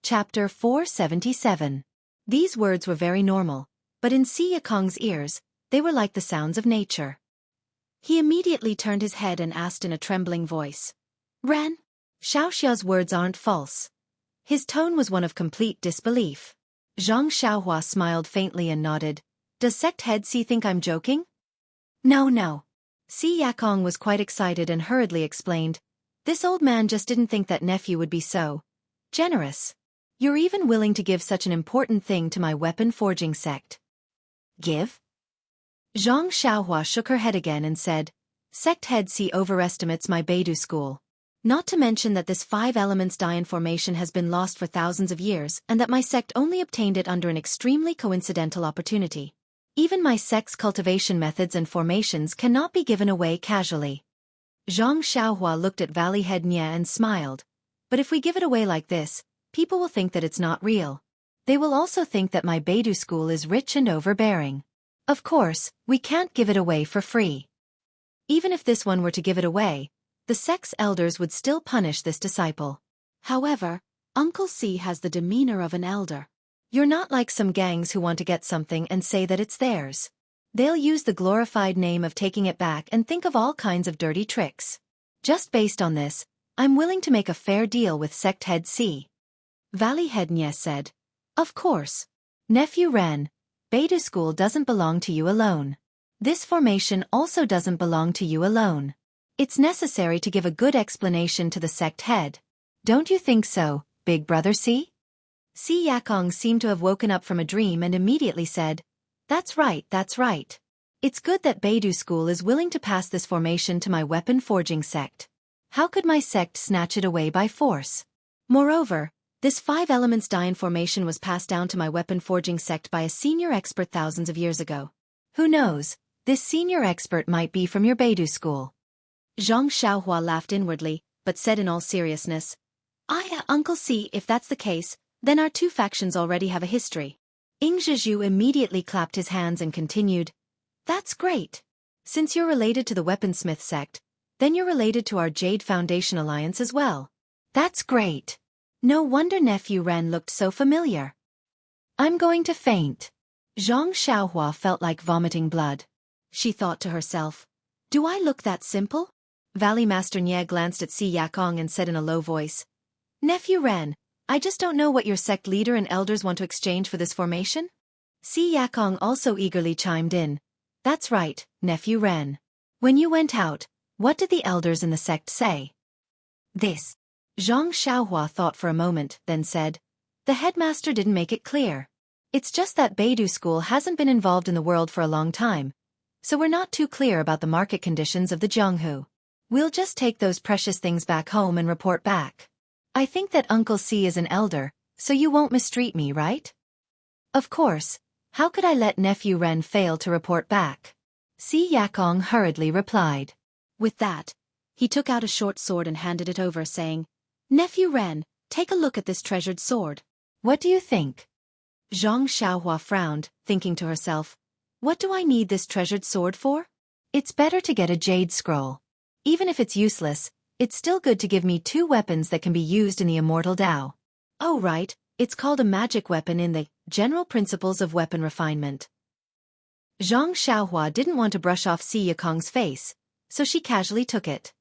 Chapter 477. These words were very normal, but in Xianxia's ears, they were like the sounds of nature. He immediately turned his head and asked in a trembling voice, "Ren? Xiaoxia's words aren't false." His tone was one of complete disbelief. Xianxia smiled faintly and nodded. "Does sect head C think I'm joking?" No. Xianxia was quite excited and hurriedly explained, "This old man just didn't think that nephew would be so generous. You're even willing to give such an important thing to my weapon forging sect." "Give?" Xianxia shook her head again and said, "Sect head C overestimates my Beidou school. Not to mention that this 5 elements die formation has been lost for thousands of years and that my sect only obtained it under an extremely coincidental opportunity. Even my sect's cultivation methods and formations cannot be given away casually." Xianxia looked at Valley Head Nye and smiled. "But if we give it away like this, people will think that it's not real. They will also think that my Beidou school is rich and overbearing. Of course, we can't give it away for free. Even if this one were to give it away, the sect's elders would still punish this disciple. However, Uncle C has the demeanor of an elder. You're not like some gangs who want to get something and say that it's theirs. They'll use the glorified name of taking it back and think of all kinds of dirty tricks. Just based on this, I'm willing to make a fair deal with sect head C." Valley Head Nye said, "Of course. Nephew Ren, Beidou school doesn't belong to you alone. This formation also doesn't belong to you alone. It's necessary to give a good explanation to the sect head. Don't you think so, big brother C?" Xianxia seemed to have woken up from a dream and immediately said, That's right. It's good that Beidou school is willing to pass this formation to my weapon forging sect. How could my sect snatch it away by force? Moreover, this 5 elements die formation was passed down to my weapon forging sect by a senior expert thousands of years ago. Who knows, this senior expert might be from your Beidou school." Xianxia laughed inwardly, but said in all seriousness, Uncle C, if that's the case, then our 2 factions already have a history." Ingzhizhu immediately clapped his hands and continued, "That's great. Since you're related to the weaponsmith sect, then you're related to our Jade Foundation Alliance as well. That's great. No wonder nephew Ren looked so familiar. I'm going to faint." Xianxia felt like vomiting blood. She thought to herself, "Do I look that simple?" Valley Master Nye glanced at Xianxia and said in a low voice, "Nephew Ren, I just don't know what your sect leader and elders want to exchange for this formation?" Xianxia also eagerly chimed in, "That's right, nephew Ren. When you went out, what did the elders in the sect say?" "This." Xianxia thought for a moment, then said, "The headmaster didn't make it clear. It's just that Beidou school hasn't been involved in the world for a long time, so we're not too clear about the market conditions of the Jianghu. We'll just take those precious things back home and report back. I think that Uncle C is an elder, so you won't mistreat me, right?" "Of course. How could I let nephew Ren fail to report back?" Xianxia hurriedly replied. With that, he took out a short sword and handed it over, saying, "Nephew Ren, take a look at this treasured sword. What do you think?" Xianxia frowned, thinking to herself, "What do I need this treasured sword for? It's better to get a jade scroll. Even if it's useless, it's still good to give me 2 weapons that can be used in the Immortal Tao. Oh right, it's called a magic weapon in the General Principles of Weapon Refinement." Xianxia didn't want to brush off Xianxia's face, so she casually took it.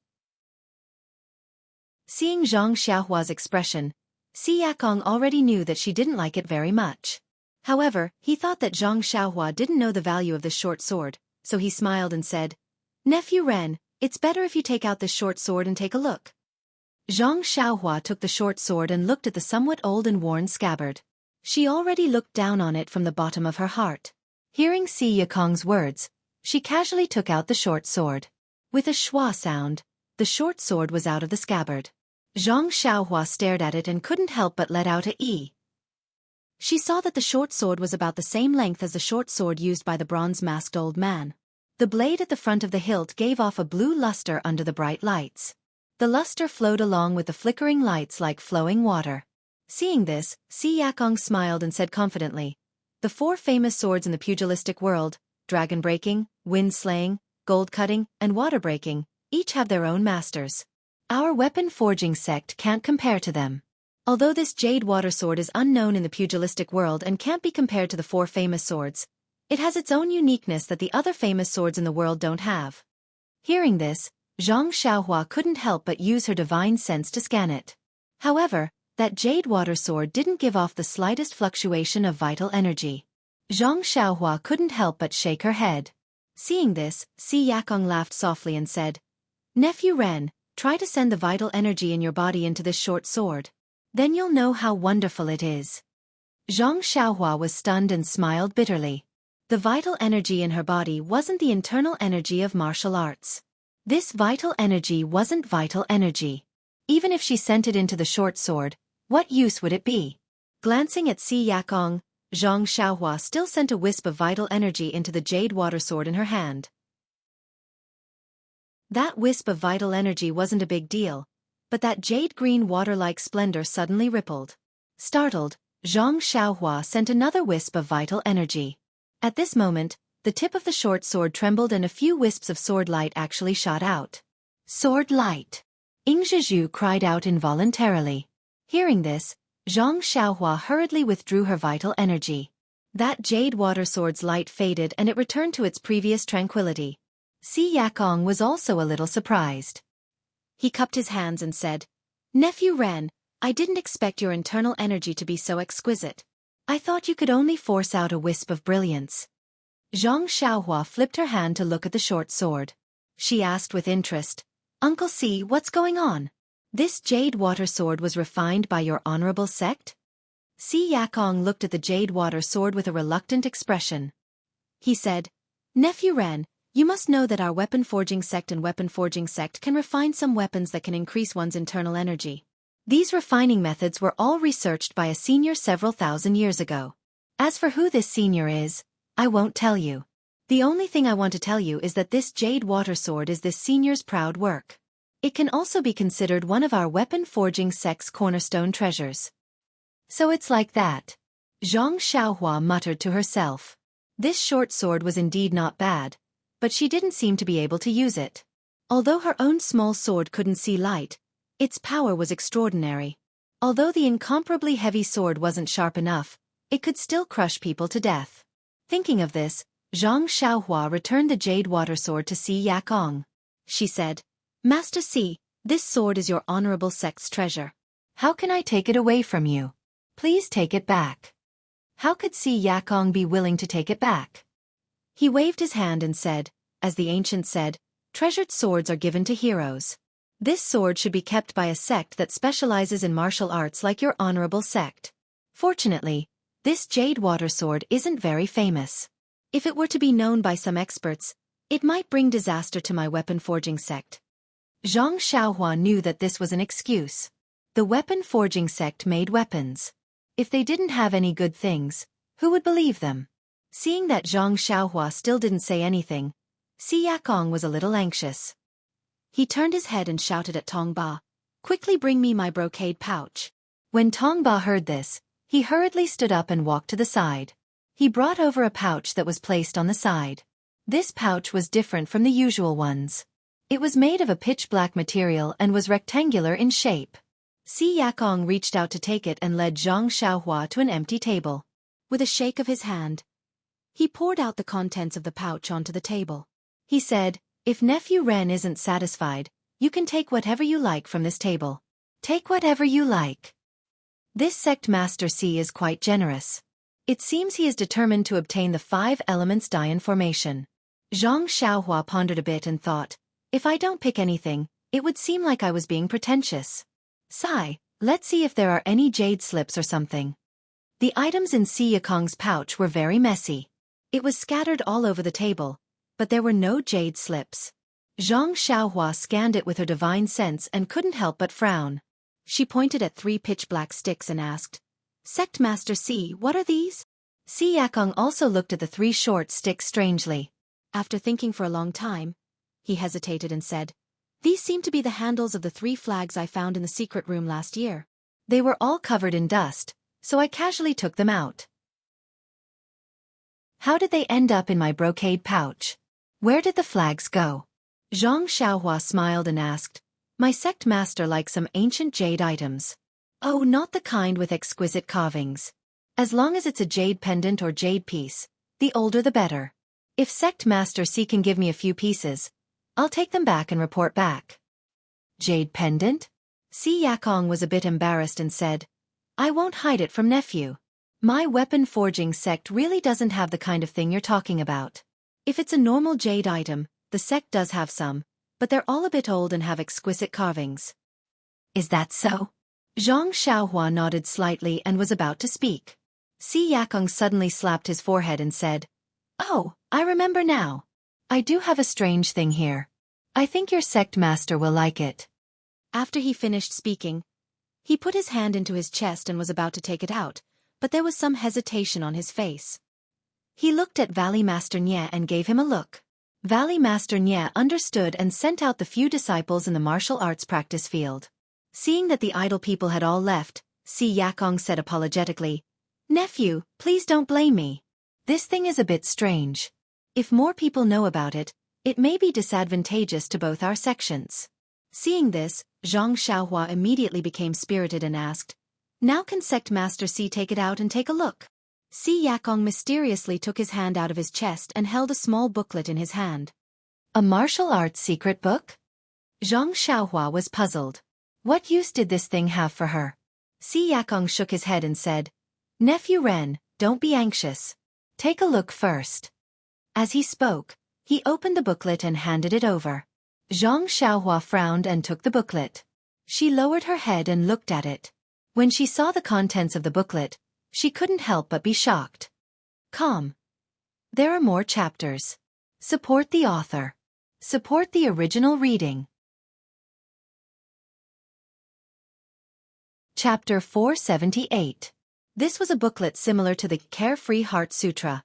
Seeing Xianxia's expression, Xianxia already knew that she didn't like it very much. However, he thought that Xianxia didn't know the value of this short sword, so he smiled and said, "Nephew Ren, it's better if you take out this short sword and take a look." Xianxia took the short sword and looked at the somewhat old and worn scabbard. She already looked down on it from the bottom of her heart. Hearing Xianxia's words, she casually took out the short sword. With a schwa sound, the short sword was out of the scabbard. Xianxia stared at it and couldn't help but let out a "ee." She saw that the short sword was about the same length as the short sword used by the bronze-masked old man. The blade at the front of the hilt gave off a blue luster under the bright lights. The luster flowed along with the flickering lights like flowing water. Seeing this, Xianxia smiled and said confidently, "The 4 famous swords in the pugilistic world, dragon breaking, wind slaying, gold cutting, and water breaking, each have their own masters. Our weapon forging sect can't compare to them. Although this jade water sword is unknown in the pugilistic world and can't be compared to the 4 famous swords, it has its own uniqueness that the other famous swords in the world don't have. Hearing this, Xianxia couldn't help but use her divine sense to scan it. However, that jade water sword didn't give off the slightest fluctuation of vital energy. Xianxia couldn't help but shake her head. Seeing this, Xianxia laughed softly and said, "Nephew Ren, try to send the vital energy in your body into this short sword. Then you'll know how wonderful it is." Xianxia was stunned and smiled bitterly. The vital energy in her body wasn't the internal energy of martial arts. This vital energy wasn't vital energy. Even if she sent it into the short sword, what use would it be? Glancing at Xianxia, Xianxia still sent a wisp of vital energy into the jade water sword in her hand. That wisp of vital energy wasn't a big deal, but that jade-green water-like splendor suddenly rippled. Startled, Xianxia sent another wisp of vital energy. At this moment, the tip of the short sword trembled and a few wisps of sword light actually shot out. "Sword light!" Ingzhizhu cried out involuntarily. Hearing this, Xianxia hurriedly withdrew her vital energy. That jade water sword's light faded and it returned to its previous tranquility. Xianxia was also a little surprised. He cupped his hands and said, "Nephew Ren, I didn't expect your internal energy to be so exquisite. I thought you could only force out a wisp of brilliance." Xianxia flipped her hand to look at the short sword. She asked with interest, "Uncle C, what's going on? This jade water sword was refined by your honorable sect?" Xianxia looked at the jade water sword with a reluctant expression. He said, "Nephew Ren, you must know that our weapon forging sect and weapon forging sect can refine some weapons that can increase one's internal energy. These refining methods were all researched by a senior several thousand years ago. As for who this senior is, I won't tell you. The only thing I want to tell you is that this jade water sword is this senior's proud work. It can also be considered one of our weapon forging sect's cornerstone treasures." "So it's like that," Xianxia muttered to herself. This short sword was indeed not bad, but she didn't seem to be able to use it. Although her own small sword couldn't see light, its power was extraordinary. Although the incomparably heavy sword wasn't sharp enough, it could still crush people to death. Thinking of this, Xianxia returned the jade water sword to Xianxia. She said, "Master C, this sword is your honorable sect's treasure. How can I take it away from you? Please take it back." How could Xianxia be willing to take it back? He waved his hand and said, as the ancient said, "Treasured swords are given to heroes. This sword should be kept by a sect that specializes in martial arts like your honorable sect. Fortunately, this jade water sword isn't very famous. If it were to be known by some experts, it might bring disaster to my weapon forging sect." Xianxia knew that this was an excuse. The weapon forging sect made weapons. If they didn't have any good things, who would believe them? Seeing that Xianxia still didn't say anything, Xianxia was a little anxious. He turned his head and shouted at Tongba, "Quickly bring me my brocade pouch." When Tongba heard this, he hurriedly stood up and walked to the side. He brought over a pouch that was placed on the side. This pouch was different from the usual ones. It was made of a pitch-black material and was rectangular in shape. Xianxia reached out to take it and led Xianxia to an empty table. With a shake of his hand, he poured out the contents of the pouch onto the table. He said, "If Nephew Ren isn't satisfied, you can take whatever you like from this table. Take whatever you like." This sect Master C is quite generous. It seems he is determined to obtain the 5 elements Dian formation. Xianxia pondered a bit and thought, if I don't pick anything, it would seem like I was being pretentious. Sigh, let's see if there are any jade slips or something. The items in Xianxia's pouch were very messy. It was scattered all over the table, but there were no jade slips. Xianxia scanned it with her divine sense and couldn't help but frown. She pointed at 3 pitch-black sticks and asked, "Sect Master C, what are these?" Xianxia also looked at the 3 short sticks strangely. After thinking for a long time, he hesitated and said, "These seem to be the handles of the 3 flags I found in the secret room last year. They were all covered in dust, so I casually took them out. How did they end up in my brocade pouch? Where did the flags go?" Xianxia smiled and asked, "My sect master likes some ancient jade items. Oh, not the kind with exquisite carvings. As long as it's a jade pendant or jade piece, the older the better. If Sect Master C can give me a few pieces, I'll take them back and report back. Jade pendant? Xianxia was a bit embarrassed and said, I won't hide it from nephew. My weapon forging sect really doesn't have the kind of thing you're talking about. If it's a normal jade item, the sect does have some, but they're all a bit old and have exquisite carvings. Is that so? Xianxia nodded slightly and was about to speak. Xianxia suddenly slapped his forehead and said, Oh, I remember now. I do have a strange thing here. I think your sect master will like it. After he finished speaking, he put his hand into his chest and was about to take it out, but there was some hesitation on his face. He looked at Valley Master Nye and gave him a look. Valley Master Nye understood and sent out the few disciples in the martial arts practice field. Seeing that the idle people had all left, Xianxia said apologetically, Nephew, please don't blame me. This thing is a bit strange. If more people know about it, it may be disadvantageous to both our sections. Seeing this, Xianxia immediately became spirited and asked, Now can Sect Master C take it out and take a look? Xianxia mysteriously took his hand out of his chest and held a small booklet in his hand. A martial arts secret book? Xianxia was puzzled. What use did this thing have for her? Xianxia shook his head and said, Nephew Ren, don't be anxious. Take a look first. As he spoke, he opened the booklet and handed it over. Xianxia frowned and took the booklet. She lowered her head and looked at it. When she saw the contents of the booklet, she couldn't help but be shocked. Calm. There are more chapters. Support the author. Support the original reading. Chapter 478. This was a booklet similar to the Carefree Heart Sutra.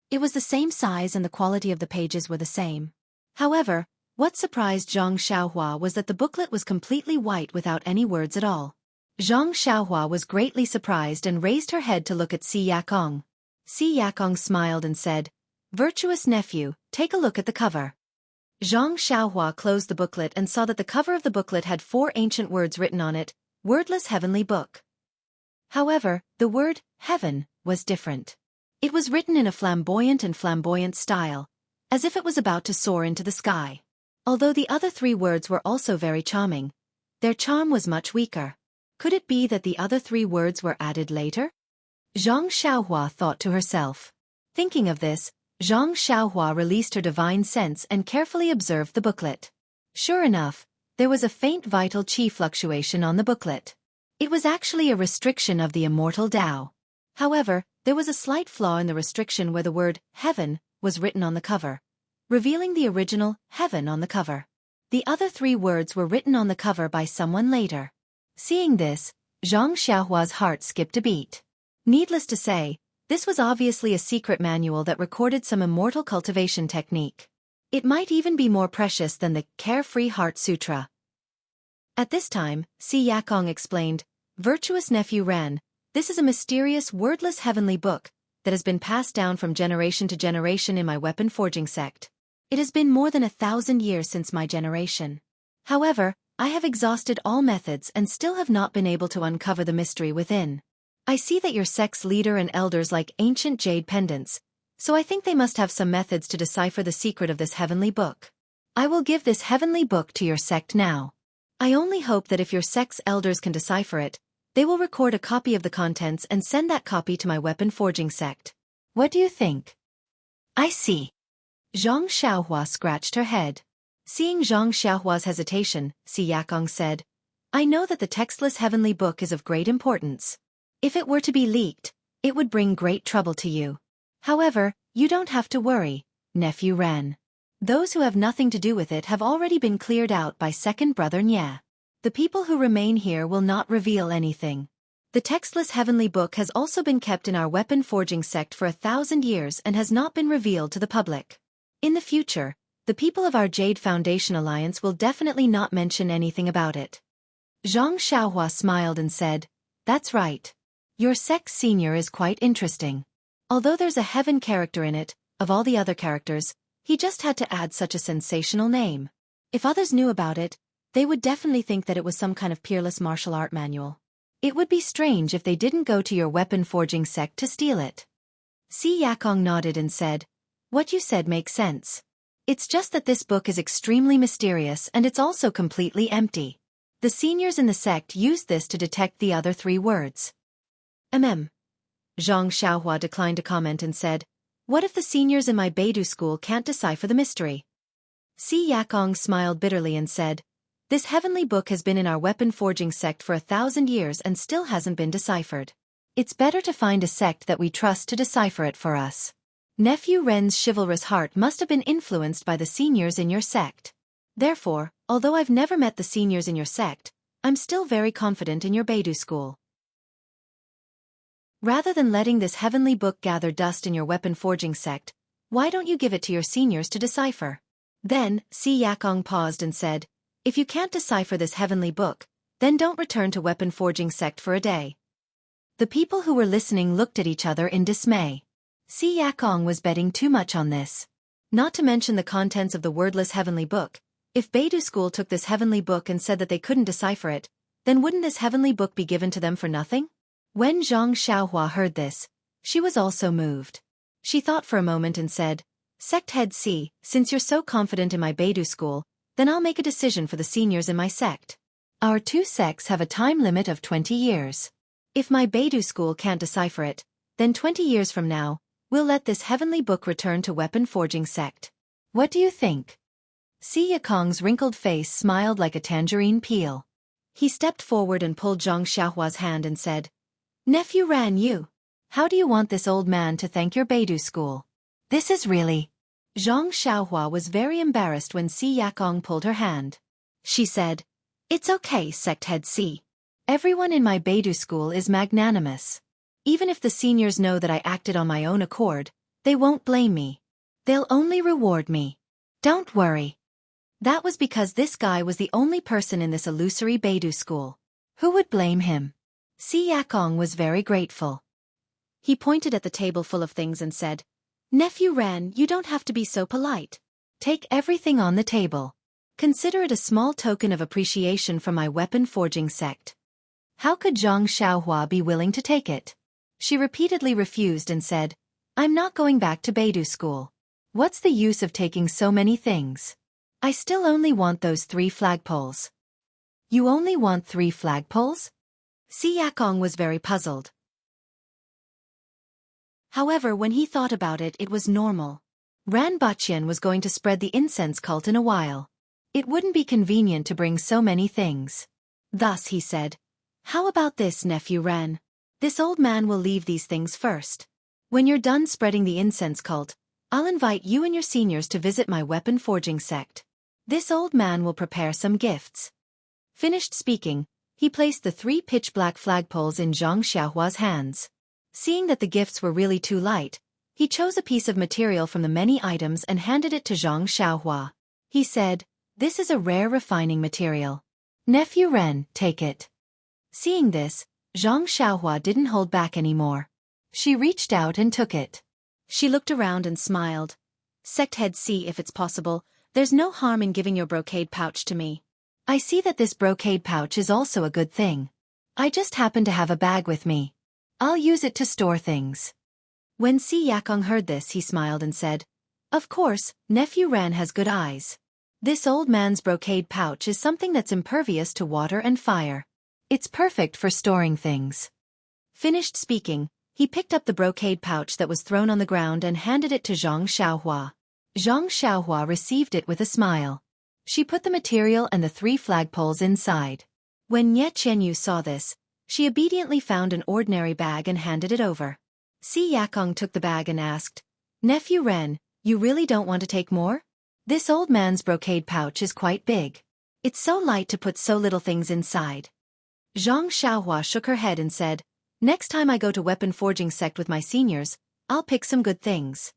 It was the same size and the quality of the pages were the same. However, what surprised Xianxia was that the booklet was completely white without any words at all. Xianxia was greatly surprised and raised her head to look at Xianxia. Xianxia smiled and said, Virtuous nephew, take a look at the cover. Xianxia closed the booklet and saw that the cover of the booklet had 4 ancient words written on it, Wordless Heavenly Book. However, the word, heaven, was different. It was written in a flamboyant style, as if it was about to soar into the sky. Although the other 3 words were also very charming, their charm was much weaker. Could it be that the other 3 words were added later? Xianxia thought to herself. Thinking of this, Xianxia released her divine sense and carefully observed the booklet. Sure enough, there was a faint vital chi fluctuation on the booklet. It was actually a restriction of the Immortal Tao. However, there was a slight flaw in the restriction where the word, heaven, was written on the cover, revealing the original, heaven on the cover. The other 3 words were written on the cover by someone later. Seeing this, Xianxia's heart skipped a beat. Needless to say, this was obviously a secret manual that recorded some immortal cultivation technique. It might even be more precious than the Carefree Heart Sutra. At this time, Xianxia explained, Virtuous nephew Ren, this is a mysterious wordless heavenly book that has been passed down from generation to generation in my weapon forging sect. It has been more than 1,000 years since my generation. However, I have exhausted all methods and still have not been able to uncover the mystery within. I see that your sect's leader and elders like ancient jade pendants, so I think they must have some methods to decipher the secret of this heavenly book. I will give this heavenly book to your sect now. I only hope that if your sect's elders can decipher it, they will record a copy of the contents and send that copy to my weapon forging sect. What do you think? I see. Xianxia scratched her head. Seeing Xianxia's hesitation, Xianxia said, I know that the textless heavenly book is of great importance. If it were to be leaked, it would bring great trouble to you. However, you don't have to worry, nephew Ren. Those who have nothing to do with it have already been cleared out by second brother Nye. The people who remain here will not reveal anything. The textless heavenly book has also been kept in our weapon forging sect for 1,000 years and has not been revealed to the public. In the future, the people of our Jade Foundation Alliance will definitely not mention anything about it. Xianxia smiled and said, That's right. Your sect's senior is quite interesting. Although there's a heaven character in it, of all the other characters, he just had to add such a sensational name. If others knew about it, they would definitely think that it was some kind of peerless martial art manual. It would be strange if they didn't go to your weapon-forging sect to steal it. Xianxia nodded and said, "What you said makes sense. It's just that this book is extremely mysterious and it's also completely empty. The seniors in the sect used this to detect the other 3 words." Zhang Xiaohua declined to comment and said, "What if the seniors in my Beidou school can't decipher the mystery?" Xianxia smiled bitterly and said, "This heavenly book has been in our weapon-forging sect for 1,000 years and still hasn't been deciphered. It's better to find a sect that we trust to decipher it for us. Nephew Ren's chivalrous heart must have been influenced by the seniors in your sect. Therefore, although I've never met the seniors in your sect, I'm still very confident in your Beidou school. Rather than letting this heavenly book gather dust in your weapon-forging sect, why don't you give it to your seniors to decipher?" Then, Xianxia paused and said, "If you can't decipher this heavenly book, then don't return to weapon-forging sect for a day." The people who were listening looked at each other in dismay. Xianxia was betting too much on this. Not to mention the contents of the wordless heavenly book. If Beidou school took this heavenly book and said that they couldn't decipher it, then wouldn't this heavenly book be given to them for nothing? When Zhang Xiaohua heard this, she was also moved. She thought for a moment and said, "Sect head C, since you're so confident in my Beidou school, then I'll make a decision for the seniors in my sect. Our 2 sects have a time limit of 20 years. If my Beidou school can't decipher it, then 20 years from now, we'll let this heavenly book return to weapon-forging sect. What do you think?" Xianxia's wrinkled face smiled like a tangerine peel. He stepped forward and pulled Zhang Xiaohua's hand and said, "Nephew Ran, how do you want this old man to thank your Beidou school? This is really—" Zhang Xiaohua was very embarrassed when Xianxia pulled her hand. She said, "It's okay, sect head C. Everyone in my Beidou school is magnanimous. Even if the seniors know that I acted on my own accord, they won't blame me. They'll only reward me. Don't worry." That was because this guy was the only person in this illusory Beidou school. Who would blame him? Xianxia was very grateful. He pointed at the table full of things and said, "Nephew Ran, you don't have to be so polite. Take everything on the table. Consider it a small token of appreciation from my weapon-forging sect." How could Zhang Xiaohua be willing to take it? She repeatedly refused and said, "I'm not going back to Beidou school. What's the use of taking so many things? I still only want those 3 flagpoles." "You only want 3 flagpoles?" Xianxia was very puzzled. However, when he thought about it, it was normal. Ran Baqian was going to spread the incense cult in a while. It wouldn't be convenient to bring so many things. Thus he said, "How about this, Nephew Ran? This old man will leave these things first. When you're done spreading the incense cult, I'll invite you and your seniors to visit my weapon-forging sect. This old man will prepare some gifts." Finished speaking, he placed the 3 pitch-black flagpoles in Zhang Xiaohua's hands. Seeing that the gifts were really too light, he chose a piece of material from the many items and handed it to Zhang Xiaohua. He said, "This is a rare refining material. Nephew Ren, take it." Seeing this, Zhang Xiaohua didn't hold back anymore. She reached out and took it. She looked around and smiled. "Sect head C, if it's possible, there's no harm in giving your brocade pouch to me. I see that this brocade pouch is also a good thing. I just happen to have a bag with me. I'll use it to store things." When Xianxia heard this, he smiled and said, "Of course, Nephew Ran has good eyes. This old man's brocade pouch is something that's impervious to water and fire. It's perfect for storing things." Finished speaking, he picked up the brocade pouch that was thrown on the ground and handed it to Zhang Xiaohua. Zhang Xiaohua received it with a smile. She put the material and the 3 flagpoles inside. When Nye Qianyu saw this, she obediently found an ordinary bag and handed it over. Xianxia took the bag and asked, "Nephew Ren, you really don't want to take more? This old man's brocade pouch is quite big. It's so light to put so little things inside." Zhang Xiaohua shook her head and said, "Next time I go to weapon forging sect with my seniors, I'll pick some good things."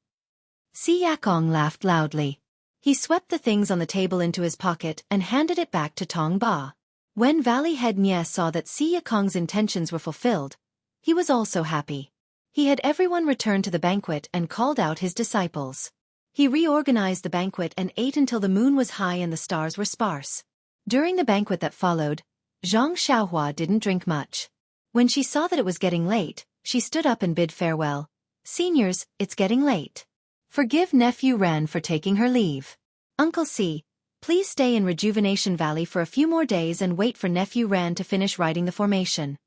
Xianxia laughed loudly. He swept the things on the table into his pocket and handed it back to Tong Ba. When Valley Head Nye saw that Xianxia's intentions were fulfilled, he was also happy. He had everyone return to the banquet and called out his disciples. He reorganized the banquet and ate until the moon was high and the stars were sparse. During the banquet that followed, Zhang Xiaohua didn't drink much. When she saw that it was getting late, she stood up and bid farewell. "Seniors, it's getting late. Forgive nephew Ran for taking her leave. Uncle C, please stay in Rejuvenation Valley for a few more days and wait for nephew Ran to finish writing the formation."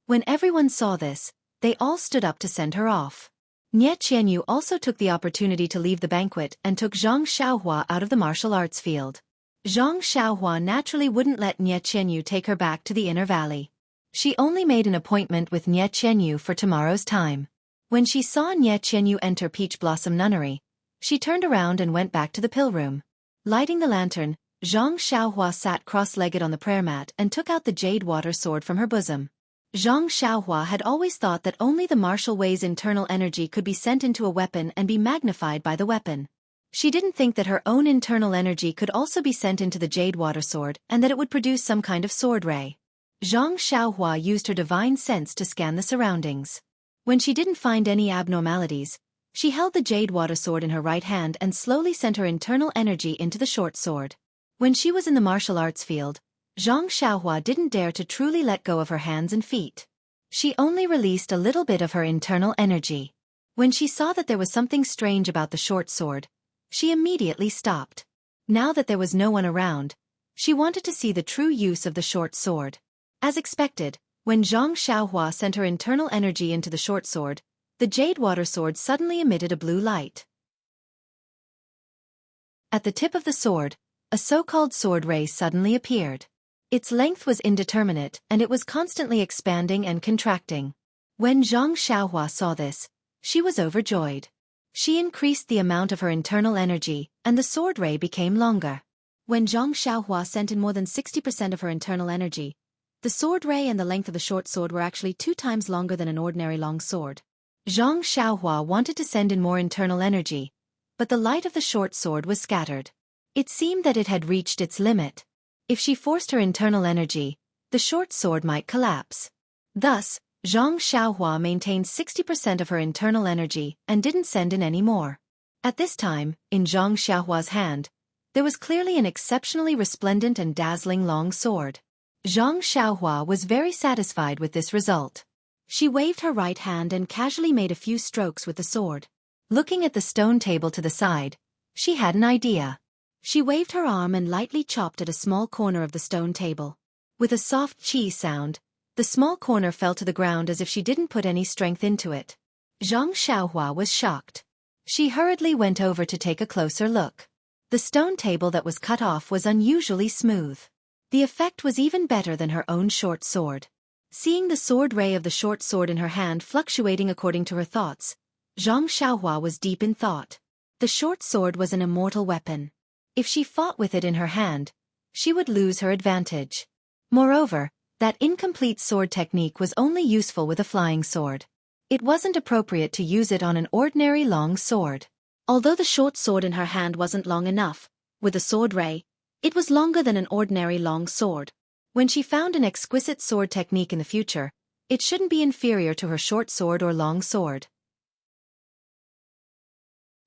When everyone saw this, they all stood up to send her off. Xianxia also took the opportunity to leave the banquet and took Zhang Xiaohua out of the martial arts field. Zhang Xiaohua naturally wouldn't let Xianxia take her back to the inner valley. She only made an appointment with Xianxia for tomorrow's time. When she saw Xianxia enter Peach Blossom Nunnery, she turned around and went back to the pill room. Lighting the lantern, Zhang Xiaohua sat cross-legged on the prayer mat and took out the jade water sword from her bosom. Zhang Xiaohua had always thought that only the martial way's internal energy could be sent into a weapon and be magnified by the weapon. She didn't think that her own internal energy could also be sent into the jade water sword and that it would produce some kind of sword ray. Zhang Xiaohua used her divine sense to scan the surroundings. When she didn't find any abnormalities, she held the jade water sword in her right hand and slowly sent her internal energy into the short sword. When she was in the martial arts field, Zhang Xiaohua didn't dare to truly let go of her hands and feet. She only released a little bit of her internal energy. When she saw that there was something strange about the short sword, she immediately stopped. Now that there was no one around, she wanted to see the true use of the short sword. As expected, when Zhang Xiaohua sent her internal energy into the short sword, the jade water sword suddenly emitted a blue light. At the tip of the sword, a so-called sword ray suddenly appeared. Its length was indeterminate and it was constantly expanding and contracting. When Zhang Xiaohua saw this, she was overjoyed. She increased the amount of her internal energy, and the sword ray became longer. When Zhang Xiaohua sent in more than 60% of her internal energy, the sword ray and the length of the short sword were actually 2 times longer than an ordinary long sword. Zhang Xiaohua wanted to send in more internal energy, but the light of the short sword was scattered. It seemed that it had reached its limit. If she forced her internal energy, the short sword might collapse. Thus, Zhang Xiaohua maintained 60% of her internal energy and didn't send in any more. At this time, in Zhang Xiaohua's hand, there was clearly an exceptionally resplendent and dazzling long sword. Zhang Xiaohua was very satisfied with this result. She waved her right hand and casually made a few strokes with the sword. Looking at the stone table to the side, she had an idea. She waved her arm and lightly chopped at a small corner of the stone table. With a soft chi sound, the small corner fell to the ground as if she didn't put any strength into it. Zhang Xiaohua was shocked. She hurriedly went over to take a closer look. The stone table that was cut off was unusually smooth. The effect was even better than her own short sword. Seeing the sword ray of the short sword in her hand fluctuating according to her thoughts, Zhang Xiaohua was deep in thought. The short sword was an immortal weapon. If she fought with it in her hand, she would lose her advantage. Moreover, that incomplete sword technique was only useful with a flying sword. It wasn't appropriate to use it on an ordinary long sword. Although the short sword in her hand wasn't long enough, with a sword ray, it was longer than an ordinary long sword. When she found an exquisite sword technique in the future, it shouldn't be inferior to her short sword or long sword.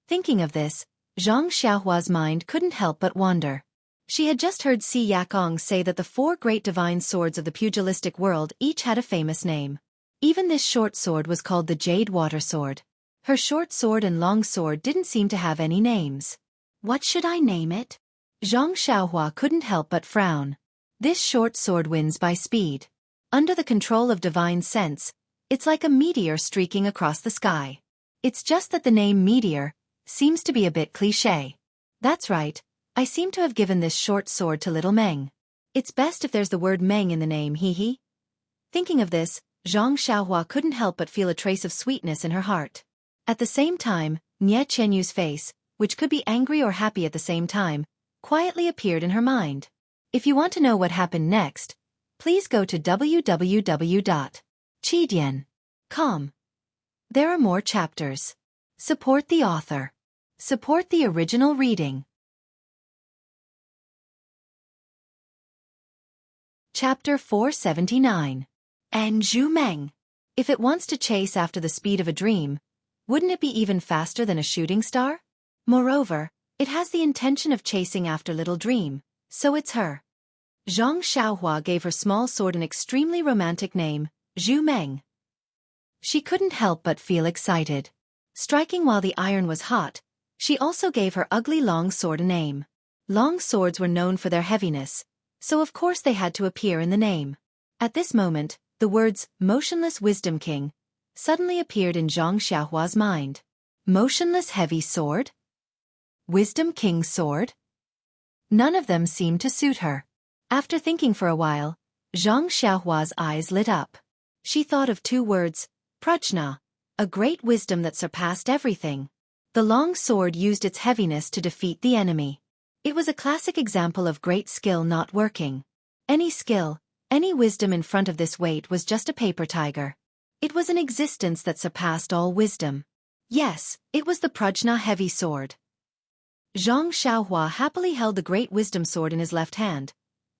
Thinking of this, Zhang Xiaohua's mind couldn't help but wander. She had just heard Si Yakong say that the 4 great divine swords of the pugilistic world each had a famous name. Even this short sword was called the Jade Water Sword. Her short sword and long sword didn't seem to have any names. What should I name it? Zhang Xiaohua couldn't help but frown. This short sword wins by speed. Under the control of divine sense, it's like a meteor streaking across the sky. It's just that the name meteor seems to be a bit cliché. That's right, I seem to have given this short sword to little Meng. It's best if there's the word Meng in the name, hee. Thinking of this, Zhang Xiaohua couldn't help but feel a trace of sweetness in her heart. At the same time, Nie Chenyu's face, which could be angry or happy at the same time, quietly appeared in her mind. If you want to know what happened next, please go to www.chidian.com. There are more chapters. Support the author. Support the original reading. Chapter 479. Anju Meng. If it wants to chase after the speed of a dream, wouldn't it be even faster than a shooting star? Moreover, it has the intention of chasing after Little Dream, so it's her. Zhang Xiaohua gave her small sword an extremely romantic name, Zhu Meng. She couldn't help but feel excited. Striking while the iron was hot, she also gave her ugly long sword a name. Long swords were known for their heaviness, so of course they had to appear in the name. At this moment, the words, Motionless Wisdom King, suddenly appeared in Zhang Xiaohua's mind. Motionless heavy sword? Wisdom King's sword? None of them seemed to suit her. After thinking for a while, Zhang Xiaohua's eyes lit up. She thought of two words, Prajna, a great wisdom that surpassed everything. The long sword used its heaviness to defeat the enemy. It was a classic example of great skill not working. Any skill, any wisdom in front of this weight was just a paper tiger. It was an existence that surpassed all wisdom. Yes, it was the Prajna heavy sword. Zhang Xiaohua happily held the great wisdom sword in his left hand,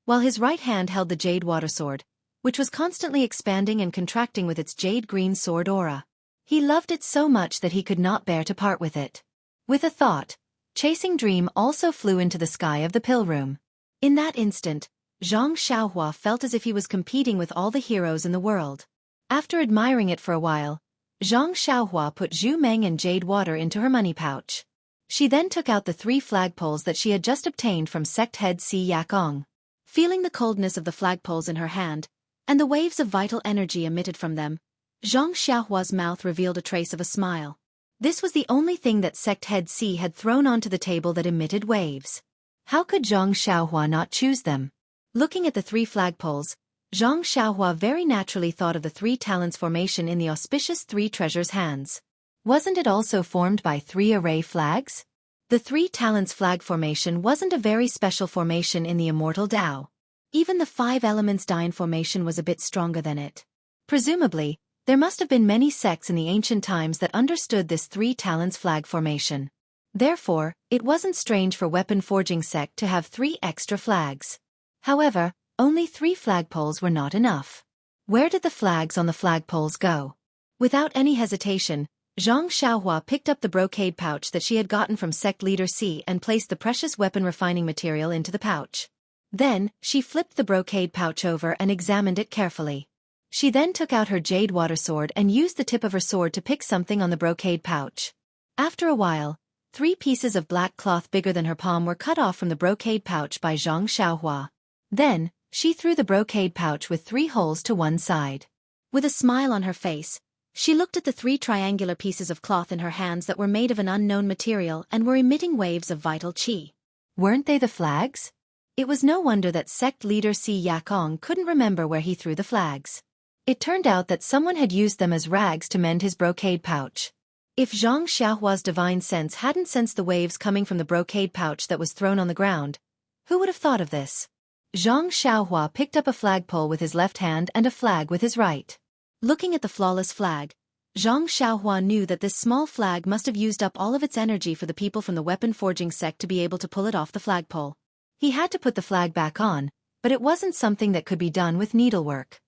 while his right hand held the jade water sword, which was constantly expanding and contracting with its jade-green sword aura. He loved it so much that he could not bear to part with it. With a thought, Chasing Dream also flew into the sky of the pill room. In that instant, Zhang Xiaohua felt as if he was competing with all the heroes in the world. After admiring it for a while, Zhang Xiaohua put Zhu Meng and jade water into her money pouch. She then took out the 3 flagpoles that she had just obtained from sect head Xianxia. Feeling the coldness of the flagpoles in her hand, and the waves of vital energy emitted from them, Zhang Xiaohua's mouth revealed a trace of a smile. This was the only thing that sect head C had thrown onto the table that emitted waves. How could Zhang Xiaohua not choose them? Looking at the 3 flagpoles, Zhang Xiaohua very naturally thought of the 3 talents formation in the auspicious 3 treasures hands. Wasn't it also formed by 3 array flags? The 3 talents flag formation wasn't a very special formation in the Immortal Dao. Even the 5 elements Dine formation was a bit stronger than it. Presumably, there must have been many sects in the ancient times that understood this 3 talents flag formation. Therefore, it wasn't strange for weapon forging sect to have 3 extra flags. However, only 3 flagpoles were not enough. Where did the flags on the flagpoles go? Without any hesitation, Zhang Xiaohua picked up the brocade pouch that she had gotten from sect leader C and placed the precious weapon refining material into the pouch. Then, she flipped the brocade pouch over and examined it carefully. She then took out her jade water sword and used the tip of her sword to pick something on the brocade pouch. After a while, 3 pieces of black cloth bigger than her palm were cut off from the brocade pouch by Zhang Xiaohua. Then, she threw the brocade pouch with 3 holes to one side. With a smile on her face, she looked at the 3 triangular pieces of cloth in her hands that were made of an unknown material and were emitting waves of vital qi. Weren't they the flags? It was no wonder that sect leader Xianxia couldn't remember where he threw the flags. It turned out that someone had used them as rags to mend his brocade pouch. If Zhang Xiaohua's divine sense hadn't sensed the waves coming from the brocade pouch that was thrown on the ground, who would have thought of this? Zhang Xiaohua picked up a flagpole with his left hand and a flag with his right. Looking at the flawless flag, Zhang Xiaohua knew that this small flag must have used up all of its energy for the people from the weapon forging sect to be able to pull it off the flagpole. He had to put the flag back on, but it wasn't something that could be done with needlework.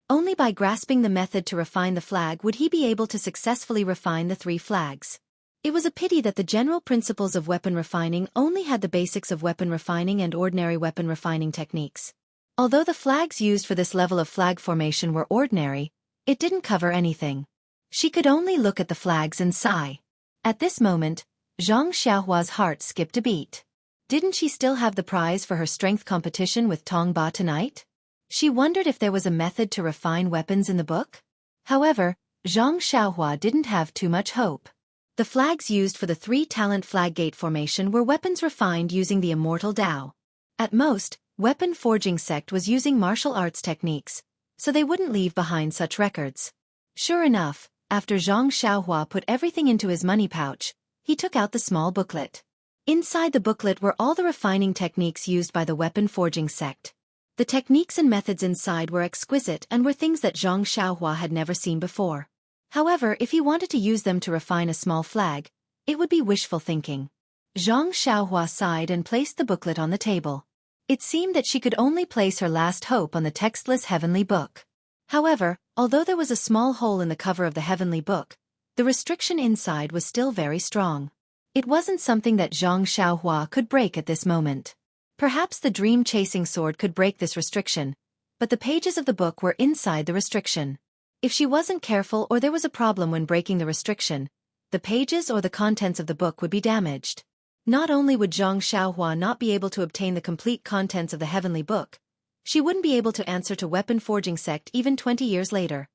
Only by grasping the method to refine the flag would he be able to successfully refine the 3 flags. It was a pity that the general principles of weapon refining only had the basics of weapon refining and ordinary weapon refining techniques. Although the flags used for this level of flag formation were ordinary, it didn't cover anything. She could only look at the flags and sigh. At this moment, Zhang Xiaohua's heart skipped a beat. Didn't she still have the prize for her strength competition with Tong Ba tonight? She wondered if there was a method to refine weapons in the book. However, Zhang Xiaohua didn't have too much hope. The flags used for the 3-talent flag gate formation were weapons refined using the Immortal Dao. At most, weapon forging sect was using martial arts techniques, so they wouldn't leave behind such records. Sure enough, after Zhang Xiaohua put everything into his money pouch, he took out the small booklet. Inside the booklet were all the refining techniques used by the weapon forging sect. The techniques and methods inside were exquisite and were things that Zhang Xiaohua had never seen before. However, if he wanted to use them to refine a small flag, it would be wishful thinking. Zhang Xiaohua sighed and placed the booklet on the table. It seemed that she could only place her last hope on the textless heavenly book. However, although there was a small hole in the cover of the heavenly book, the restriction inside was still very strong. It wasn't something that Zhang Xiaohua could break at this moment. Perhaps the dream-chasing sword could break this restriction, but the pages of the book were inside the restriction. If she wasn't careful or there was a problem when breaking the restriction, the pages or the contents of the book would be damaged. Not only would Zhang Xiaohua not be able to obtain the complete contents of the heavenly book, she wouldn't be able to answer to weapon forging sect even 20 years later.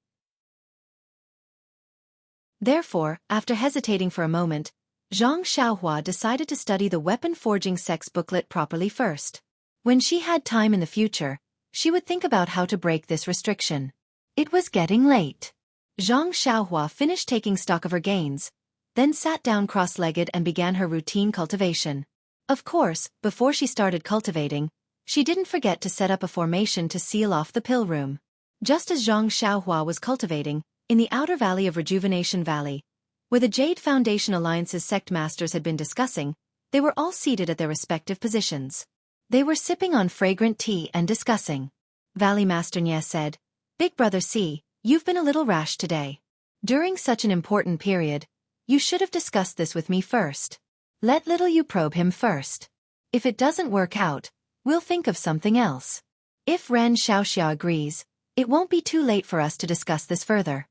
Therefore, after hesitating for a moment, Zhang Xiaohua decided to study the weapon forging sect's booklet properly first. When she had time in the future, she would think about how to break this restriction. It was getting late. Zhang Xiaohua finished taking stock of her gains, then sat down cross-legged and began her routine cultivation. Of course, before she started cultivating, she didn't forget to set up a formation to seal off the pill room. Just as Zhang Xiaohua was cultivating, in the outer valley of Rejuvenation Valley, where the Jade Foundation Alliance's sect masters had been discussing, they were all seated at their respective positions. They were sipping on fragrant tea and discussing. Valley Master Nye said, "Big Brother C, you've been a little rash today. During such an important period, you should have discussed this with me first. Let little you probe him first. If it doesn't work out, we'll think of something else. If Ren Xiaoxia agrees, it won't be too late for us to discuss this further."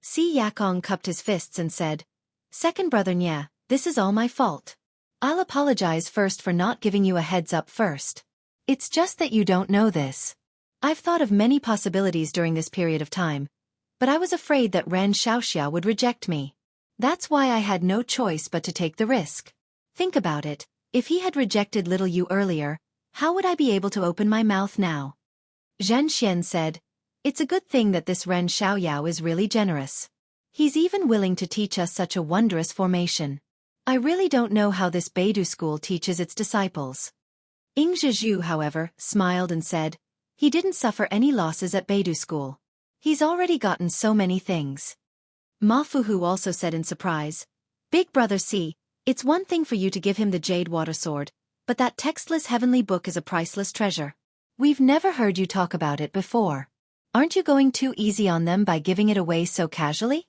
Si Yakong cupped his fists and said, "Second Brother Nye, this is all my fault. I'll apologize first for not giving you a heads up first. It's just that you don't know this. I've thought of many possibilities during this period of time, but I was afraid that Ren Xiaoxia would reject me. That's why I had no choice but to take the risk. Think about it, if he had rejected little you earlier, how would I be able to open my mouth now?" Xianxia said, "It's a good thing that this Ren Xiaoyao is really generous. He's even willing to teach us such a wondrous formation. I really don't know how this Beidou school teaches its disciples." Ing Zhizhu, however, smiled and said, "He didn't suffer any losses at Beidou school. He's already gotten so many things." Ma Fuhu also said in surprise, "Big Brother C, it's one thing for you to give him the Jade Water Sword, but that textless heavenly book is a priceless treasure. We've never heard you talk about it before. Aren't you going too easy on them by giving it away so casually?"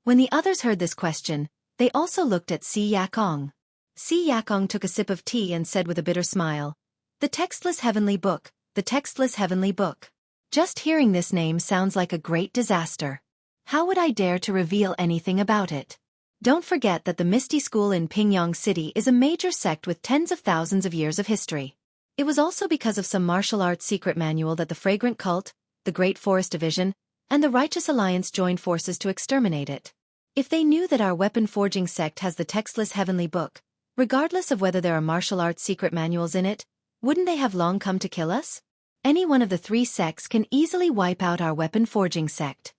When the others heard this question, they also looked at Si Yakong. Si Yakong took a sip of tea and said with a bitter smile, "The textless heavenly book, the textless heavenly book. Just hearing this name sounds like a great disaster. How would I dare to reveal anything about it? Don't forget that the Misty School in Pingyang City is a major sect with tens of thousands of years of history. It was also because of some martial arts secret manual that the Fragrant Cult, the Great Forest Division, and the Righteous Alliance joined forces to exterminate it. If they knew that our weapon forging sect has the textless heavenly book, regardless of whether there are martial arts secret manuals in it, wouldn't they have long come to kill us? Any one of the three sects can easily wipe out our weapon forging sect."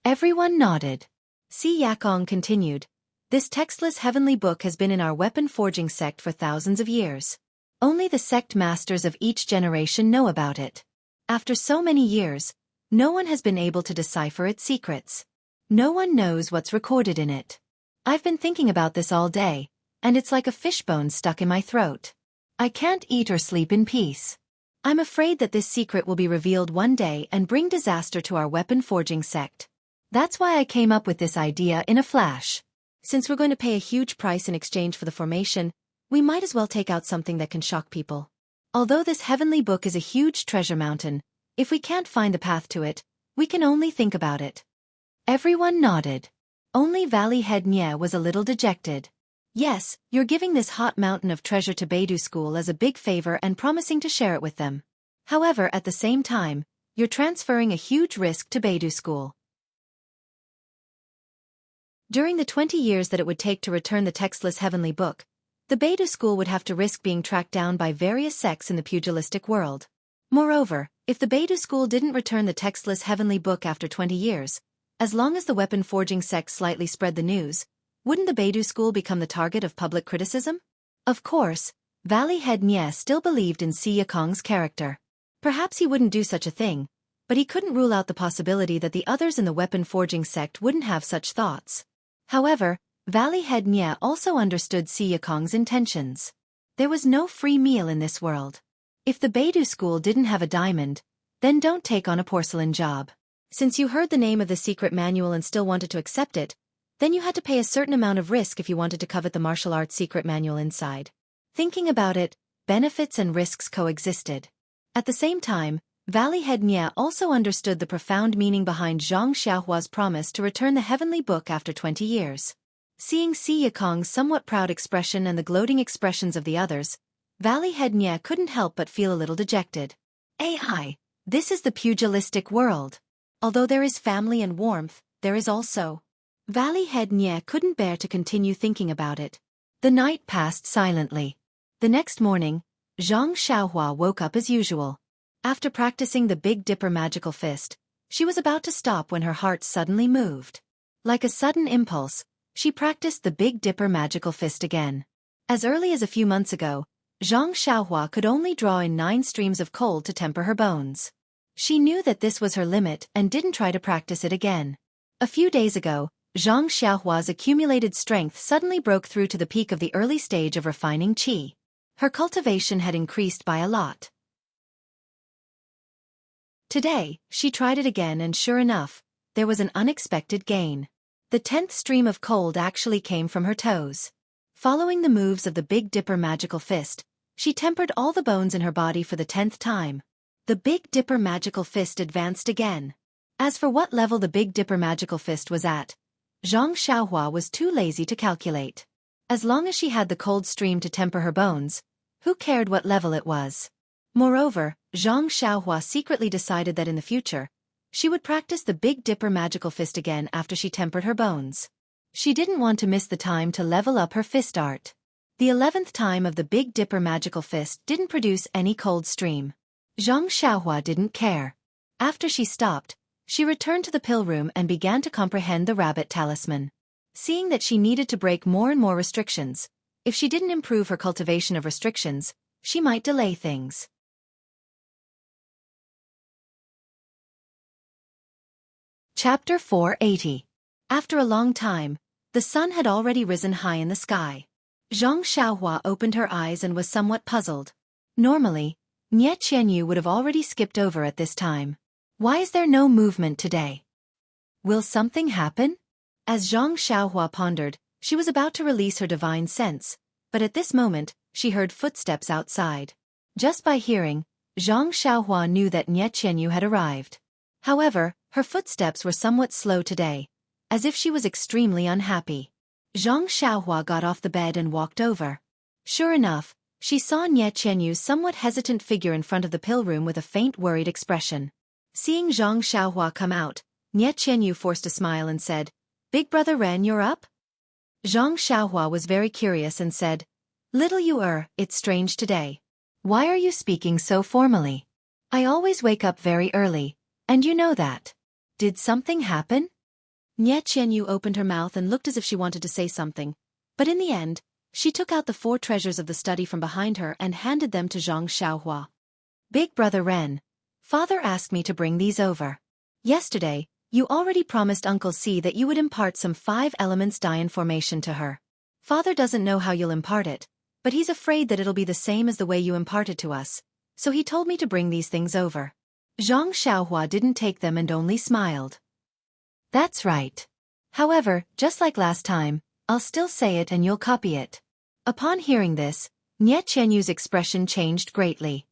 Everyone nodded. Si Yakong continued, "This textless heavenly book has been in our weapon forging sect for thousands of years. Only the sect masters of each generation know about it. After so many years, no one has been able to decipher its secrets. No one knows what's recorded in it. I've been thinking about this all day, and it's like a fishbone stuck in my throat. I can't eat or sleep in peace. I'm afraid that this secret will be revealed one day and bring disaster to our weapon forging sect. That's why I came up with this idea in a flash. Since we're going to pay a huge price in exchange for the formation, we might as well take out something that can shock people. Although this heavenly book is a huge treasure mountain, if we can't find the path to it, we can only think about it." Everyone nodded. Only Valley Head Nye was a little dejected. "Yes, you're giving this hot mountain of treasure to Beidou School as a big favor and promising to share it with them. However, at the same time, you're transferring a huge risk to Beidou School. During the 20 years that it would take to return the textless heavenly book, the Beidou School would have to risk being tracked down by various sects in the pugilistic world. Moreover, if the Beidou School didn't return the textless heavenly book after 20 years, as long as the weapon forging sect slightly spread the news, wouldn't the Beidou School become the target of public criticism? Of course, Valley Head Nye still believed in Si Yakong's character. Perhaps he wouldn't do such a thing, but he couldn't rule out the possibility that the others in the weapon forging sect wouldn't have such thoughts. However, Valley Head Nye also understood Si Yakong's intentions. There was no free meal in this world. If the Beidou School didn't have a diamond, then don't take on a porcelain job. Since you heard the name of the secret manual and still wanted to accept it, then you had to pay a certain amount of risk if you wanted to covet the martial arts secret manual inside. Thinking about it, benefits and risks coexisted. At the same time, Valley Head Nye also understood the profound meaning behind Zhang Xiaohua's promise to return the heavenly book after 20 years. Seeing Si Yikong's somewhat proud expression and the gloating expressions of the others, Valley Head Nye couldn't help but feel a little dejected. AI, this is the pugilistic world. Although there is family and warmth, there is also... Valley Head Nye couldn't bear to continue thinking about it. The night passed silently. The next morning, Zhang Xiaohua woke up as usual. After practicing the Big Dipper magical fist, she was about to stop when her heart suddenly moved. Like a sudden impulse, she practiced the Big Dipper magical fist again. As early as a few months ago, Zhang Xiaohua could only draw in 9 streams of cold to temper her bones. She knew that this was her limit and didn't try to practice it again. A few days ago, Zhang Xiaohua's accumulated strength suddenly broke through to the peak of the early stage of refining qi. Her cultivation had increased by a lot. Today, she tried it again and sure enough, there was an unexpected gain. The 10th stream of cold actually came from her toes. Following the moves of the Big Dipper magical fist, she tempered all the bones in her body for the 10th time. The Big Dipper magical fist advanced again. As for what level the Big Dipper magical fist was at, Zhang Xiaohua was too lazy to calculate. As long as she had the cold stream to temper her bones, who cared what level it was? Moreover, Zhang Xiaohua secretly decided that in the future, she would practice the Big Dipper magical fist again after she tempered her bones. She didn't want to miss the time to level up her fist art. The 11th time of the Big Dipper magical fist didn't produce any cold stream. Zhang Xiaohua didn't care. After she stopped, she returned to the pill room and began to comprehend the rabbit talisman. Seeing that she needed to break more and more restrictions, if she didn't improve her cultivation of restrictions, she might delay things. Chapter 480. After a long time, the sun had already risen high in the sky. Zhang Xiaohua opened her eyes and was somewhat puzzled. Normally, Nye Qianyu would have already skipped over at this time. Why is there no movement today? Will something happen? As Zhang Xiaohua pondered, she was about to release her divine sense, but at this moment, she heard footsteps outside. Just by hearing, Zhang Xiaohua knew that Nye Qianyu had arrived. However, her footsteps were somewhat slow today, as if she was extremely unhappy. Zhang Xiaohua got off the bed and walked over. Sure enough, she saw Nye Qianyu's somewhat hesitant figure in front of the pill room with a faint worried expression. Seeing Zhang Xiaohua come out, Nye Qianyu forced a smile and said, "Big brother Ren, you're up?" Zhang Xiaohua was very curious and said, "Little you it's strange today. Why are you speaking so formally? I always wake up very early, and you know that. Did something happen?" Nye Qianyu opened her mouth and looked as if she wanted to say something, but in the end, she took out the 4 treasures of the study from behind her and handed them to Zhang Xiaohua. "Big brother Ren, Father asked me to bring these over. Yesterday, you already promised Uncle C that you would impart some 5 elements dye information to her. Father doesn't know how you'll impart it, but he's afraid that it'll be the same as the way you imparted to us, so he told me to bring these things over." Zhang Xiaohua didn't take them and only smiled. "That's right. However, just like last time, I'll still say it and you'll copy it." Upon hearing this, Nye Qianyu's expression changed greatly.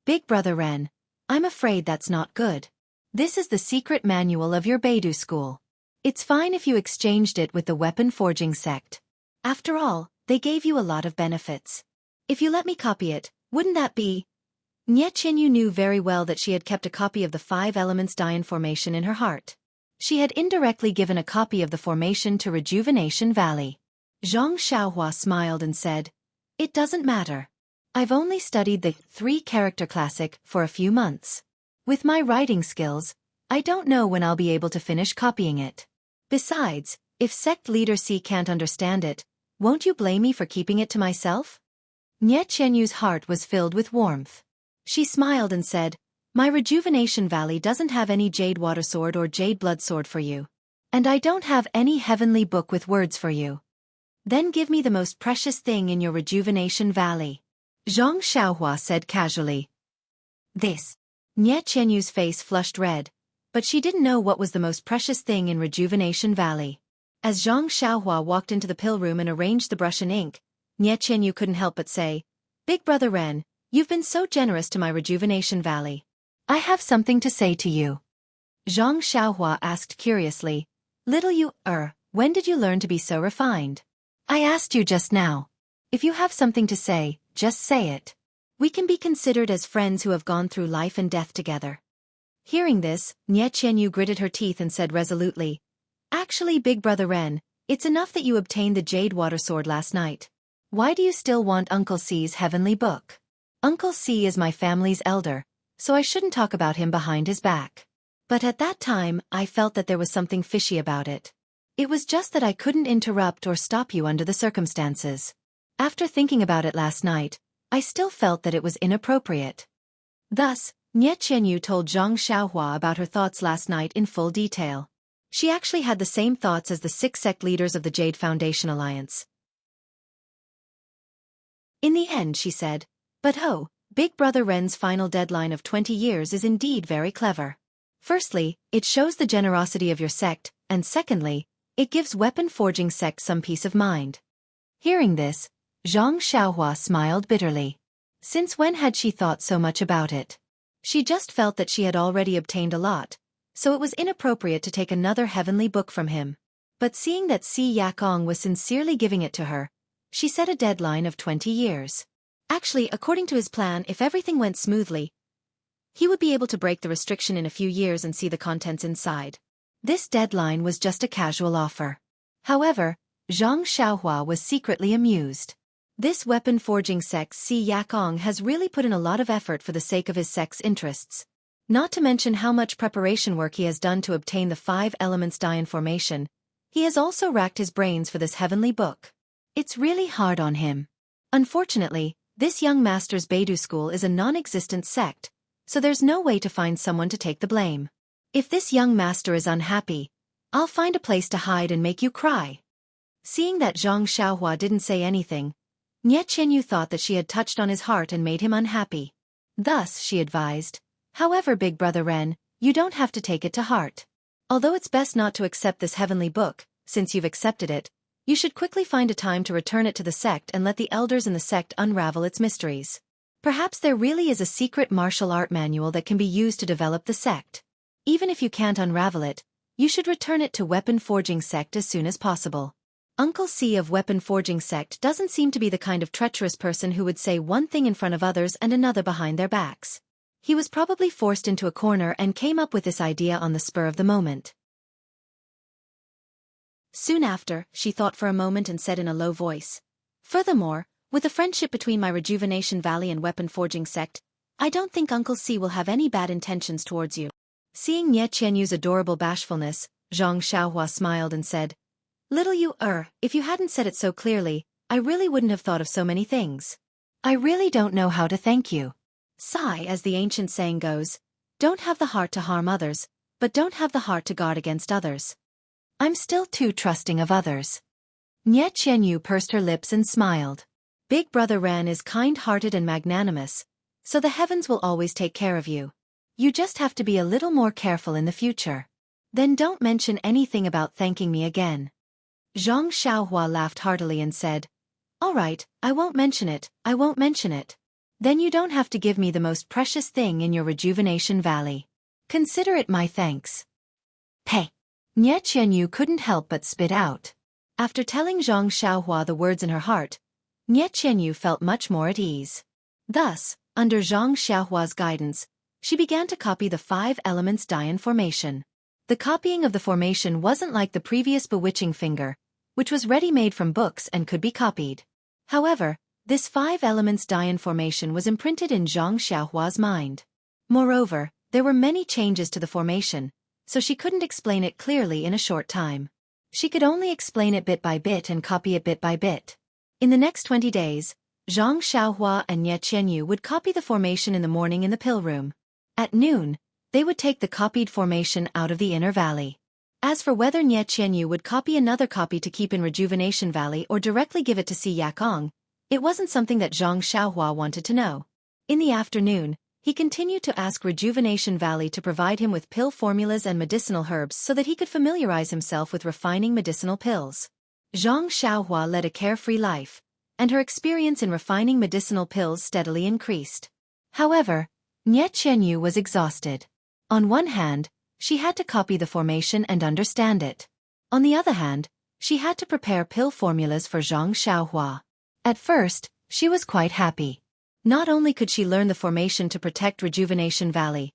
"Big brother Ren, I'm afraid that's not good. This is the secret manual of your Beidou school. It's fine if you exchanged it with the weapon forging sect. After all, they gave you a lot of benefits. If you let me copy it, wouldn't that be..." Nye Qianyu knew very well that she had kept a copy of the 5 elements dye formation in her heart. She had indirectly given a copy of the formation to Rejuvenation Valley. Zhang Xiaohua smiled and said, "It doesn't matter. I've only studied the 3-character classic for a few months. With my writing skills, I don't know when I'll be able to finish copying it. Besides, if sect leader C can't understand it, won't you blame me for keeping it to myself?" Nye Qianyu's heart was filled with warmth. She smiled and said, "My Rejuvenation Valley doesn't have any Jade Water Sword or Jade Blood Sword for you. And I don't have any heavenly book with words for you. Then give me the most precious thing in your Rejuvenation Valley." Zhang Xiaohua said casually. "This." Nye Qianyu's face flushed red, but she didn't know what was the most precious thing in Rejuvenation Valley. As Zhang Xiaohua walked into the pill room and arranged the brush and ink, Nye Qianyu couldn't help but say, "Big brother Ren, you've been so generous to my Rejuvenation Valley. I have something to say to you. Xianxia asked curiously. Little you, when did you learn to be so refined? I asked you just now. If you have something to say, just say it. We can be considered as friends who have gone through life and death together. Hearing this, Xianxia gritted her teeth and said resolutely, Actually, Big Brother Ren, it's enough that you obtained the Jade Water Sword last night. Why do you still want Uncle C's heavenly book? Uncle C is my family's elder, so I shouldn't talk about him behind his back. But at that time, I felt that there was something fishy about it. It was just that I couldn't interrupt or stop you under the circumstances. After thinking about it last night, I still felt that it was inappropriate. Thus, Xianxia told Xianxia about her thoughts last night in full detail. She actually had the same thoughts as the 6 sect leaders of the Jade Foundation Alliance. In the end, she said, But Big Brother Ren's final deadline of 20 years is indeed very clever. Firstly, it shows the generosity of your sect, and secondly, it gives weapon forging sect some peace of mind. Hearing this, Xianxia smiled bitterly. Since when had she thought so much about it? She just felt that she had already obtained a lot, so it was inappropriate to take another heavenly book from him. But seeing that Xianxia was sincerely giving it to her, she set a deadline of 20 years. Actually, according to his plan, if everything went smoothly, he would be able to break the restriction in a few years and see the contents inside. This deadline was just a casual offer. However, Xianxia was secretly amused. This weapon forging sect Xianxia has really put in a lot of effort for the sake of his sect's interests. Not to mention how much preparation work he has done to obtain the 5 elements die formation, he has also racked his brains for this heavenly book. It's really hard on him. Unfortunately, this young master's Beidou school is a non-existent sect, so there's no way to find someone to take the blame. If this young master is unhappy, I'll find a place to hide and make you cry. Seeing that Xianxia didn't say anything, Xianxia thought that she had touched on his heart and made him unhappy. Thus, she advised, However, Big Brother Ren, you don't have to take it to heart. Although it's best not to accept this heavenly book, since you've accepted it, you should quickly find a time to return it to the sect and let the elders in the sect unravel its mysteries. Perhaps there really is a secret martial art manual that can be used to develop the sect. Even if you can't unravel it, you should return it to Weapon Forging Sect as soon as possible. Uncle C of Weapon Forging Sect doesn't seem to be the kind of treacherous person who would say one thing in front of others and another behind their backs. He was probably forced into a corner and came up with this idea on the spur of the moment. Soon after, she thought for a moment and said in a low voice, Furthermore, with the friendship between my Rejuvenation Valley and Weapon Forging Sect, I don't think Uncle C will have any bad intentions towards you. Seeing Xianxia's adorable bashfulness, Xianxia smiled and said, Little you, if you hadn't said it so clearly, I really wouldn't have thought of so many things. I really don't know how to thank you. Sigh, as the ancient saying goes, don't have the heart to harm others, but don't have the heart to guard against others. I'm still too trusting of others. Xianxia pursed her lips and smiled. Big Brother Ren is kind-hearted and magnanimous, so the heavens will always take care of you. You just have to be a little more careful in the future. Then don't mention anything about thanking me again. Xianxia laughed heartily and said, All right, I won't mention it, I won't mention it. Then you don't have to give me the most precious thing in your Rejuvenation Valley. Consider it my thanks. Hey! Xianxia couldn't help but spit out. After telling Xianxia the words in her heart, Xianxia felt much more at ease. Thus, under Xianxia's guidance, she began to copy the 5 elements die formation. The copying of the formation wasn't like the previous bewitching finger, which was ready-made from books and could be copied. However, this 5 elements die formation was imprinted in Xianxia's mind. Moreover, there were many changes to the formation, so she couldn't explain it clearly in a short time. She could only explain it bit by bit and copy it bit by bit. In the next 20 days, Xianxia and Xianxia would copy the formation in the morning in the pill room. At noon, they would take the copied formation out of the inner valley. As for whether Xianxia would copy another copy to keep in Rejuvenation Valley or directly give it to Xianxia, it wasn't something that Xianxia wanted to know. In the afternoon, he continued to ask Rejuvenation Valley to provide him with pill formulas and medicinal herbs so that he could familiarize himself with refining medicinal pills. Xianxia led a carefree life, and her experience in refining medicinal pills steadily increased. However, Nie Qianyu was exhausted. On one hand, she had to copy the formation and understand it. On the other hand, she had to prepare pill formulas for Zhang Xiaohua. At first, she was quite happy. Not only could she learn the formation to protect Rejuvenation Valley,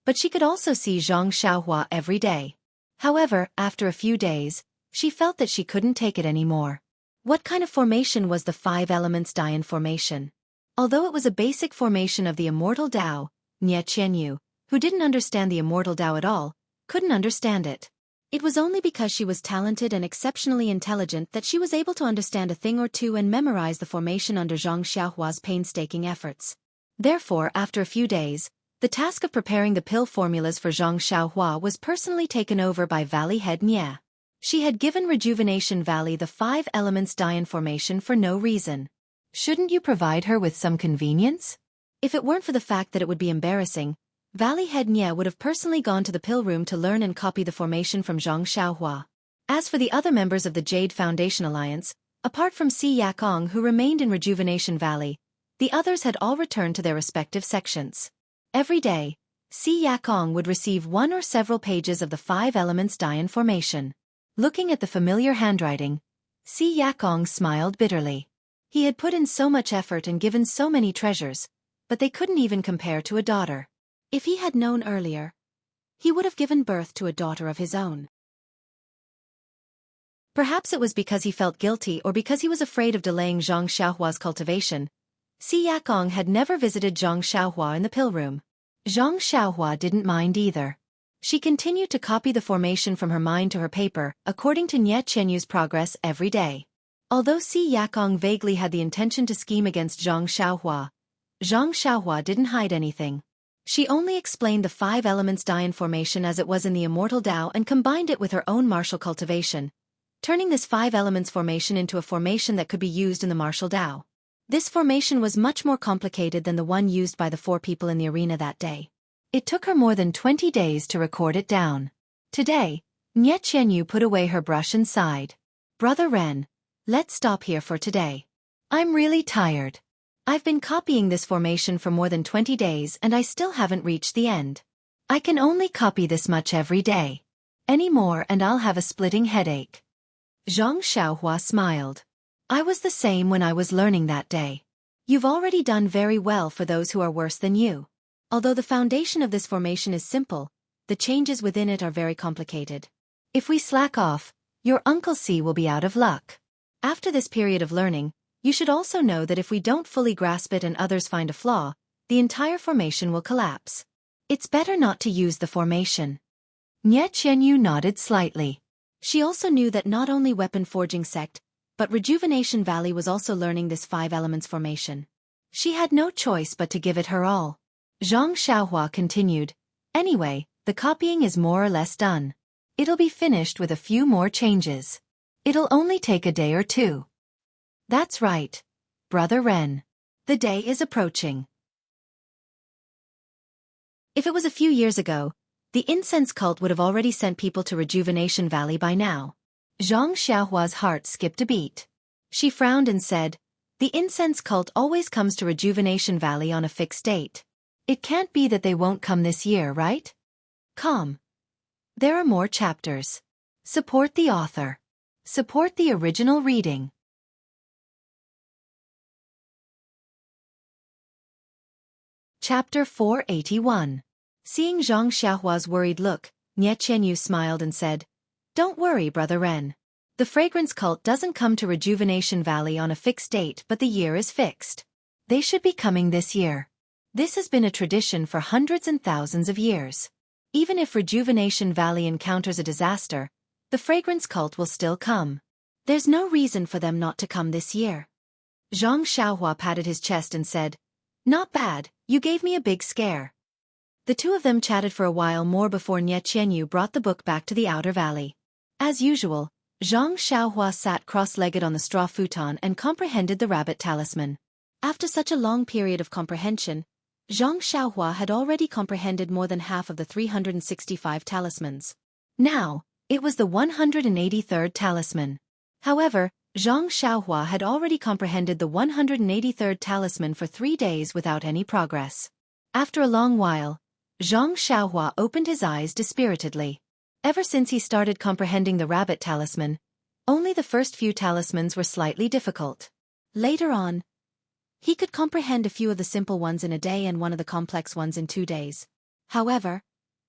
but she could also see Zhang Xiaohua every day. However, after a few days, she felt that she couldn't take it anymore. What kind of formation was the 5 elements Dian formation? Although it was a basic formation of the Immortal Tao, Nie Qianyu, who didn't understand the Immortal Tao at all, couldn't understand it. It was only because she was talented and exceptionally intelligent that she was able to understand a thing or two and memorize the formation under Zhang Xiaohua's painstaking efforts. Therefore, after a few days, the task of preparing the pill formulas for Zhang Xiaohua was personally taken over by Valley Head Nie. She had given Rejuvenation Valley the 5 elements Dian formation for no reason. Shouldn't you provide her with some convenience? If it weren't for the fact that it would be embarrassing, Valley Head Nie would have personally gone to the pill room to learn and copy the formation from Zhang Xiaohua. As for the other members of the Jade Foundation Alliance, apart from Xianxia who remained in Rejuvenation Valley, the others had all returned to their respective sections. Every day, Xianxia would receive 1 or several pages of the 5 elements Dian formation. Looking at the familiar handwriting, Xianxia smiled bitterly. He had put in so much effort and given so many treasures, but they couldn't even compare to a daughter. If he had known earlier, he would have given birth to a daughter of his own. Perhaps it was because he felt guilty or because he was afraid of delaying Zhang Xiaohua's cultivation. Xianxia had never visited Zhang Xiaohua in the pill room. Zhang Xiaohua didn't mind either. She continued to copy the formation from her mind to her paper, according to Nie Qianyu's progress every day. Although Xianxia vaguely had the intention to scheme against Zhang Xiaohua didn't hide anything. She only explained the 5 elements Dian formation as it was in the Immortal Tao and combined it with her own martial cultivation, turning this 5 elements formation into a formation that could be used in the martial Tao. This formation was much more complicated than the one used by the 4 people in the arena that day. It took her more than 20 days to record it down. Today, Nie Qianyu put away her brush and sighed. Brother Ren, let's stop here for today. I'm really tired. I've been copying this formation for more than 20 days and I still haven't reached the end. I can only copy this much every day. Any more and I'll have a splitting headache. Zhang Xiaohua smiled. I was the same when I was learning that day. You've already done very well for those who are worse than you. Although the foundation of this formation is simple, the changes within it are very complicated. If we slack off, your Uncle C will be out of luck. After this period of learning, you should also know that if we don't fully grasp it and others find a flaw, the entire formation will collapse. It's better not to use the formation. Nie Qianyu nodded slightly. She also knew that not only Weapon Forging Sect, but Rejuvenation Valley was also learning this 5 elements formation. She had no choice but to give it her all. Zhang Xiaohua continued, anyway, the copying is more or less done. It'll be finished with a few more changes. It'll only take a day or 2. That's right, Brother Ren. The day is approaching. If it was a few years ago, the incense cult would have already sent people to Rejuvenation Valley by now. Zhang Xiaohua's heart skipped a beat. She frowned and said, the incense cult always comes to Rejuvenation Valley on a fixed date. It can't be that they won't come this year, right? Calm. There are more chapters. Support the author. Support the original reading. Chapter 481. Seeing Zhang Xiaohua's worried look, Nie Qianyu smiled and said, don't worry, Brother Ren. The fragrance cult doesn't come to Rejuvenation Valley on a fixed date, but the year is fixed. They should be coming this year. This has been a tradition for hundreds and thousands of years. Even if Rejuvenation Valley encounters a disaster, the fragrance cult will still come. There's no reason for them not to come this year. Zhang Xiaohua patted his chest and said, not bad, you gave me a big scare. The two of them chatted for a while more before Nie Qianyu brought the book back to the outer valley. As usual, Zhang Xiaohua sat cross-legged on the straw futon and comprehended the rabbit talisman. After such a long period of comprehension, Zhang Xiaohua had already comprehended more than half of the 365 talismans. Now, it was the 183rd talisman. However, Zhang Xiaohua had already comprehended the 183rd talisman for 3 days without any progress. After a long while, Xianxia opened his eyes dispiritedly. Ever since he started comprehending the rabbit talisman, only the first few talismans were slightly difficult. Later on, he could comprehend a few of the simple ones in a day and one of the complex ones in 2 days. However,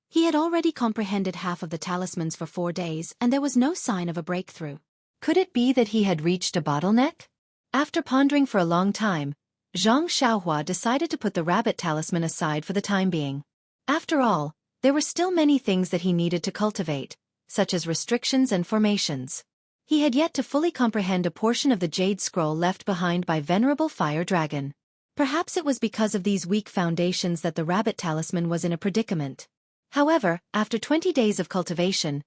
he had already comprehended half of the talismans for 4 days and there was no sign of a breakthrough. Could it be that he had reached a bottleneck? After pondering for a long time, Zhang Xiaohua decided to put the rabbit talisman aside for the time being. After all, there were still many things that he needed to cultivate, such as restrictions and formations. He had yet to fully comprehend a portion of the jade scroll left behind by Venerable Fire Dragon. Perhaps it was because of these weak foundations that the rabbit talisman was in a predicament. However, after 20 days of cultivation,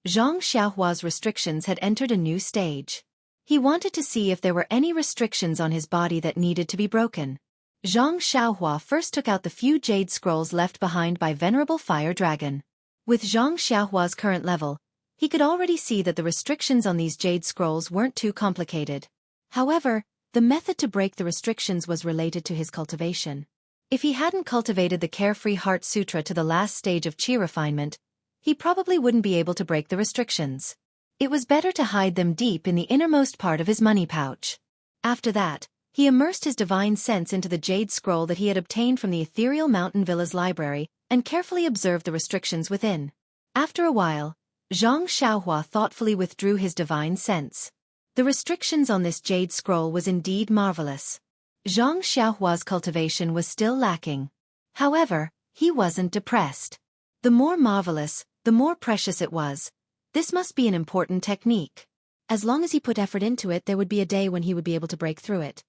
Zhang Xiaohua's restrictions had entered a new stage. He wanted to see if there were any restrictions on his body that needed to be broken. Zhang Xiaohua first took out the few jade scrolls left behind by Venerable Fire Dragon. With Zhang Xiaohua's current level, he could already see that the restrictions on these jade scrolls weren't too complicated. However, the method to break the restrictions was related to his cultivation. If he hadn't cultivated the Carefree Heart Sutra to the last stage of chi refinement, he probably wouldn't be able to break the restrictions. It was better to hide them deep in the innermost part of his money pouch. After that, he immersed his divine sense into the jade scroll that he had obtained from the ethereal mountain villa's library and carefully observed the restrictions within. After a while, Zhang Xiaohua thoughtfully withdrew his divine sense. The restrictions on this jade scroll was indeed marvelous. Zhang Xiaohua's cultivation was still lacking. However, he wasn't depressed. The more marvelous, the more precious it was. This must be an important technique. As long as he put effort into it, there would be a day when he would be able to break through it.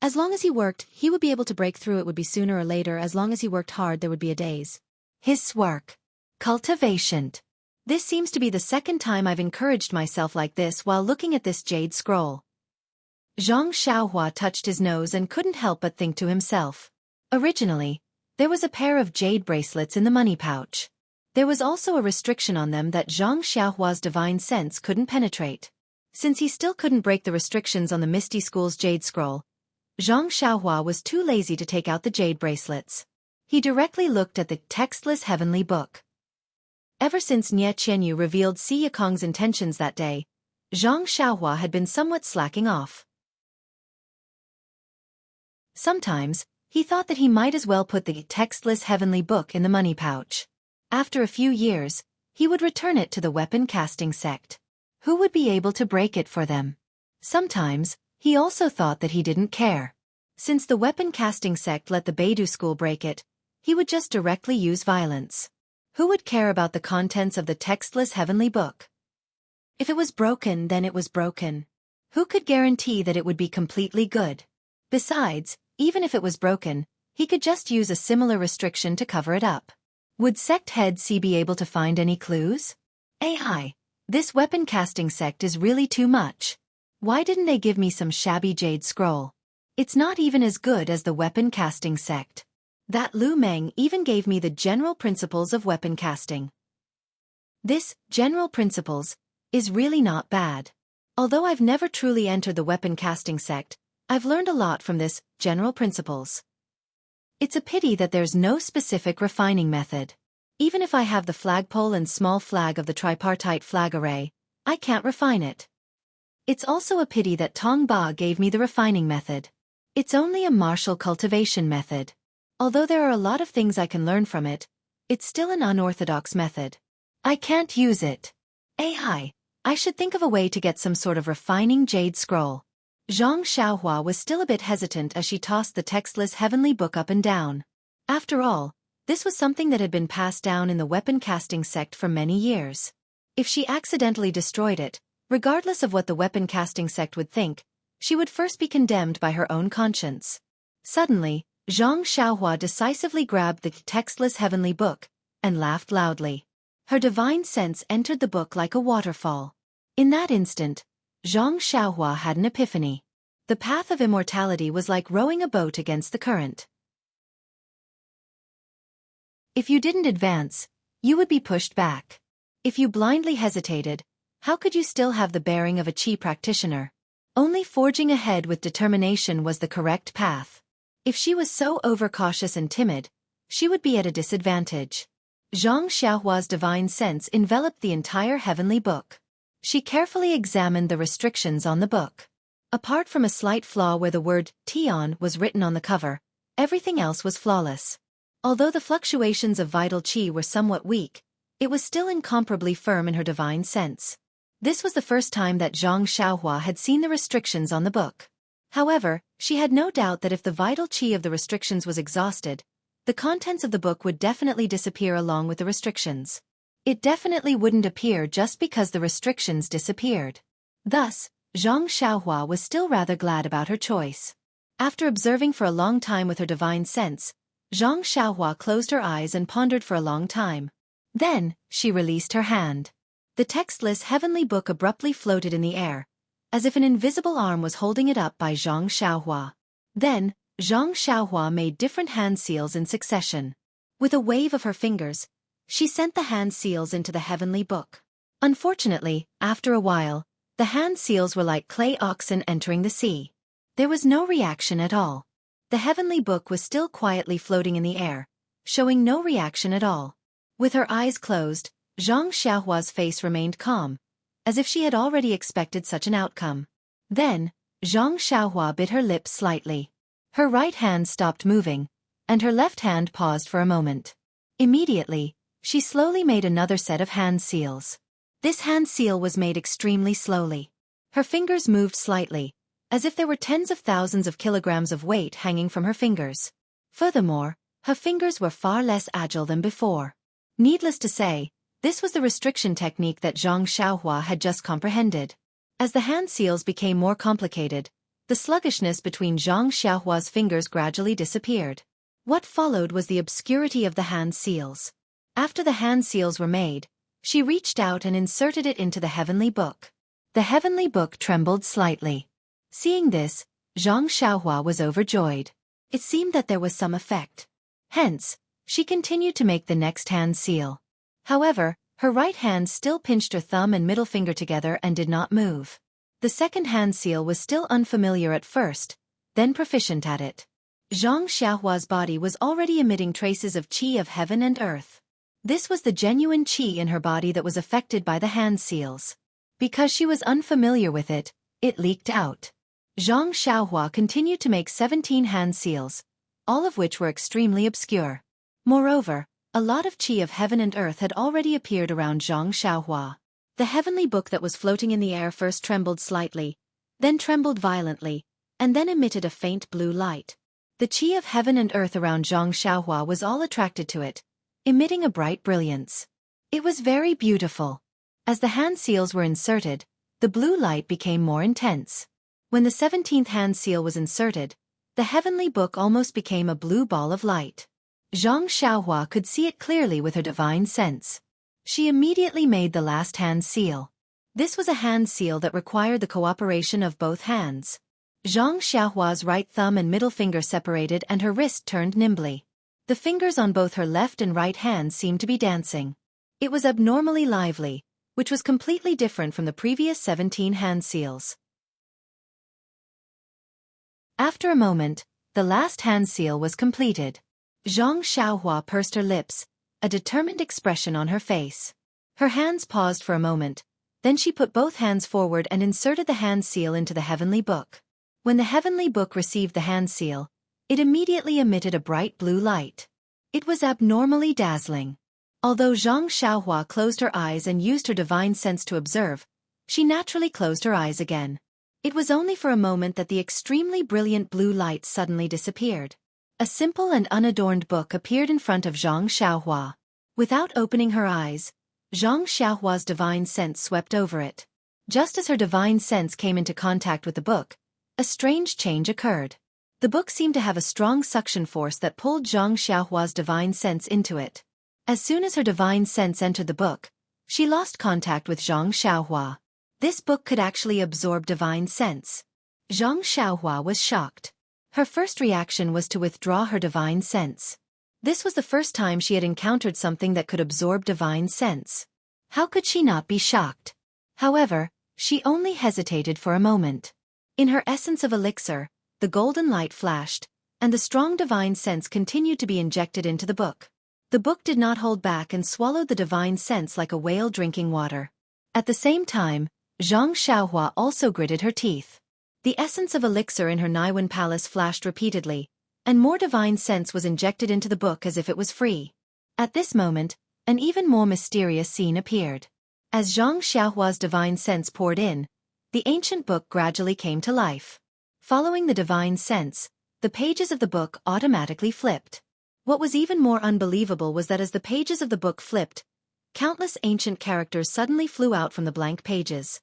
As long as he worked, he would be able to break through it would be sooner or later. As long as he worked hard, there would be a days. His work. Cultivation. This seems to be the second time I've encouraged myself like this while looking at this jade scroll. Zhang Xiaohua touched his nose and couldn't help but think to himself. Originally, there was a pair of jade bracelets in the money pouch. There was also a restriction on them that Zhang Xiaohua's divine sense couldn't penetrate. Since he still couldn't break the restrictions on the Misty School's jade scroll, Zhang Xiaohua was too lazy to take out the jade bracelets. He directly looked at the textless heavenly book. Ever since Nie Qianyu revealed Si Yikong's intentions that day, Zhang Xiaohua had been somewhat slacking off. Sometimes, he thought that he might as well put the textless heavenly book in the money pouch. After a few years, he would return it to the weapon-casting sect. Who would be able to break it for them? Sometimes, he also thought that he didn't care. Since the weapon-casting sect let the Beidou school break it, he would just directly use violence. Who would care about the contents of the textless heavenly book? If it was broken, then it was broken. Who could guarantee that it would be completely good? Besides, even if it was broken, he could just use a similar restriction to cover it up. Would sect head C be able to find any clues? Hi, this weapon-casting sect is really too much. Why didn't they give me some shabby jade scroll? It's not even as good as the weapon-casting sect. That Lu Meng even gave me the general principles of weapon casting. This, general principles, is really not bad. Although I've never truly entered the weapon casting sect, I've learned a lot from this, general principles. It's a pity that there's no specific refining method. Even if I have the flagpole and small flag of the tripartite flag array, I can't refine it. It's also a pity that Tong Ba gave me the refining method. It's only a martial cultivation method. Although there are a lot of things I can learn from it, it's still an unorthodox method. I can't use it. Hi, I should think of a way to get some sort of refining jade scroll. Zhang Xiaohua was still a bit hesitant as she tossed the textless heavenly book up and down. After all, this was something that had been passed down in the weapon casting sect for many years. If she accidentally destroyed it, regardless of what the weapon casting sect would think, she would first be condemned by her own conscience. Suddenly, Zhang Xiaohua decisively grabbed the textless heavenly book and laughed loudly. Her divine sense entered the book like a waterfall. In that instant, Zhang Xiaohua had an epiphany. The path of immortality was like rowing a boat against the current. If you didn't advance, you would be pushed back. If you blindly hesitated, how could you still have the bearing of a Qi practitioner? Only forging ahead with determination was the correct path. If she was so overcautious and timid, she would be at a disadvantage. Xianxia's divine sense enveloped the entire heavenly book. She carefully examined the restrictions on the book. Apart from a slight flaw where the word Tian was written on the cover, everything else was flawless. Although the fluctuations of vital qi were somewhat weak, it was still incomparably firm in her divine sense. This was the first time that Zhang Xiaohua had seen the restrictions on the book. However, she had no doubt that if the vital qi of the restrictions was exhausted, the contents of the book would definitely disappear along with the restrictions. It definitely wouldn't appear just because the restrictions disappeared. Thus, Zhang Xiaohua was still rather glad about her choice. After observing for a long time with her divine sense, Zhang Xiaohua closed her eyes and pondered for a long time. Then, she released her hand. The textless heavenly book abruptly floated in the air, as if an invisible arm was holding it up by Zhang Xiaohua. Then, Zhang Xiaohua made different hand seals in succession. With a wave of her fingers, she sent the hand seals into the heavenly book. Unfortunately, after a while, the hand seals were like clay oxen entering the sea. There was no reaction at all. The heavenly book was still quietly floating in the air, showing no reaction at all. With her eyes closed, Zhang Xiaohua's face remained calm, as if she had already expected such an outcome. Then, Zhang Xiaohua bit her lips slightly. Her right hand stopped moving, and her left hand paused for a moment. Immediately, she slowly made another set of hand seals. This hand seal was made extremely slowly. Her fingers moved slightly, as if there were tens of thousands of kilograms of weight hanging from her fingers. Furthermore, her fingers were far less agile than before. Needless to say, this was the restriction technique that Zhang Xiaohua had just comprehended. As the hand seals became more complicated, the sluggishness between Zhang Xiaohua's fingers gradually disappeared. What followed was the obscurity of the hand seals. After the hand seals were made, she reached out and inserted it into the heavenly book. The heavenly book trembled slightly. Seeing this, Zhang Xiaohua was overjoyed. It seemed that there was some effect. Hence, she continued to make the next hand seal. However, her right hand still pinched her thumb and middle finger together and did not move. The second hand seal was still unfamiliar at first, then proficient at it. Zhang Xiaohua's body was already emitting traces of qi of heaven and earth. This was the genuine qi in her body that was affected by the hand seals. Because she was unfamiliar with it, it leaked out. Zhang Xiaohua continued to make 17 hand seals, all of which were extremely obscure. Moreover, a lot of qi of heaven and earth had already appeared around Zhang Xiaohua. The heavenly book that was floating in the air first trembled slightly, then trembled violently, and then emitted a faint blue light. The qi of heaven and earth around Zhang Xiaohua was all attracted to it, emitting a bright brilliance. It was very beautiful. As the hand seals were inserted, the blue light became more intense. When the 17th hand seal was inserted, the heavenly book almost became a blue ball of light. Zhang Xiaohua could see it clearly with her divine sense. She immediately made the last hand seal. This was a hand seal that required the cooperation of both hands. Zhang Xiaohua's right thumb and middle finger separated and her wrist turned nimbly. The fingers on both her left and right hands seemed to be dancing. It was abnormally lively, which was completely different from the previous 17 hand seals. After a moment, the last hand seal was completed. Zhang Xiaohua pursed her lips, a determined expression on her face. Her hands paused for a moment, then she put both hands forward and inserted the hand seal into the heavenly book. When the heavenly book received the hand seal, it immediately emitted a bright blue light. It was abnormally dazzling. Although Zhang Xiaohua closed her eyes and used her divine sense to observe, she naturally closed her eyes again. It was only for a moment that the extremely brilliant blue light suddenly disappeared. A simple and unadorned book appeared in front of Zhang Xiaohua. Without opening her eyes, Zhang Xiaohua's divine sense swept over it. Just as her divine sense came into contact with the book, a strange change occurred. The book seemed to have a strong suction force that pulled Zhang Xiaohua's divine sense into it. As soon as her divine sense entered the book, she lost contact with Zhang Xiaohua. This book could actually absorb divine sense. Zhang Xiaohua was shocked. Her first reaction was to withdraw her divine sense. This was the first time she had encountered something that could absorb divine sense. How could she not be shocked? However, she only hesitated for a moment. In her essence of elixir, the golden light flashed, and the strong divine sense continued to be injected into the book. The book did not hold back and swallowed the divine sense like a whale drinking water. At the same time, Xianxia also gritted her teeth. The essence of elixir in her Naiwan palace flashed repeatedly, and more divine sense was injected into the book as if it was free. At this moment, an even more mysterious scene appeared. As Xiangshua's divine sense poured in, the ancient book gradually came to life. Following the divine sense, the pages of the book automatically flipped. What was even more unbelievable was that as the pages of the book flipped, countless ancient characters suddenly flew out from the blank pages.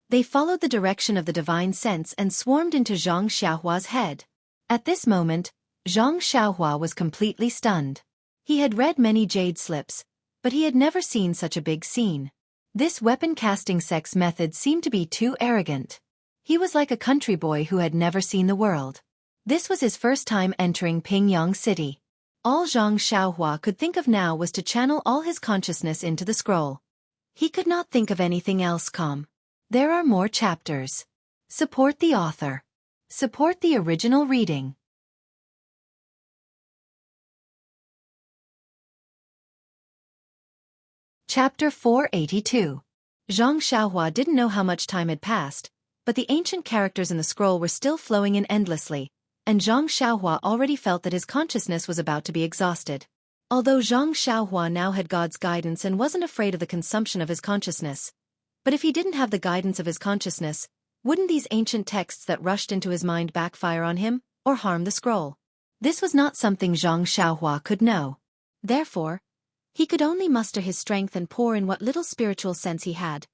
They followed the direction of the divine sense and swarmed into Zhang Xiaohua's head. At this moment, Zhang Xiaohua was completely stunned. He had read many jade slips, but he had never seen such a big scene. This weapon-casting sex method seemed to be too arrogant. He was like a country boy who had never seen the world. This was his first time entering Pingyang City. All Zhang Xiaohua could think of now was to channel all his consciousness into the scroll. He could not think of anything else. There are more chapters. Support the author. Support the original reading. Chapter 482. Zhang Xiaohua didn't know how much time had passed, but the ancient characters in the scroll were still flowing in endlessly, and Zhang Xiaohua already felt that his consciousness was about to be exhausted. Although Zhang Xiaohua now had God's guidance and wasn't afraid of the consumption of his consciousness, but if he didn't have the guidance of his consciousness, wouldn't these ancient texts that rushed into his mind backfire on him, or harm the scroll? This was not something Zhang Xiaohua could know. Therefore, he could only muster his strength and pour in what little spiritual sense he had,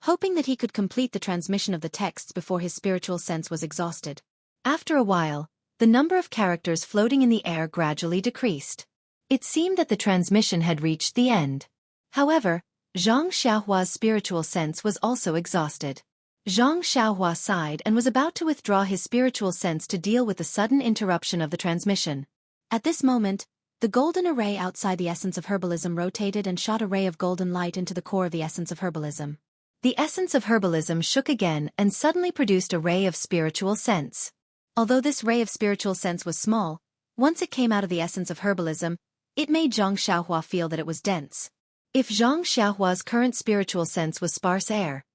hoping that he could complete the transmission of the texts before his spiritual sense was exhausted. After a while, the number of characters floating in the air gradually decreased. It seemed that the transmission had reached the end. However, Zhang Xiaohua's spiritual sense was also exhausted. Zhang Xiaohua sighed and was about to withdraw his spiritual sense to deal with the sudden interruption of the transmission. At this moment, the golden array outside the essence of herbalism rotated and shot a ray of golden light into the core of the essence of herbalism. The essence of herbalism shook again and suddenly produced a ray of spiritual sense. Although this ray of spiritual sense was small, once it came out of the essence of herbalism, it made Zhang Xiaohua feel that it was dense. If Zhang Xiaohua's current spiritual sense was sparse air,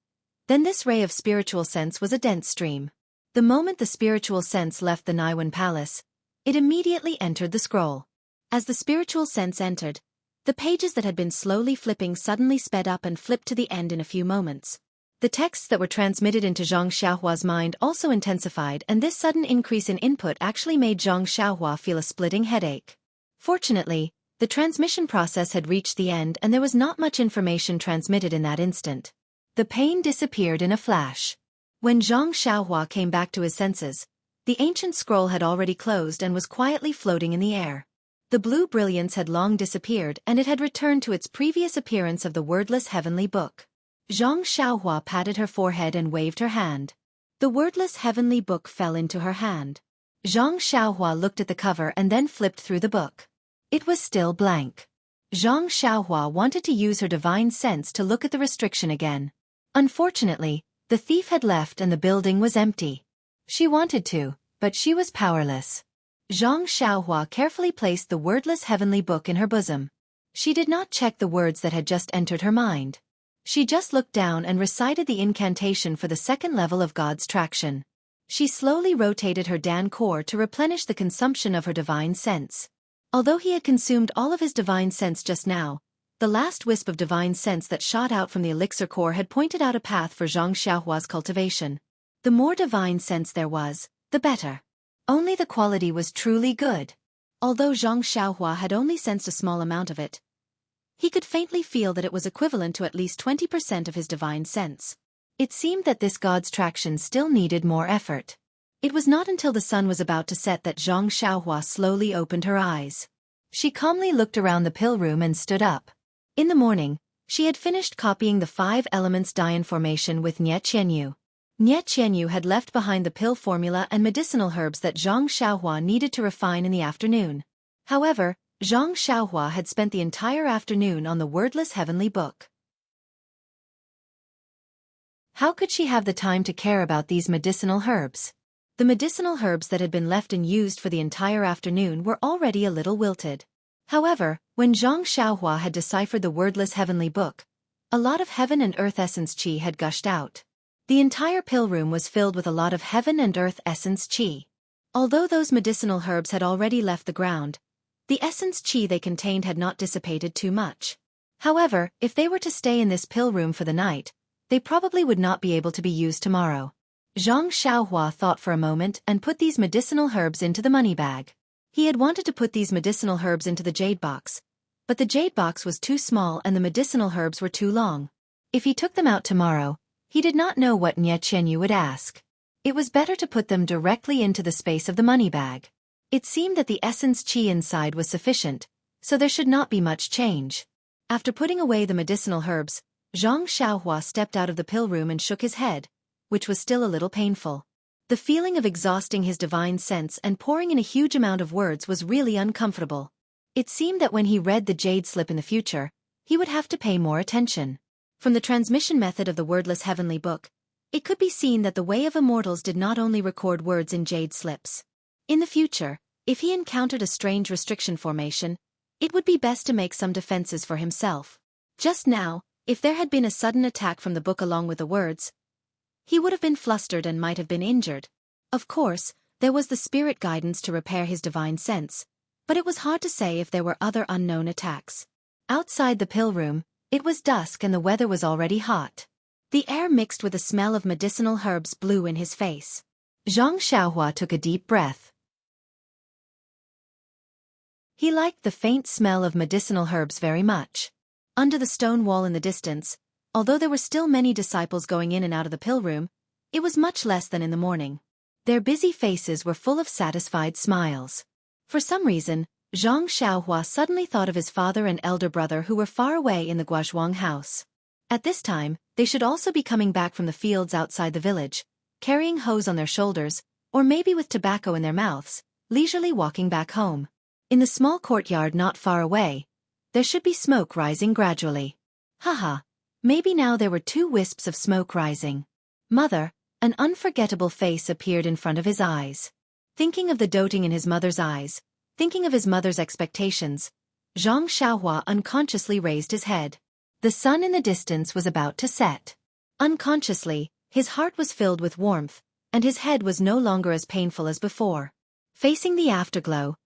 then this ray of spiritual sense was a dense stream. The moment the spiritual sense left the Naiwan palace, it immediately entered the scroll. As the spiritual sense entered, the pages that had been slowly flipping suddenly sped up and flipped to the end in a few moments. The texts that were transmitted into Zhang Xiaohua's mind also intensified, and this sudden increase in input actually made Zhang Xiaohua feel a splitting headache. Fortunately, the transmission process had reached the end and there was not much information transmitted in that instant. The pain disappeared in a flash. When Zhang Xiaohua came back to his senses, the ancient scroll had already closed and was quietly floating in the air. The blue brilliance had long disappeared and it had returned to its previous appearance of the wordless heavenly book. Zhang Xiaohua patted her forehead and waved her hand. The wordless heavenly book fell into her hand. Zhang Xiaohua looked at the cover and then flipped through the book. It was still blank. Zhang Xiaohua wanted to use her divine sense to look at the restriction again. Unfortunately, the thief had left and the building was empty. She wanted to, but she was powerless. Zhang Xiaohua carefully placed the wordless heavenly book in her bosom. She did not check the words that had just entered her mind. She just looked down and recited the incantation for the second level of God's traction. She slowly rotated her Dan core to replenish the consumption of her divine sense. Although he had consumed all of his divine sense just now, the last wisp of divine sense that shot out from the elixir core had pointed out a path for Zhang Xiaohua's cultivation. The more divine sense there was, the better. Only the quality was truly good. Although Zhang Xiaohua had only sensed a small amount of it, he could faintly feel that it was equivalent to at least 20% of his divine sense. It seemed that this God's traction still needed more effort. It was not until the sun was about to set that Zhang Xiaohua slowly opened her eyes. She calmly looked around the pill room and stood up. In the morning, she had finished copying the 5 elements Dian formation with Xianxia. Xianxia had left behind the pill formula and medicinal herbs that Zhang Xiaohua needed to refine in the afternoon. However, Zhang Xiaohua had spent the entire afternoon on the wordless heavenly book. How could she have the time to care about these medicinal herbs? The medicinal herbs that had been left unused for the entire afternoon were already a little wilted. However, when Xianxia had deciphered the wordless heavenly book, a lot of heaven and earth essence qi had gushed out. The entire pill room was filled with a lot of heaven and earth essence qi. Although those medicinal herbs had already left the ground, the essence qi they contained had not dissipated too much. However, if they were to stay in this pill room for the night, they probably would not be able to be used tomorrow. Zhang Xiaohua thought for a moment and put these medicinal herbs into the money bag. He had wanted to put these medicinal herbs into the jade box, but the jade box was too small and the medicinal herbs were too long. If he took them out tomorrow, he did not know what Nie Qianyu would ask. It was better to put them directly into the space of the money bag. It seemed that the essence qi inside was sufficient, so there should not be much change. After putting away the medicinal herbs, Zhang Xiaohua stepped out of the pill room and shook his head, which was still a little painful. The feeling of exhausting his divine sense and pouring in a huge amount of words was really uncomfortable. It seemed that when he read the jade slip in the future, he would have to pay more attention. From the transmission method of the wordless heavenly book, it could be seen that the way of immortals did not only record words in jade slips. In the future, if he encountered a strange restriction formation, it would be best to make some defenses for himself. Just now, if there had been a sudden attack from the book along with the words, he would have been flustered and might have been injured. Of course, there was the spirit guidance to repair his divine sense, but it was hard to say if there were other unknown attacks. Outside the pill room, it was dusk and the weather was already hot. The air mixed with the smell of medicinal herbs blew in his face. Zhang Xiaohua took a deep breath. He liked the faint smell of medicinal herbs very much. Under the stone wall in the distance, although there were still many disciples going in and out of the pill room, it was much less than in the morning. Their busy faces were full of satisfied smiles. For some reason, Zhang Xiaohua suddenly thought of his father and elder brother who were far away in the Guozhuang house. At this time, they should also be coming back from the fields outside the village, carrying hoes on their shoulders, or maybe with tobacco in their mouths, leisurely walking back home. In the small courtyard not far away, there should be smoke rising gradually. Haha, maybe now there were 2 wisps of smoke rising. Mother, an unforgettable face appeared in front of his eyes. Thinking of the doting in his mother's eyes, thinking of his mother's expectations, Zhang Xiaohua unconsciously raised his head. The sun in the distance was about to set. Unconsciously, his heart was filled with warmth, and his head was no longer as painful as before. Facing the afterglow,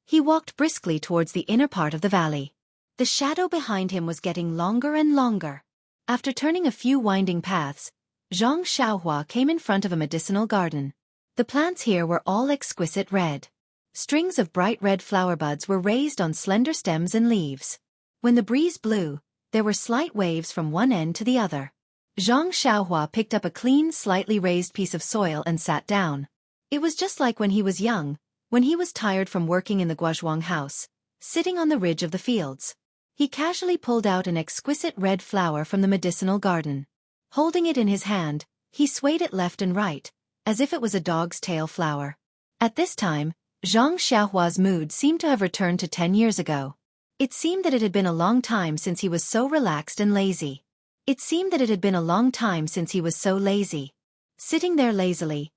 he walked briskly towards the inner part of the valley. The shadow behind him was getting longer and longer. After turning a few winding paths, Zhang Xiaohua came in front of a medicinal garden. The plants here were all exquisite red. Strings of bright red flower buds were raised on slender stems and leaves. When the breeze blew, there were slight waves from one end to the other. Zhang Xiaohua picked up a clean, slightly raised piece of soil and sat down. It was just like when he was young, when he was tired from working in the Guozhuang house, sitting on the ridge of the fields. He casually pulled out an exquisite red flower from the medicinal garden. Holding it in his hand, he swayed it left and right, as if it was a dog's tail flower. At this time, Zhang Xiaohua's mood seemed to have returned to 10 years ago. It seemed that it had been a long time since he was so relaxed and lazy. Sitting there lazily,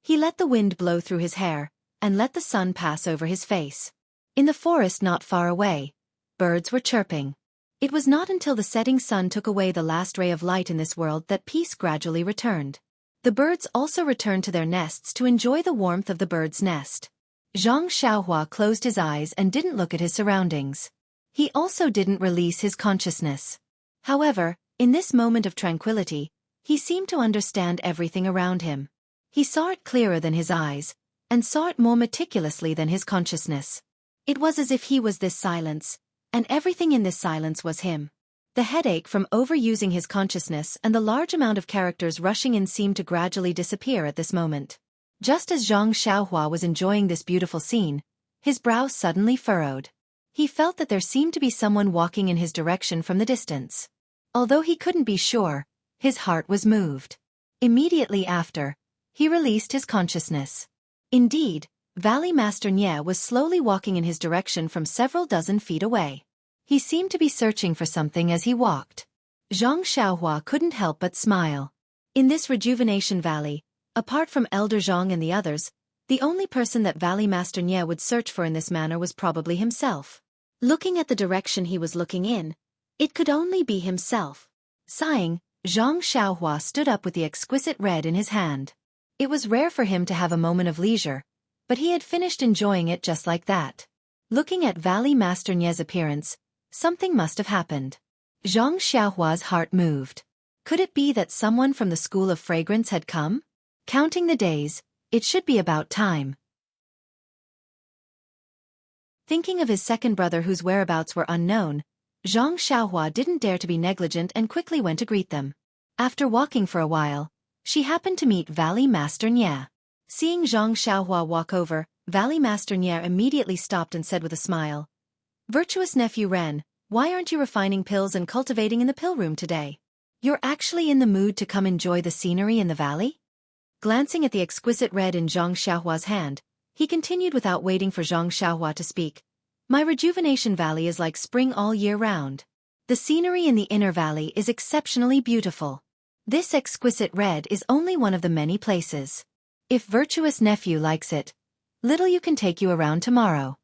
he let the wind blow through his hair, and let the sun pass over his face. In the forest not far away, birds were chirping. It was not until the setting sun took away the last ray of light in this world that peace gradually returned. The birds also returned to their nests to enjoy the warmth of the bird's nest. Zhang Xiaohua closed his eyes and didn't look at his surroundings. He also didn't release his consciousness. However, in this moment of tranquility, he seemed to understand everything around him. He saw it clearer than his eyes, and saw it more meticulously than his consciousness. It was as if he was this silence, and everything in this silence was him. The headache from overusing his consciousness and the large amount of characters rushing in seemed to gradually disappear at this moment. Just as Zhang Xiaohua was enjoying this beautiful scene, his brow suddenly furrowed. He felt that there seemed to be someone walking in his direction from the distance. Although he couldn't be sure, his heart was moved. Immediately after, he released his consciousness. Indeed, Valley Master Nie was slowly walking in his direction from several dozen feet away. He seemed to be searching for something as he walked. Zhang Xiaohua couldn't help but smile. In this rejuvenation valley, Apart from Elder Zhang and the others, the only person that Valley Master Nie would search for in this manner was probably himself. Looking at the direction he was looking in, it could only be himself. Sighing, Zhang Xiaohua stood up with the exquisite red in his hand. It was rare for him to have a moment of leisure, but he had finished enjoying it just like that. Looking at Valley Master Nie's appearance, something must have happened. Zhang Xiaohua's heart moved. Could it be that someone from the School of Fragrance had come? Counting the days, it should be about time. Thinking of his second brother whose whereabouts were unknown, Zhang Xiaohua didn't dare to be negligent and quickly went to greet them. After walking for a while, she happened to meet Valley Master Nie. Seeing Zhang Xiaohua walk over, Valley Master Nie immediately stopped and said with a smile, "Virtuous nephew Ren, why aren't you refining pills and cultivating in the pill room today? You're actually in the mood to come enjoy the scenery in the valley?" Glancing at the exquisite red in Zhang Xiaohua's hand, he continued without waiting for Zhang Xiaohua to speak. "My rejuvenation valley is like spring all year round. The scenery in the inner valley is exceptionally beautiful. This exquisite red is only one of the many places. If virtuous nephew likes it, little you can take you around tomorrow."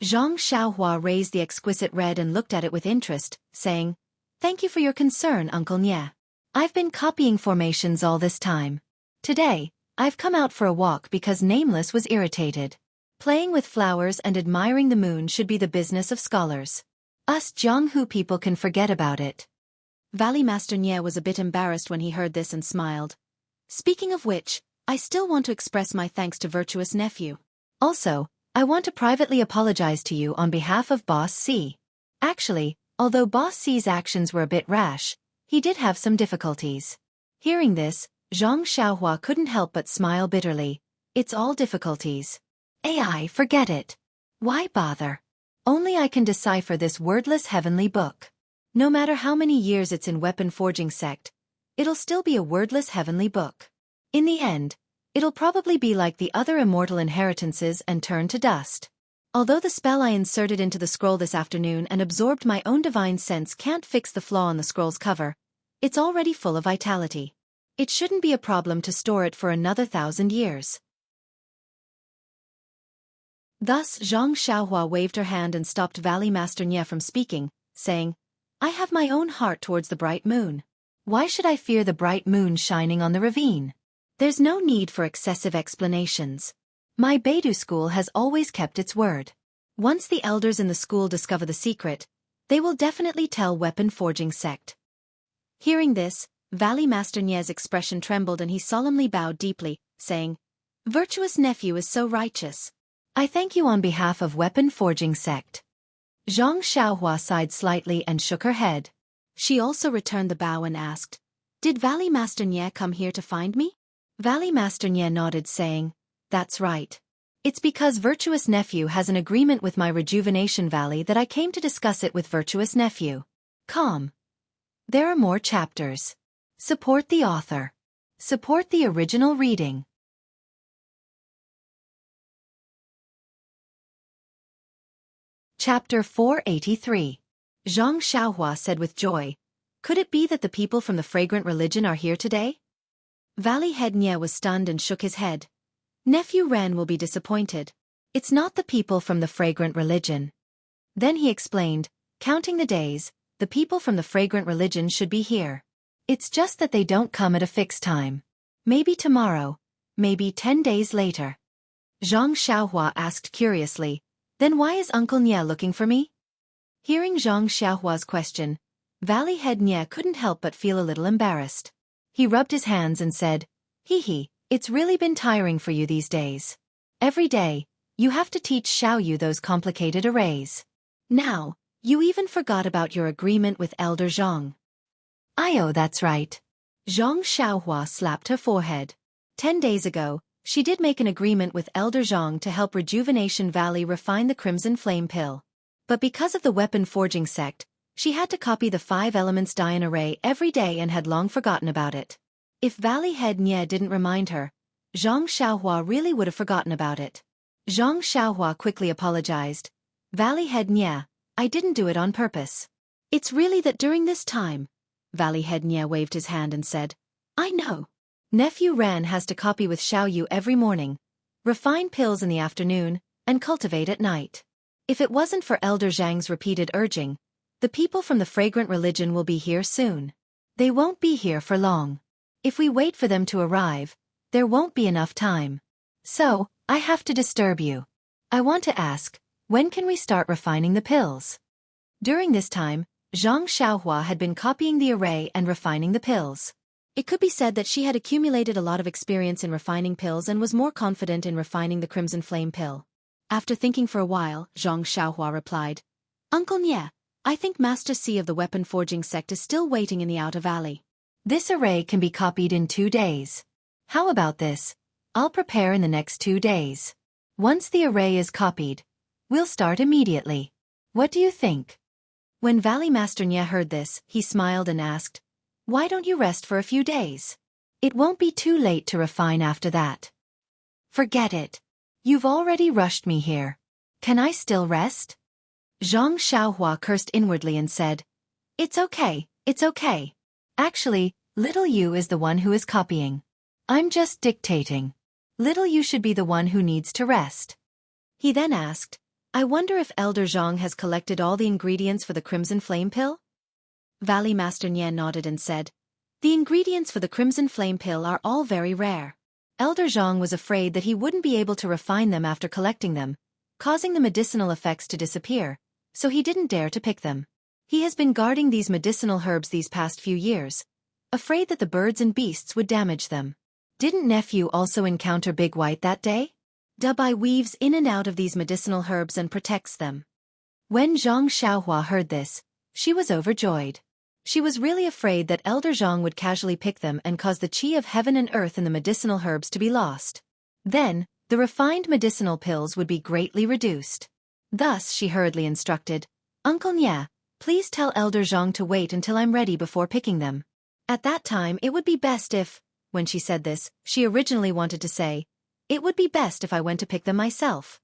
Zhang Xiaohua raised the exquisite red and looked at it with interest, saying, "Thank you for your concern, Uncle Nie. I've been copying formations all this time. Today, I've come out for a walk because Nameless was irritated. Playing with flowers and admiring the moon should be the business of scholars. Us Jianghu people can forget about it." Valley Master Nie was a bit embarrassed when he heard this and smiled. "Speaking of which, I still want to express my thanks to virtuous nephew. Also, I want to privately apologize to you on behalf of Boss C. Actually, although Boss C's actions were a bit rash, he did have some difficulties." Hearing this, Zhang Xiaohua couldn't help but smile bitterly. "It's all difficulties. AI, forget it. Why bother? Only I can decipher this wordless heavenly book. No matter how many years it's in weapon forging sect, it'll still be a wordless heavenly book. In the end, it'll probably be like the other immortal inheritances and turn to dust. Although the spell I inserted into the scroll this afternoon and absorbed my own divine sense can't fix the flaw on the scroll's cover, it's already full of vitality. It shouldn't be a problem to store it for another 1,000 years." Thus Zhang Xiaohua waved her hand and stopped Valley Master Nie from speaking, saying, "I have my own heart towards the bright moon. Why should I fear the bright moon shining on the ravine? There's no need for excessive explanations. My Beidou school has always kept its word. Once the elders in the school discover the secret, they will definitely tell weapon forging sect." Hearing this, Valley Master Nie's expression trembled and he solemnly bowed deeply, saying, "Virtuous nephew is so righteous. I thank you on behalf of weapon forging sect." Zhang Xiaohua sighed slightly and shook her head. She also returned the bow and asked, "Did Valley Master Nie come here to find me?" Valley Master Nie nodded, saying, "That's right. It's because virtuous nephew has an agreement with my rejuvenation valley that I came to discuss it with virtuous nephew. Calm. There are more chapters. Support the author. Support the original reading." Chapter 483. Zhang Xiaohua said with joy, "Could it be that the people from the fragrant religion are here today?" Valley Head Nie was stunned and shook his head. "Nephew Ren will be disappointed. It's not the people from the fragrant religion." Then he explained, "Counting the days, the people from the fragrant religion should be here. It's just that they don't come at a fixed time. Maybe tomorrow, maybe 10 days later." Zhang Xiaohua asked curiously, "Then why is Uncle Nie looking for me?" Hearing Zhang Xiaohua's question, Valley Head Nie couldn't help but feel a little embarrassed. He rubbed his hands and said, "Hee, it's really been tiring for you these days. Every day, you have to teach Xiaoyu those complicated arrays. Now, you even forgot about your agreement with Elder Zhang." "Oh, that's right." Zhang Xiaohua slapped her forehead. 10 days ago, she did make an agreement with Elder Zhang to help Rejuvenation Valley refine the Crimson Flame Pill. But because of the weapon forging sect, she had to copy the 5 elements Dian array every day and had long forgotten about it. If Valley Head Nie didn't remind her, Zhang Xiaohua really would have forgotten about it. Zhang Xiaohua quickly apologized. "Valley Head Nie, I didn't do it on purpose. It's really that during this time," Valley Head Nie waved his hand and said, "I know. Nephew Ran has to copy with Xiaoyu every morning, refine pills in the afternoon, and cultivate at night. If it wasn't for Elder Zhang's repeated urging, the people from the fragrant religion will be here soon. They won't be here for long. If we wait for them to arrive, there won't be enough time. So, I have to disturb you. I want to ask, when can we start refining the pills? During this time, Zhang Xiaohua had been copying the array and refining the pills. It could be said that she had accumulated a lot of experience in refining pills and was more confident in refining the Crimson Flame pill. After thinking for a while, Zhang Xiaohua replied, Uncle Nie, I think Master C of the weapon forging sect is still waiting in the Outer Valley. This array can be copied in 2 days. How about this? I'll prepare in the next 2 days. Once the array is copied, we'll start immediately. What do you think? When Valley Master Nie heard this, he smiled and asked, Why don't you rest for a few days? It won't be too late to refine after that. Forget it. You've already rushed me here. Can I still rest? Zhang Xiaohua cursed inwardly and said, It's okay, it's okay. Actually, little you is the one who is copying. I'm just dictating. Little you should be the one who needs to rest. He then asked, I wonder if Elder Zhang has collected all the ingredients for the Crimson Flame pill? Valley Master Nie nodded and said, The ingredients for the Crimson Flame pill are all very rare. Elder Zhang was afraid that he wouldn't be able to refine them after collecting them, causing the medicinal effects to disappear, so he didn't dare to pick them. He has been guarding these medicinal herbs these past few years, afraid that the birds and beasts would damage them. Didn't nephew also encounter Big White that day? Dubai weaves in and out of these medicinal herbs and protects them. When Zhang Xiaohua heard this, she was overjoyed. She was really afraid that Elder Zhang would casually pick them and cause the chi of heaven and earth in the medicinal herbs to be lost. Then, the refined medicinal pills would be greatly reduced. Thus she hurriedly instructed, Uncle Nie, please tell Elder Zhang to wait until I'm ready before picking them. At that time it would be best if, when she said this, she originally wanted to say, It would be best if I went to pick them myself.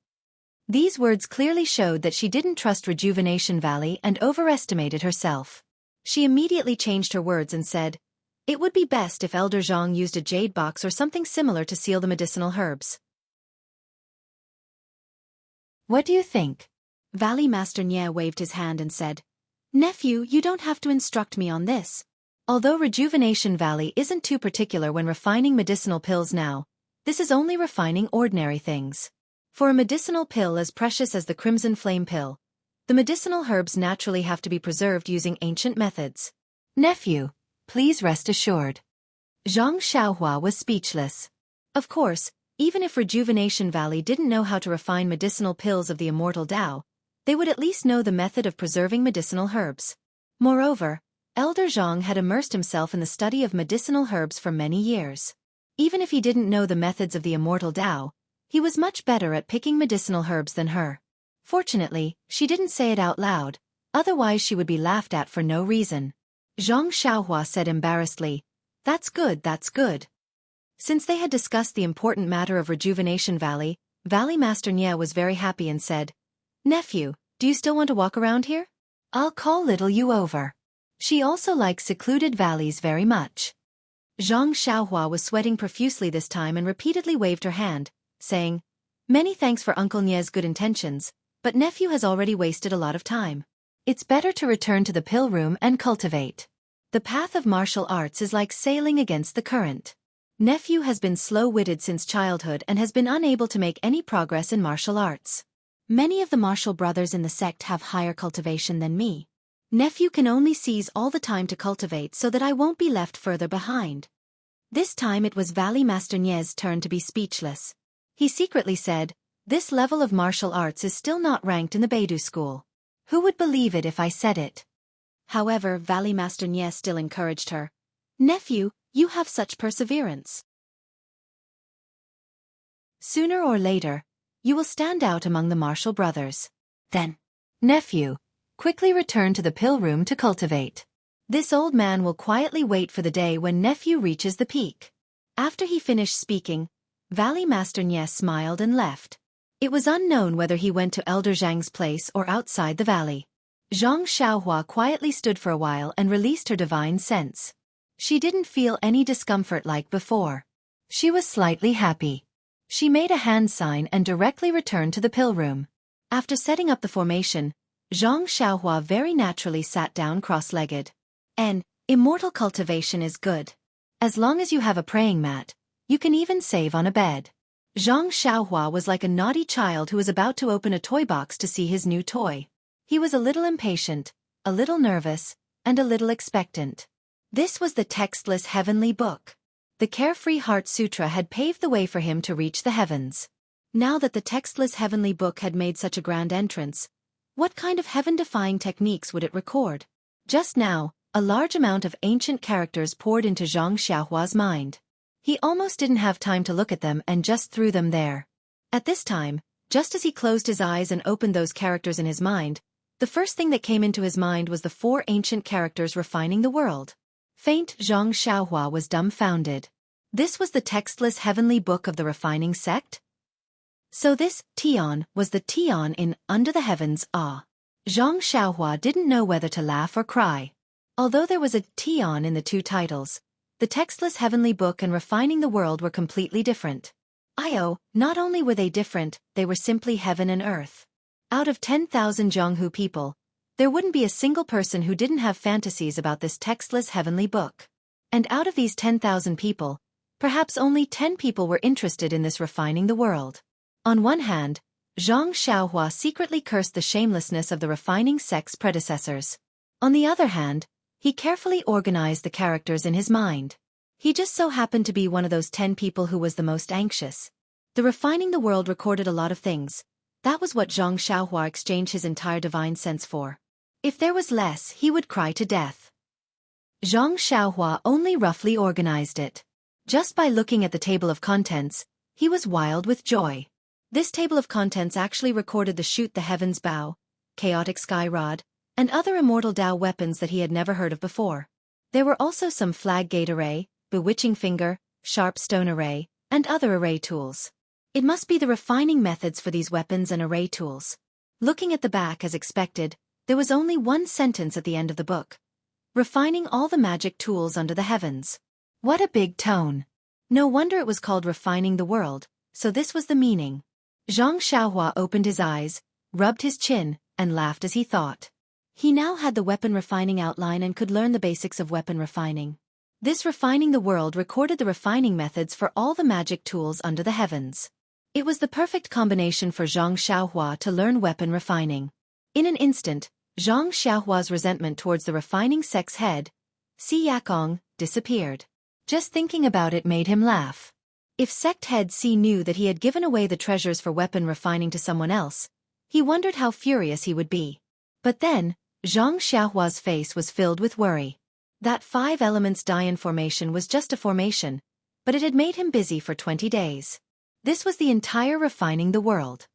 These words clearly showed that she didn't trust Rejuvenation Valley and overestimated herself. She immediately changed her words and said, It would be best if Elder Zhang used a jade box or something similar to seal the medicinal herbs. What do you think? Valley Master Nie waved his hand and said, Nephew, you don't have to instruct me on this. Although Rejuvenation Valley isn't too particular when refining medicinal pills now, this is only refining ordinary things. For a medicinal pill as precious as the Crimson Flame pill, the medicinal herbs naturally have to be preserved using ancient methods. Nephew, please rest assured. Zhang Xiaohua was speechless. Of course, even if Rejuvenation Valley didn't know how to refine medicinal pills of the Immortal Tao, they would at least know the method of preserving medicinal herbs. Moreover, Elder Zhang had immersed himself in the study of medicinal herbs for many years. Even if he didn't know the methods of the Immortal Tao, he was much better at picking medicinal herbs than her. Fortunately, she didn't say it out loud, otherwise she would be laughed at for no reason. Zhang Xiaohua said embarrassedly, That's good, that's good. Since they had discussed the important matter of Rejuvenation Valley, Valley Master Nie was very happy and said, Nephew, do you still want to walk around here? I'll call little you over. She also likes secluded valleys very much. Zhang Xiaohua was sweating profusely this time and repeatedly waved her hand, saying, Many thanks for Uncle Nie's good intentions, but nephew has already wasted a lot of time. It's better to return to the pill room and cultivate. The path of martial arts is like sailing against the current. Nephew has been slow-witted since childhood and has been unable to make any progress in martial arts. Many of the martial brothers in the sect have higher cultivation than me. Nephew can only seize all the time to cultivate so that I won't be left further behind. This time it was Valley Master Nie's turn to be speechless. He secretly said, This level of martial arts is still not ranked in the Beidou school. Who would believe it if I said it? However, Valley Master Nie still encouraged her. Nephew, you have such perseverance. Sooner or later, you will stand out among the martial brothers. Then, nephew, quickly return to the pill room to cultivate. This old man will quietly wait for the day when nephew reaches the peak. After he finished speaking, Valley Master Nie smiled and left. It was unknown whether he went to Elder Zhang's place or outside the valley. Zhang Xiaohua quietly stood for a while and released her divine sense. She didn't feel any discomfort like before. She was slightly happy. She made a hand sign and directly returned to the pill room. After setting up the formation, Xianxia very naturally sat down cross-legged. Immortal cultivation is good. As long as you have a praying mat, you can even save on a bed. Xianxia was like a naughty child who was about to open a toy box to see his new toy. He was a little impatient, a little nervous, and a little expectant. This was the textless heavenly book. The Carefree Heart Sutra had paved the way for him to reach the heavens. Now that the textless heavenly book had made such a grand entrance, what kind of heaven-defying techniques would it record? Just now, a large amount of ancient characters poured into Zhang Xiaohua's mind. He almost didn't have time to look at them and just threw them there. At this time, just as he closed his eyes and opened those characters in his mind, the first thing that came into his mind was the 4 ancient characters refining the world. Faint Zhang Xiaohua was dumbfounded. This was the textless heavenly book of the refining sect? So this, Tian, was the Tian in Under the Heavens, ah. Zhang Xiaohua didn't know whether to laugh or cry. Although there was a Tian in the 2 titles, the textless heavenly book and refining the world were completely different. Not only were they different, they were simply heaven and earth. Out of 10,000 Jianghu people, there wouldn't be a single person who didn't have fantasies about this textless heavenly book. And out of these 10,000 people, perhaps only 10 people were interested in this refining the world. On one hand, Zhang Xiaohua secretly cursed the shamelessness of the refining sect's predecessors. On the other hand, he carefully organized the characters in his mind. He just so happened to be one of those 10 people who was the most anxious. The refining the world recorded a lot of things. That was what Zhang Xiaohua exchanged his entire divine sense for. If there was less, he would cry to death. Zhang Xiaohua only roughly organized it. Just by looking at the table of contents, he was wild with joy. This table of contents actually recorded the Shoot the Heavens bow, Chaotic Sky Rod, and other immortal Dao weapons that he had never heard of before. There were also some Flag Gate Array, Bewitching Finger, Sharp Stone Array, and other array tools. It must be the refining methods for these weapons and array tools. Looking at the back as expected, there was only one sentence at the end of the book. Refining all the magic tools under the heavens. What a big tone. No wonder it was called Refining the World, so this was the meaning. Zhang Xiaohua opened his eyes, rubbed his chin, and laughed as he thought. He now had the weapon refining outline and could learn the basics of weapon refining. This Refining the World recorded the refining methods for all the magic tools under the heavens. It was the perfect combination for Zhang Xiaohua to learn weapon refining. In an instant, Zhang Xiaohua's resentment towards the refining sect's head, Si Yakong, disappeared. Just thinking about it made him laugh. If sect head Si knew that he had given away the treasures for weapon refining to someone else, he wondered how furious he would be. But then, Zhang Xiaohua's face was filled with worry. That 5 elements Dian formation was just a formation, but it had made him busy for 20 days. This was the entire refining the world.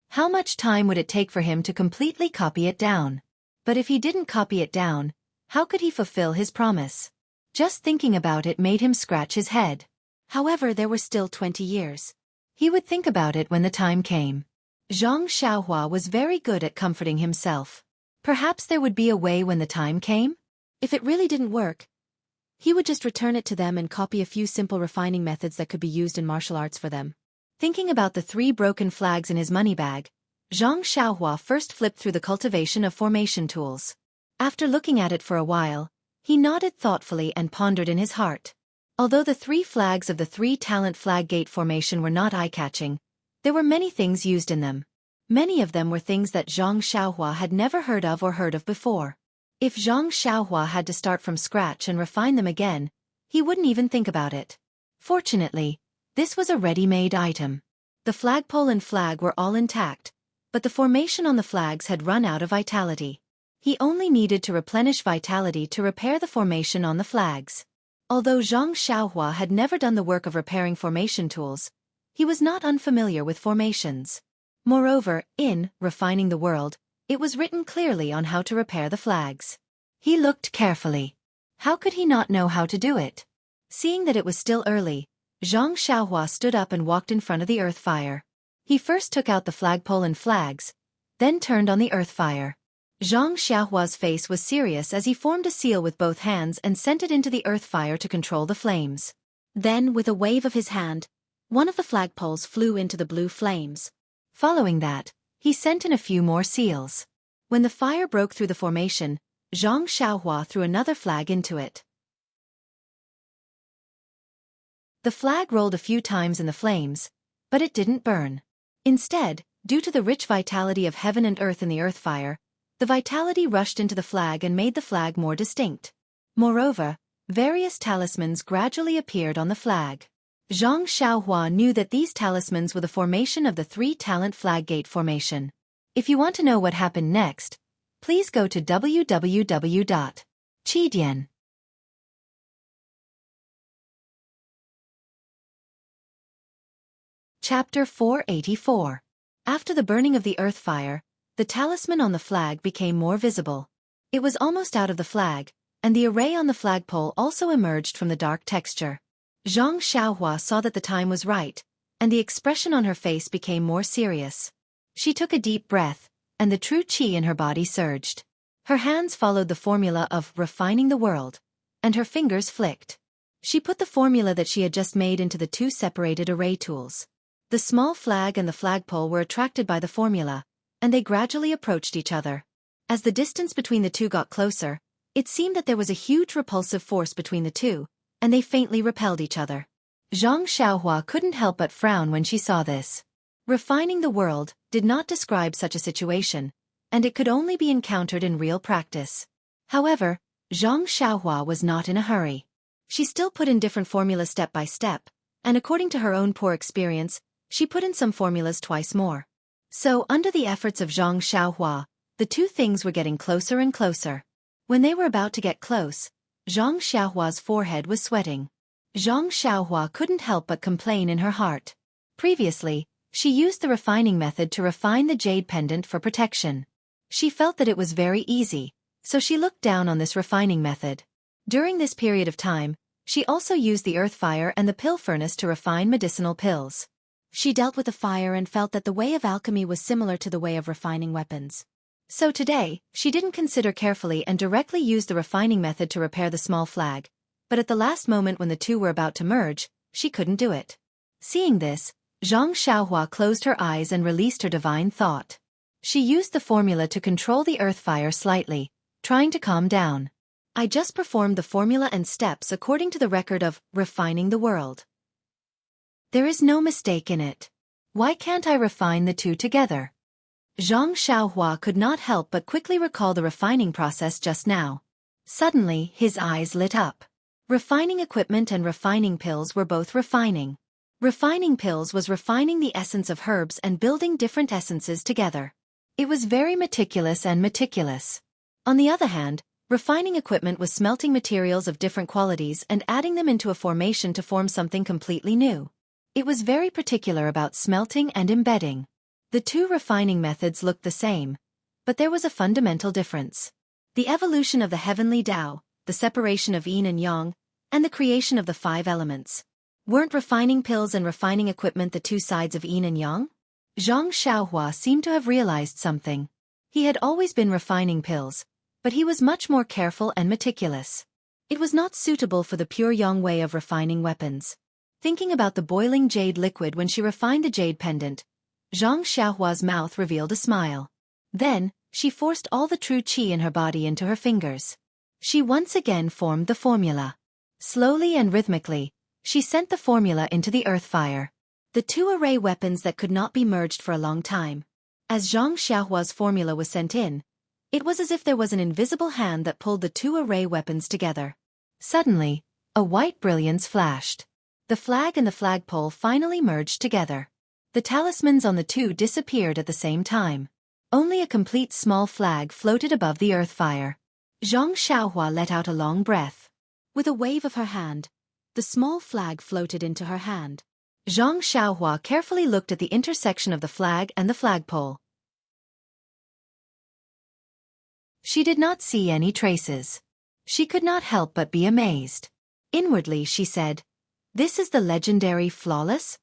How much time would it take for him to completely copy it down? But if he didn't copy it down, how could he fulfill his promise? Just thinking about it made him scratch his head. However, there were still 20 years. He would think about it when the time came. Zhang Xiaohua was very good at comforting himself. Perhaps there would be a way when the time came? If it really didn't work, he would just return it to them and copy a few simple refining methods that could be used in martial arts for them. Thinking about the 3 broken flags in his money bag, Zhang Xiaohua first flipped through the cultivation of formation tools. After looking at it for a while, he nodded thoughtfully and pondered in his heart. Although the 3 flags of the 3-talent flag gate formation were not eye-catching, there were many things used in them. Many of them were things that Zhang Xiaohua had never heard of before. If Zhang Xiaohua had to start from scratch and refine them again, he wouldn't even think about it. Fortunately, this was a ready-made item. The flagpole and flag were all intact, but the formation on the flags had run out of vitality. He only needed to replenish vitality to repair the formation on the flags. Although Zhang Xiaohua had never done the work of repairing formation tools, he was not unfamiliar with formations. Moreover, in Refining the World, it was written clearly on how to repair the flags. He looked carefully. How could he not know how to do it? Seeing that it was still early, Zhang Xiaohua stood up and walked in front of the earth fire. He first took out the flagpole and flags, then turned on the earth fire. Xianxia's face was serious as he formed a seal with both hands and sent it into the earth fire to control the flames. Then, with a wave of his hand, one of the flagpoles flew into the blue flames. Following that, he sent in a few more seals. When the fire broke through the formation, Zhang Xiaohua threw another flag into it. The flag rolled a few times in the flames, but it didn't burn. Instead, due to the rich vitality of heaven and earth in the earth fire, the vitality rushed into the flag and made the flag more distinct. Moreover, various talismans gradually appeared on the flag. Zhang Xiaohua knew that these talismans were the formation of the three-talent flaggate formation. If you want to know what happened next, please go to www.At. Chapter 484. After the burning of the earth fire, the talisman on the flag became more visible. It was almost out of the flag, and the array on the flagpole also emerged from the dark texture. Zhang Xiaohua saw that the time was right, and the expression on her face became more serious. She took a deep breath, and the true qi in her body surged. Her hands followed the formula of refining the world, and her fingers flicked. She put the formula that she had just made into the two separated array tools. The small flag and the flagpole were attracted by the formula, and they gradually approached each other. As the distance between the two got closer, it seemed that there was a huge repulsive force between the two, and they faintly repelled each other. Zhang Xiaohua couldn't help but frown when she saw this. Refining the world did not describe such a situation, and it could only be encountered in real practice. However, Zhang Xiaohua was not in a hurry. She still put in different formulas step by step, and according to her own poor experience, she put in some formulas twice more. So, under the efforts of Zhang Xiaohua, the two things were getting closer and closer. When they were about to get close, Zhang Xiaohua's forehead was sweating. Zhang Xiaohua couldn't help but complain in her heart. Previously, she used the refining method to refine the jade pendant for protection. She felt that it was very easy, so she looked down on this refining method. During this period of time, she also used the earth fire and the pill furnace to refine medicinal pills. She dealt with the fire and felt that the way of alchemy was similar to the way of refining weapons. So today, she didn't consider carefully and directly used the refining method to repair the small flag, but at the last moment when the two were about to merge, she couldn't do it. Seeing this, Zhang Xiaohua closed her eyes and released her divine thought. She used the formula to control the earth fire slightly, trying to calm down. I just performed the formula and steps according to the record of refining the world. There is no mistake in it. Why can't I refine the two together? Zhang Xiaohua could not help but quickly recall the refining process just now. Suddenly, his eyes lit up. Refining equipment and refining pills were both refining. Refining pills was refining the essence of herbs and building different essences together. It was very meticulous and meticulous. On the other hand, refining equipment was smelting materials of different qualities and adding them into a formation to form something completely new. It was very particular about smelting and embedding. The two refining methods looked the same, but there was a fundamental difference. The evolution of the heavenly Tao, the separation of yin and yang, and the creation of the 5 elements. Weren't refining pills and refining equipment the two sides of yin and yang? Zhang Xiaohua seemed to have realized something. He had always been refining pills, but he was much more careful and meticulous. It was not suitable for the pure yang way of refining weapons. Thinking about the boiling jade liquid when she refined the jade pendant, Zhang Xiaohua's mouth revealed a smile. Then, she forced all the true qi in her body into her fingers. She once again formed the formula. Slowly and rhythmically, she sent the formula into the earth fire. The two array weapons that could not be merged for a long time. As Zhang Xiaohua's formula was sent in, it was as if there was an invisible hand that pulled the two array weapons together. Suddenly, a white brilliance flashed. The flag and the flagpole finally merged together. The talismans on the two disappeared at the same time. Only a complete small flag floated above the earth fire. Zhang Xiaohua let out a long breath. With a wave of her hand, the small flag floated into her hand. Zhang Xiaohua carefully looked at the intersection of the flag and the flagpole. She did not see any traces. She could not help but be amazed. Inwardly she said, "This is the legendary flawless?"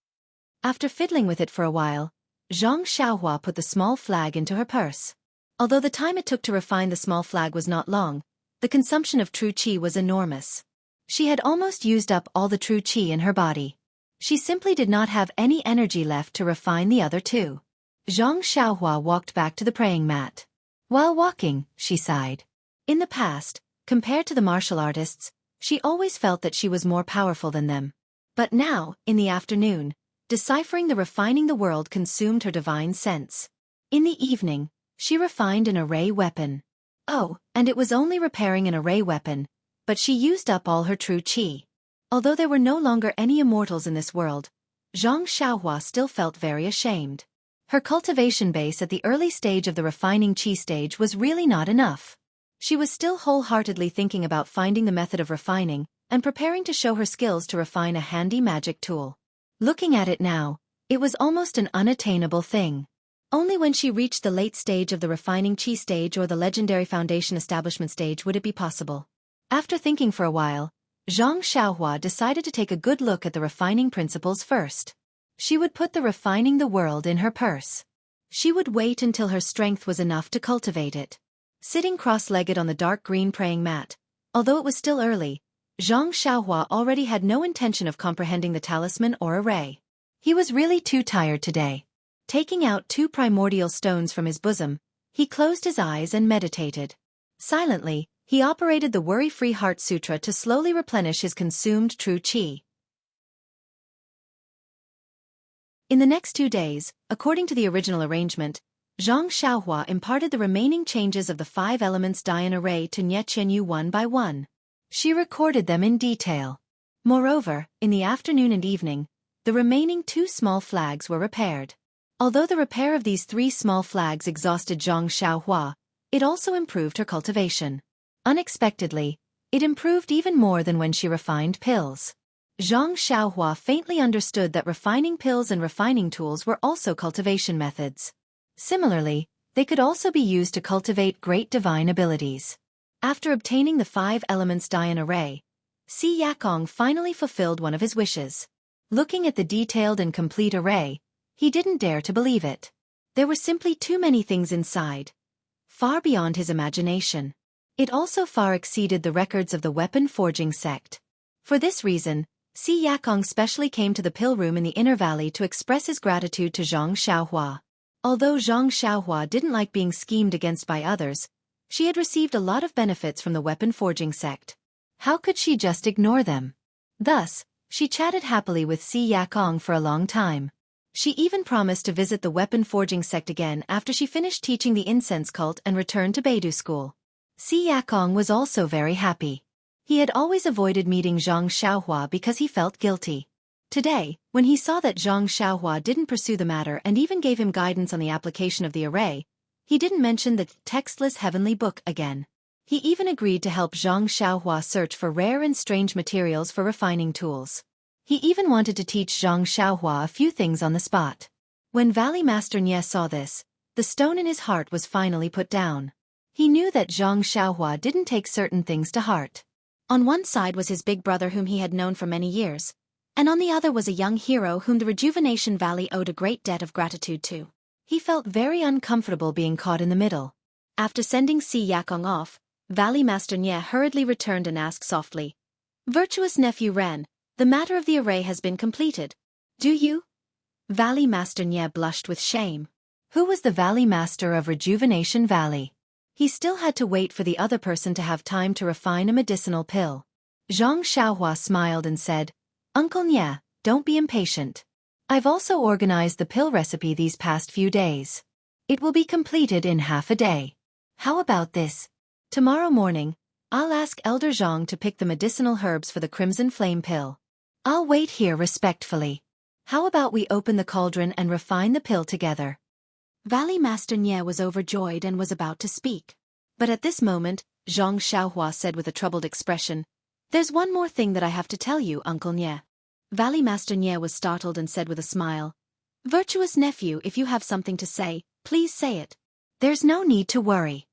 After fiddling with it for a while, Zhang Xiaohua put the small flag into her purse. Although the time it took to refine the small flag was not long, the consumption of true qi was enormous. She had almost used up all the true qi in her body. She simply did not have any energy left to refine the other two. Xianxia walked back to the praying mat. While walking, she sighed. In the past, compared to the martial artists, she always felt that she was more powerful than them. But now, in the afternoon, deciphering the refining the world consumed her divine sense. In the evening, she refined an array weapon. Oh, and it was only repairing an array weapon, but she used up all her true qi. Although there were no longer any immortals in this world, Xianxia still felt very ashamed. Her cultivation base at the early stage of the refining qi stage was really not enough. She was still wholeheartedly thinking about finding the method of refining and preparing to show her skills to refine a handy magic tool. Looking at it now, it was almost an unattainable thing. Only when she reached the late stage of the refining qi stage or the legendary foundation establishment stage would it be possible. After thinking for a while, Xianxia decided to take a good look at the refining principles first. She would put the refining the world in her purse. She would wait until her strength was enough to cultivate it. Sitting cross-legged on the dark green praying mat, although it was still early, Xianxia already had no intention of comprehending the talisman or array. He was really too tired today. Taking out 2 primordial stones from his bosom, he closed his eyes and meditated. Silently, he operated the Worry-Free Heart Sutra to slowly replenish his consumed true qi. In the next 2 days, according to the original arrangement, Xianxia imparted the remaining changes of the 5 elements Dian array to Xianxia one by one. She recorded them in detail. Moreover, in the afternoon and evening, the remaining 2 small flags were repaired. Although the repair of these 3 small flags exhausted Xianxia, it also improved her cultivation. Unexpectedly, it improved even more than when she refined pills. Xianxia faintly understood that refining pills and refining tools were also cultivation methods. Similarly, they could also be used to cultivate great divine abilities. After obtaining the 5 elements Dian array, Xianxia finally fulfilled one of his wishes. Looking at the detailed and complete array, he didn't dare to believe it. There were simply too many things inside, far beyond his imagination. It also far exceeded the records of the weapon forging sect. For this reason, Xianxia specially came to the pill room in the inner valley to express his gratitude to Xianxia. Although Xianxia didn't like being schemed against by others, she had received a lot of benefits from the weapon forging sect. How could she just ignore them? Thus, she chatted happily with Xianxia for a long time. She even promised to visit the weapon forging sect again after she finished teaching the incense cult and returned to Beidou school. Xianxia was also very happy. He had always avoided meeting Xianxia because he felt guilty. Today, when he saw that Xianxia didn't pursue the matter and even gave him guidance on the application of the array, he didn't mention the textless heavenly book again. He even agreed to help Xianxia search for rare and strange materials for refining tools. He even wanted to teach Xianxia a few things on the spot. When Valley Master Nie saw this, the stone in his heart was finally put down. He knew that Xianxia didn't take certain things to heart. On one side was his big brother whom he had known for many years, and on the other was a young hero whom the Rejuvenation Valley owed a great debt of gratitude to. He felt very uncomfortable being caught in the middle. After sending Xianxia off, Valley Master Nie hurriedly returned and asked softly, "Virtuous nephew Ren, the matter of the array has been completed. Do you?" Valley Master Nie blushed with shame. Who was the Valley Master of Rejuvenation Valley? He still had to wait for the other person to have time to refine a medicinal pill. Xianxia smiled and said, "Uncle Nie, don't be impatient. I've also organized the pill recipe these past few days. It will be completed in half a day. How about this? Tomorrow morning, I'll ask Elder Zhang to pick the medicinal herbs for the Crimson Flame pill. I'll wait here respectfully. How about we open the cauldron and refine the pill together?" Valley Master Nie was overjoyed and was about to speak. But at this moment, Xianxia said with a troubled expression, "There's one more thing that I have to tell you, Uncle Nie." Valley Master Nie was startled and said with a smile, "Virtuous nephew, if you have something to say, please say it. There's no need to worry."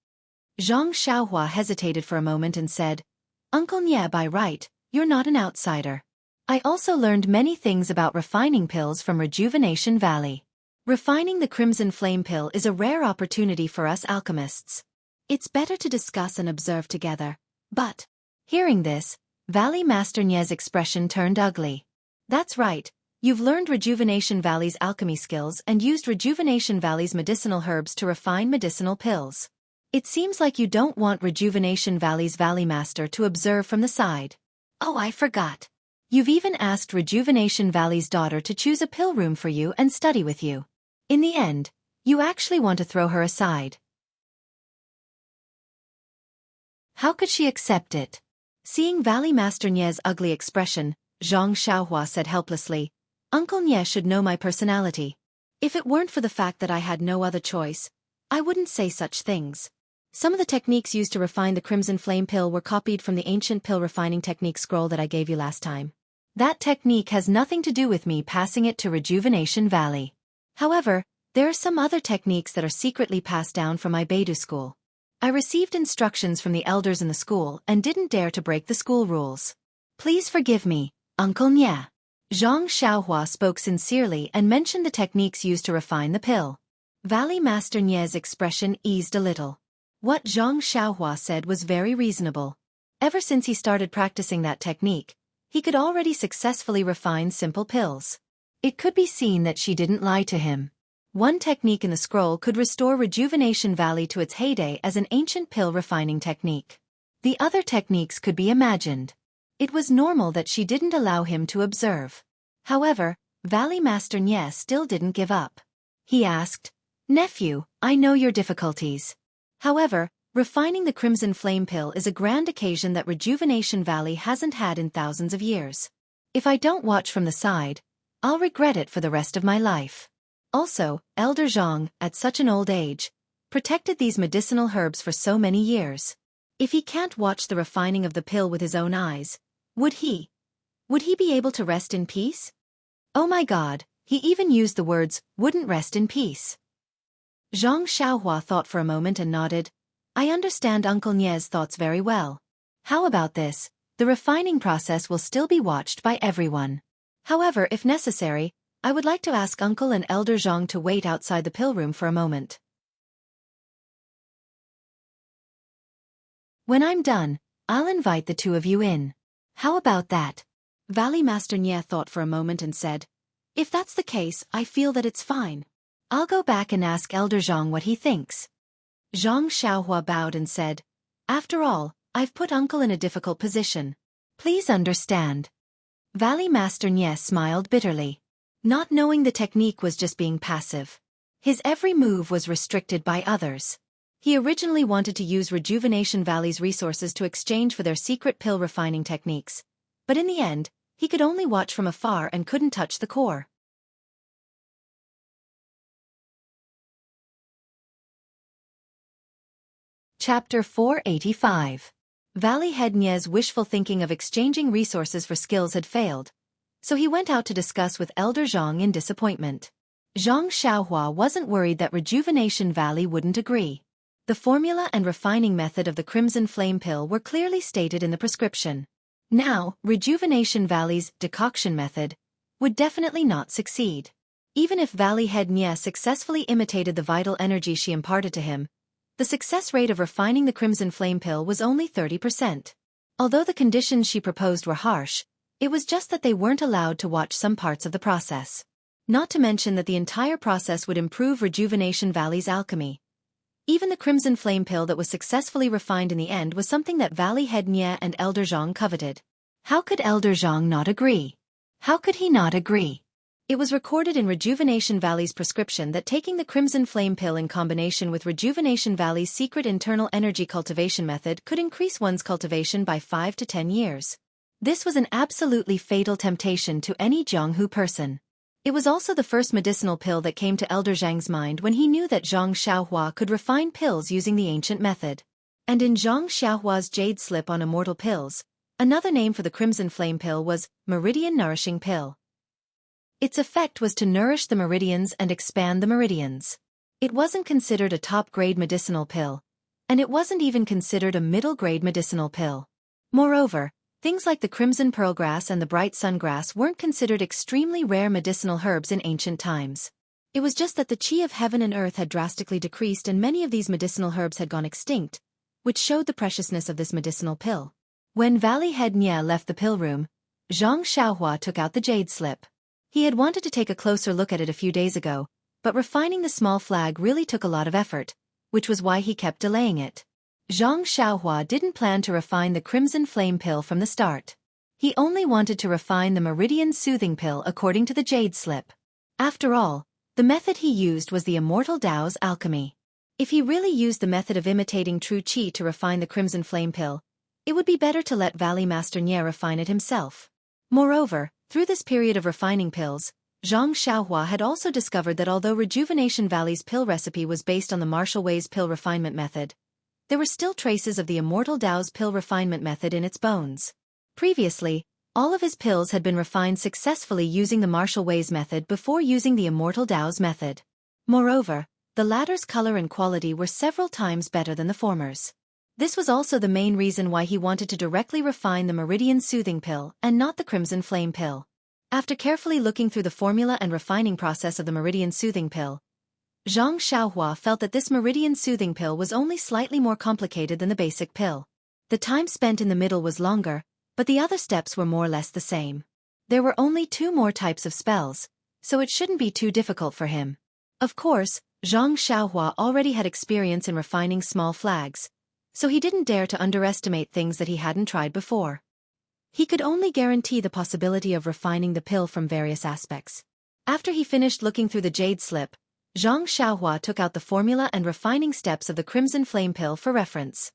Xianxia hesitated for a moment and said, "Uncle Nie, by right, you're not an outsider. I also learned many things about refining pills from Rejuvenation Valley. Refining the crimson flame pill is a rare opportunity for us alchemists. It's better to discuss and observe together. But, hearing this, Valley Master Nye's expression turned ugly. That's right, you've learned Rejuvenation Valley's alchemy skills and used Rejuvenation Valley's medicinal herbs to refine medicinal pills. It seems like you don't want Rejuvenation Valley's Valley Master to observe from the side. Oh, I forgot. You've even asked Rejuvenation Valley's daughter to choose a pill room for you and study with you. In the end, you actually want to throw her aside. How could she accept it? Seeing Valley Master Nye's ugly expression, Xianxia said helplessly, Uncle Nye should know my personality. If it weren't for the fact that I had no other choice, I wouldn't say such things. Some of the techniques used to refine the crimson flame pill were copied from the ancient pill refining technique scroll that I gave you last time. That technique has nothing to do with me passing it to Rejuvenation Valley. However, there are some other techniques that are secretly passed down from my Beidou school. I received instructions from the elders in the school and didn't dare to break the school rules. Please forgive me, Uncle Nye. Zhang Xiaohua spoke sincerely and mentioned the techniques used to refine the pill. Valley Master Nye's expression eased a little. What Zhang Xiaohua said was very reasonable. Ever since he started practicing that technique, he could already successfully refine simple pills. It could be seen that she didn't lie to him. One technique in the scroll could restore Rejuvenation Valley to its heyday as an ancient pill refining technique. The other techniques could be imagined. It was normal that she didn't allow him to observe. However, Valley Master Nye still didn't give up. He asked, Nephew, I know your difficulties. However, refining the crimson flame pill is a grand occasion that Rejuvenation Valley hasn't had in thousands of years. If I don't watch from the side, I'll regret it for the rest of my life. Also, Elder Zhang, at such an old age, protected these medicinal herbs for so many years. If he can't watch the refining of the pill with his own eyes, would he? Would he be able to rest in peace? Oh my God, he even used the words, wouldn't rest in peace. Zhang Xiaohua thought for a moment and nodded. I understand Uncle Nye's thoughts very well. How about this? The refining process will still be watched by everyone. However, if necessary, I would like to ask Uncle and Elder Zhang to wait outside the pill room for a moment. When I'm done, I'll invite the two of you in. How about that? Valley Master Nye thought for a moment and said, If that's the case, I feel that it's fine. I'll go back and ask Elder Zhang what he thinks. Zhang Xiaohua bowed and said, After all, I've put Uncle in a difficult position. Please understand. Valley Master Nye smiled bitterly. Not knowing the technique was just being passive. His every move was restricted by others. He originally wanted to use Rejuvenation Valley's resources to exchange for their secret pill refining techniques, but in the end, he could only watch from afar and couldn't touch the core. Chapter 485. Valley Head Nye's wishful thinking of exchanging resources for skills had failed, so he went out to discuss with Elder Zhang in disappointment. Zhang Xiaohua wasn't worried that Rejuvenation Valley wouldn't agree. The formula and refining method of the Crimson Flame Pill were clearly stated in the prescription. Now, Rejuvenation Valley's decoction method would definitely not succeed. Even if Valley Head Nye successfully imitated the vital energy she imparted to him, the success rate of refining the Crimson Flame Pill was only 30%. Although the conditions she proposed were harsh, it was just that they weren't allowed to watch some parts of the process. Not to mention that the entire process would improve Rejuvenation Valley's alchemy. Even the Crimson Flame Pill that was successfully refined in the end was something that Valley Head Nye and Elder Zhang coveted. How could Elder Zhang not agree? How could he not agree? It was recorded in Rejuvenation Valley's prescription that taking the Crimson Flame Pill in combination with Rejuvenation Valley's secret internal energy cultivation method could increase one's cultivation by 5 to 10 years. This was an absolutely fatal temptation to any Jianghu person. It was also the first medicinal pill that came to Elder Zhang's mind when he knew that Zhang Xiaohua could refine pills using the ancient method. And in Zhang Xiaohua's jade slip on Immortal pills, another name for the Crimson Flame Pill was Meridian Nourishing Pill. Its effect was to nourish the meridians and expand the meridians. It wasn't considered a top-grade medicinal pill, and it wasn't even considered a middle-grade medicinal pill. Moreover, things like the crimson pearlgrass and the bright sungrass weren't considered extremely rare medicinal herbs in ancient times. It was just that the chi of heaven and earth had drastically decreased and many of these medicinal herbs had gone extinct, which showed the preciousness of this medicinal pill. When Valley Head Nye left the pill room, Zhang Xiaohua took out the jade slip. He had wanted to take a closer look at it a few days ago, but refining the small flag really took a lot of effort, which was why he kept delaying it. Zhang Xiaohua didn't plan to refine the Crimson Flame pill from the start. He only wanted to refine the Meridian Soothing pill according to the jade slip. After all, the method he used was the Immortal Tao's alchemy. If he really used the method of imitating true qi to refine the Crimson Flame pill, it would be better to let Valley Master Nye refine it himself. Moreover, through this period of refining pills, Zhang Xiaohua had also discovered that although Rejuvenation Valley's pill recipe was based on the Martial Way's pill refinement method, there were still traces of the Immortal Tao's pill refinement method in its bones. Previously, all of his pills had been refined successfully using the Martial Way's method before using the Immortal Tao's method. Moreover, the latter's color and quality were several times better than the former's. This was also the main reason why he wanted to directly refine the Meridian Soothing pill and not the Crimson Flame pill. After carefully looking through the formula and refining process of the Meridian Soothing pill, Zhang Xiaohua felt that this Meridian Soothing pill was only slightly more complicated than the basic pill. The time spent in the middle was longer, but the other steps were more or less the same. There were only 2 more types of spells, so it shouldn't be too difficult for him. Of course, Zhang Xiaohua already had experience in refining small flags, so he didn't dare to underestimate things that he hadn't tried before. He could only guarantee the possibility of refining the pill from various aspects. After he finished looking through the jade slip, Zhang Xiaohua took out the formula and refining steps of the Crimson Flame pill for reference.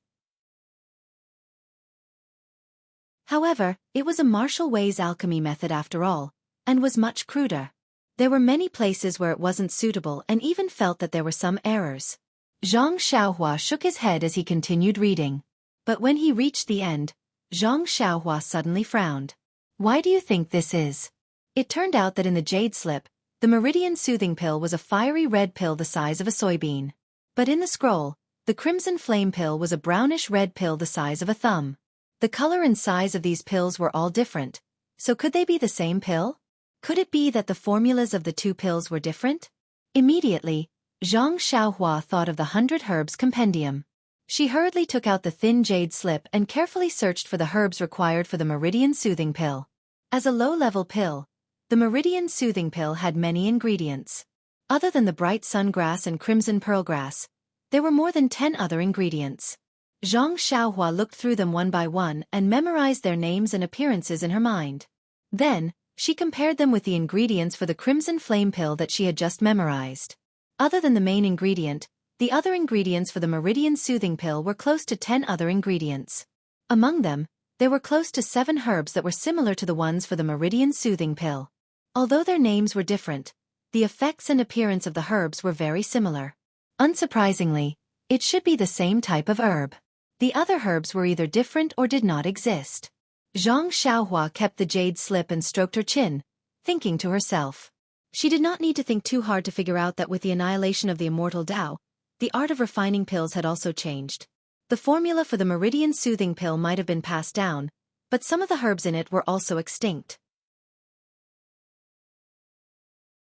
However, it was a Martial Way's alchemy method after all, and was much cruder. There were many places where it wasn't suitable and even felt that there were some errors. Zhang Xiaohua shook his head as he continued reading. But when he reached the end, Zhang Xiaohua suddenly frowned. Why do you think this is? It turned out that in the jade slip, the Meridian Soothing pill was a fiery red pill the size of a soybean. But in the scroll, the Crimson Flame pill was a brownish red pill the size of a thumb. The color and size of these pills were all different, so could they be the same pill? Could it be that the formulas of the 2 pills were different? Immediately, Zhang Xiaohua thought of the 100 Herbs Compendium. She hurriedly took out the thin jade slip and carefully searched for the herbs required for the Meridian Soothing pill. As a low-level pill, the Meridian Soothing pill had many ingredients. Other than the bright sungrass and crimson pearlgrass, there were more than 10 other ingredients. Zhang Xiaohua looked through them one by one and memorized their names and appearances in her mind. Then, she compared them with the ingredients for the Crimson Flame pill that she had just memorized. Other than the main ingredient, the other ingredients for the Meridian Soothing pill were close to 10 other ingredients. Among them, there were close to 7 herbs that were similar to the ones for the Meridian Soothing pill. Although their names were different, the effects and appearance of the herbs were very similar. Unsurprisingly, it should be the same type of herb. The other herbs were either different or did not exist. Zhang Xiaohua kept the jade slip and stroked her chin, thinking to herself. She did not need to think too hard to figure out that with the annihilation of the Immortal Tao, the art of refining pills had also changed. The formula for the Meridian Soothing pill might have been passed down, but some of the herbs in it were also extinct.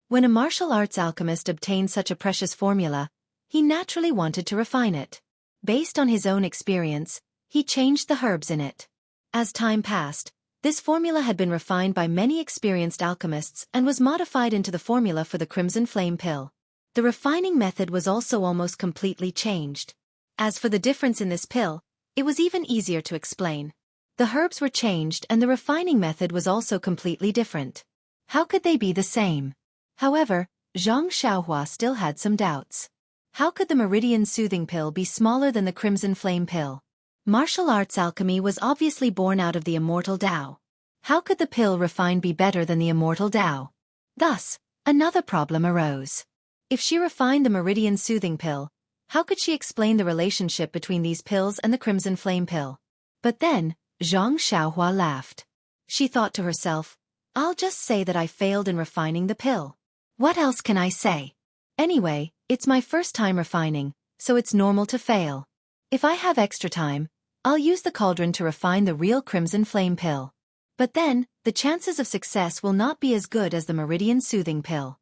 When a martial arts alchemist obtained such a precious formula, he naturally wanted to refine it. Based on his own experience, he changed the herbs in it. As time passed, this formula had been refined by many experienced alchemists and was modified into the formula for the Crimson Flame pill. The refining method was also almost completely changed. As for the difference in this pill, it was even easier to explain. The herbs were changed and the refining method was also completely different. How could they be the same? However, Zhang Xiaohua still had some doubts. How could the Meridian Soothing pill be smaller than the Crimson Flame pill? Martial arts alchemy was obviously born out of the Immortal Tao. How could the pill refined be better than the Immortal Tao? Thus, another problem arose. If she refined the Meridian Soothing pill, how could she explain the relationship between these pills and the Crimson Flame pill? But then, Zhang Xiaohua laughed. She thought to herself, I'll just say that I failed in refining the pill. What else can I say? Anyway, it's my first time refining, so it's normal to fail. If I have extra time, I'll use the cauldron to refine the real Crimson Flame pill. But then, the chances of success will not be as good as the Meridian Soothing pill.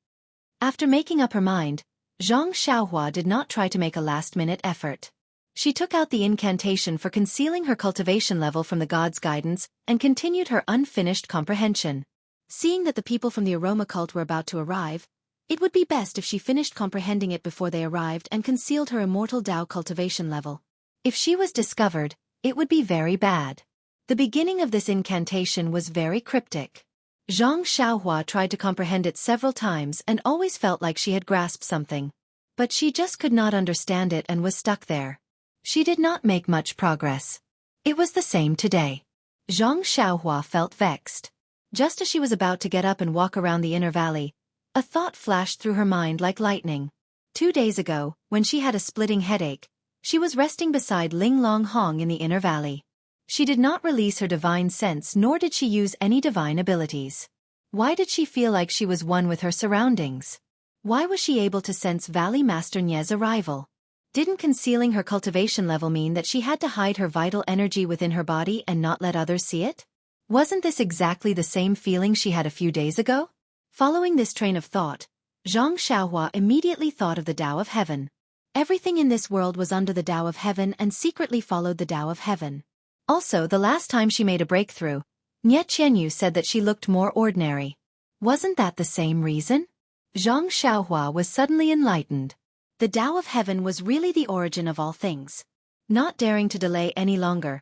After making up her mind, Xianxia did not try to make a last-minute effort. She took out the incantation for concealing her cultivation level from the god's guidance and continued her unfinished comprehension. Seeing that the people from the aroma cult were about to arrive, it would be best if she finished comprehending it before they arrived and concealed her immortal Tao cultivation level. If she was discovered, it would be very bad. The beginning of this incantation was very cryptic. Xianxia tried to comprehend it several times and always felt like she had grasped something. But she just could not understand it and was stuck there. She did not make much progress. It was the same today. Xianxia felt vexed. Just as she was about to get up and walk around the inner valley, a thought flashed through her mind like lightning. 2 days ago, when she had a splitting headache, she was resting beside Ling Long Hong in the inner valley. She did not release her divine sense nor did she use any divine abilities. Why did she feel like she was one with her surroundings? Why was she able to sense Valley Master Nie's arrival? Didn't concealing her cultivation level mean that she had to hide her vital energy within her body and not let others see it? Wasn't this exactly the same feeling she had a few days ago? Following this train of thought, Xianxia immediately thought of the Tao of Heaven. Everything in this world was under the Tao of Heaven and secretly followed the Tao of Heaven. Also, the last time she made a breakthrough, Jianghu said that she looked more ordinary. Wasn't that the same reason? Xianxia was suddenly enlightened. The Tao of Heaven was really the origin of all things. Not daring to delay any longer,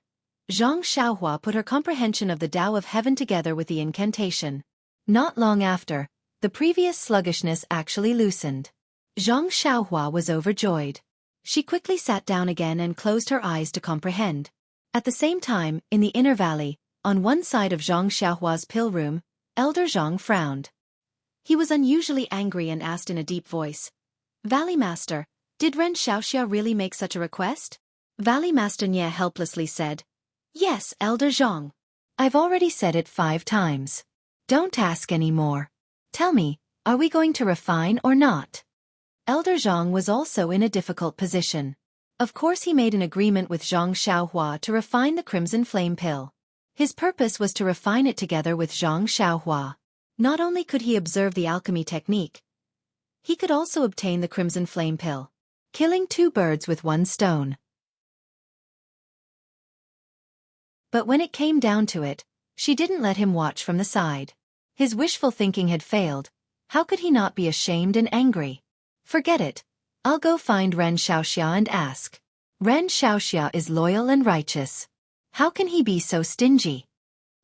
Xianxia put her comprehension of the Tao of Heaven together with the incantation. Not long after, the previous sluggishness actually loosened. Xianxia was overjoyed. She quickly sat down again and closed her eyes to comprehend. At the same time, in the inner valley, on one side of Xianxia's pill room, Elder Zhang frowned. He was unusually angry and asked in a deep voice, "Valley Master, did Ren Xiaoxia really make such a request?" Valley Master Nie helplessly said, "Yes, Elder Zhang. I've already said it 5 times. Don't ask any more. Tell me, are we going to refine or not?" Elder Zhang was also in a difficult position. Of course he made an agreement with Xianxia to refine the Crimson Flame Pill. His purpose was to refine it together with Xianxia. Not only could he observe the alchemy technique, he could also obtain the Crimson Flame Pill, killing 2 birds with 1 stone. But when it came down to it, she didn't let him watch from the side. His wishful thinking had failed. How could he not be ashamed and angry? Forget it. I'll go find Ren Xiaoxia and ask. Ren Xiaoxia is loyal and righteous. How can he be so stingy?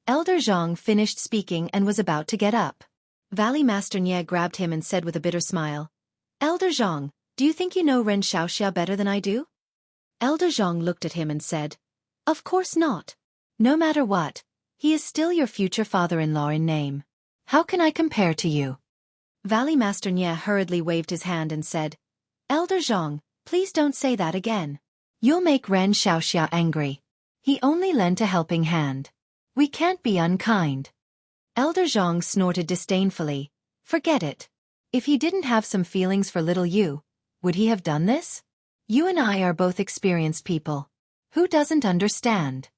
Elder Zhang finished speaking and was about to get up. Valley Master Nie grabbed him and said with a bitter smile, "Elder Zhang, do you think you know Ren Xiaoxia better than I do?" Elder Zhang looked at him and said, "Of course not. No matter what, he is still your future father-in-law in name. How can I compare to you?" Valley Master Nie hurriedly waved his hand and said, "Elder Zhang, please don't say that again. You'll make Ren Xiaoxia angry. He only lent a helping hand. We can't be unkind." Elder Zhang snorted disdainfully. "Forget it. If he didn't have some feelings for little you, would he have done this? You and I are both experienced people. Who doesn't understand?"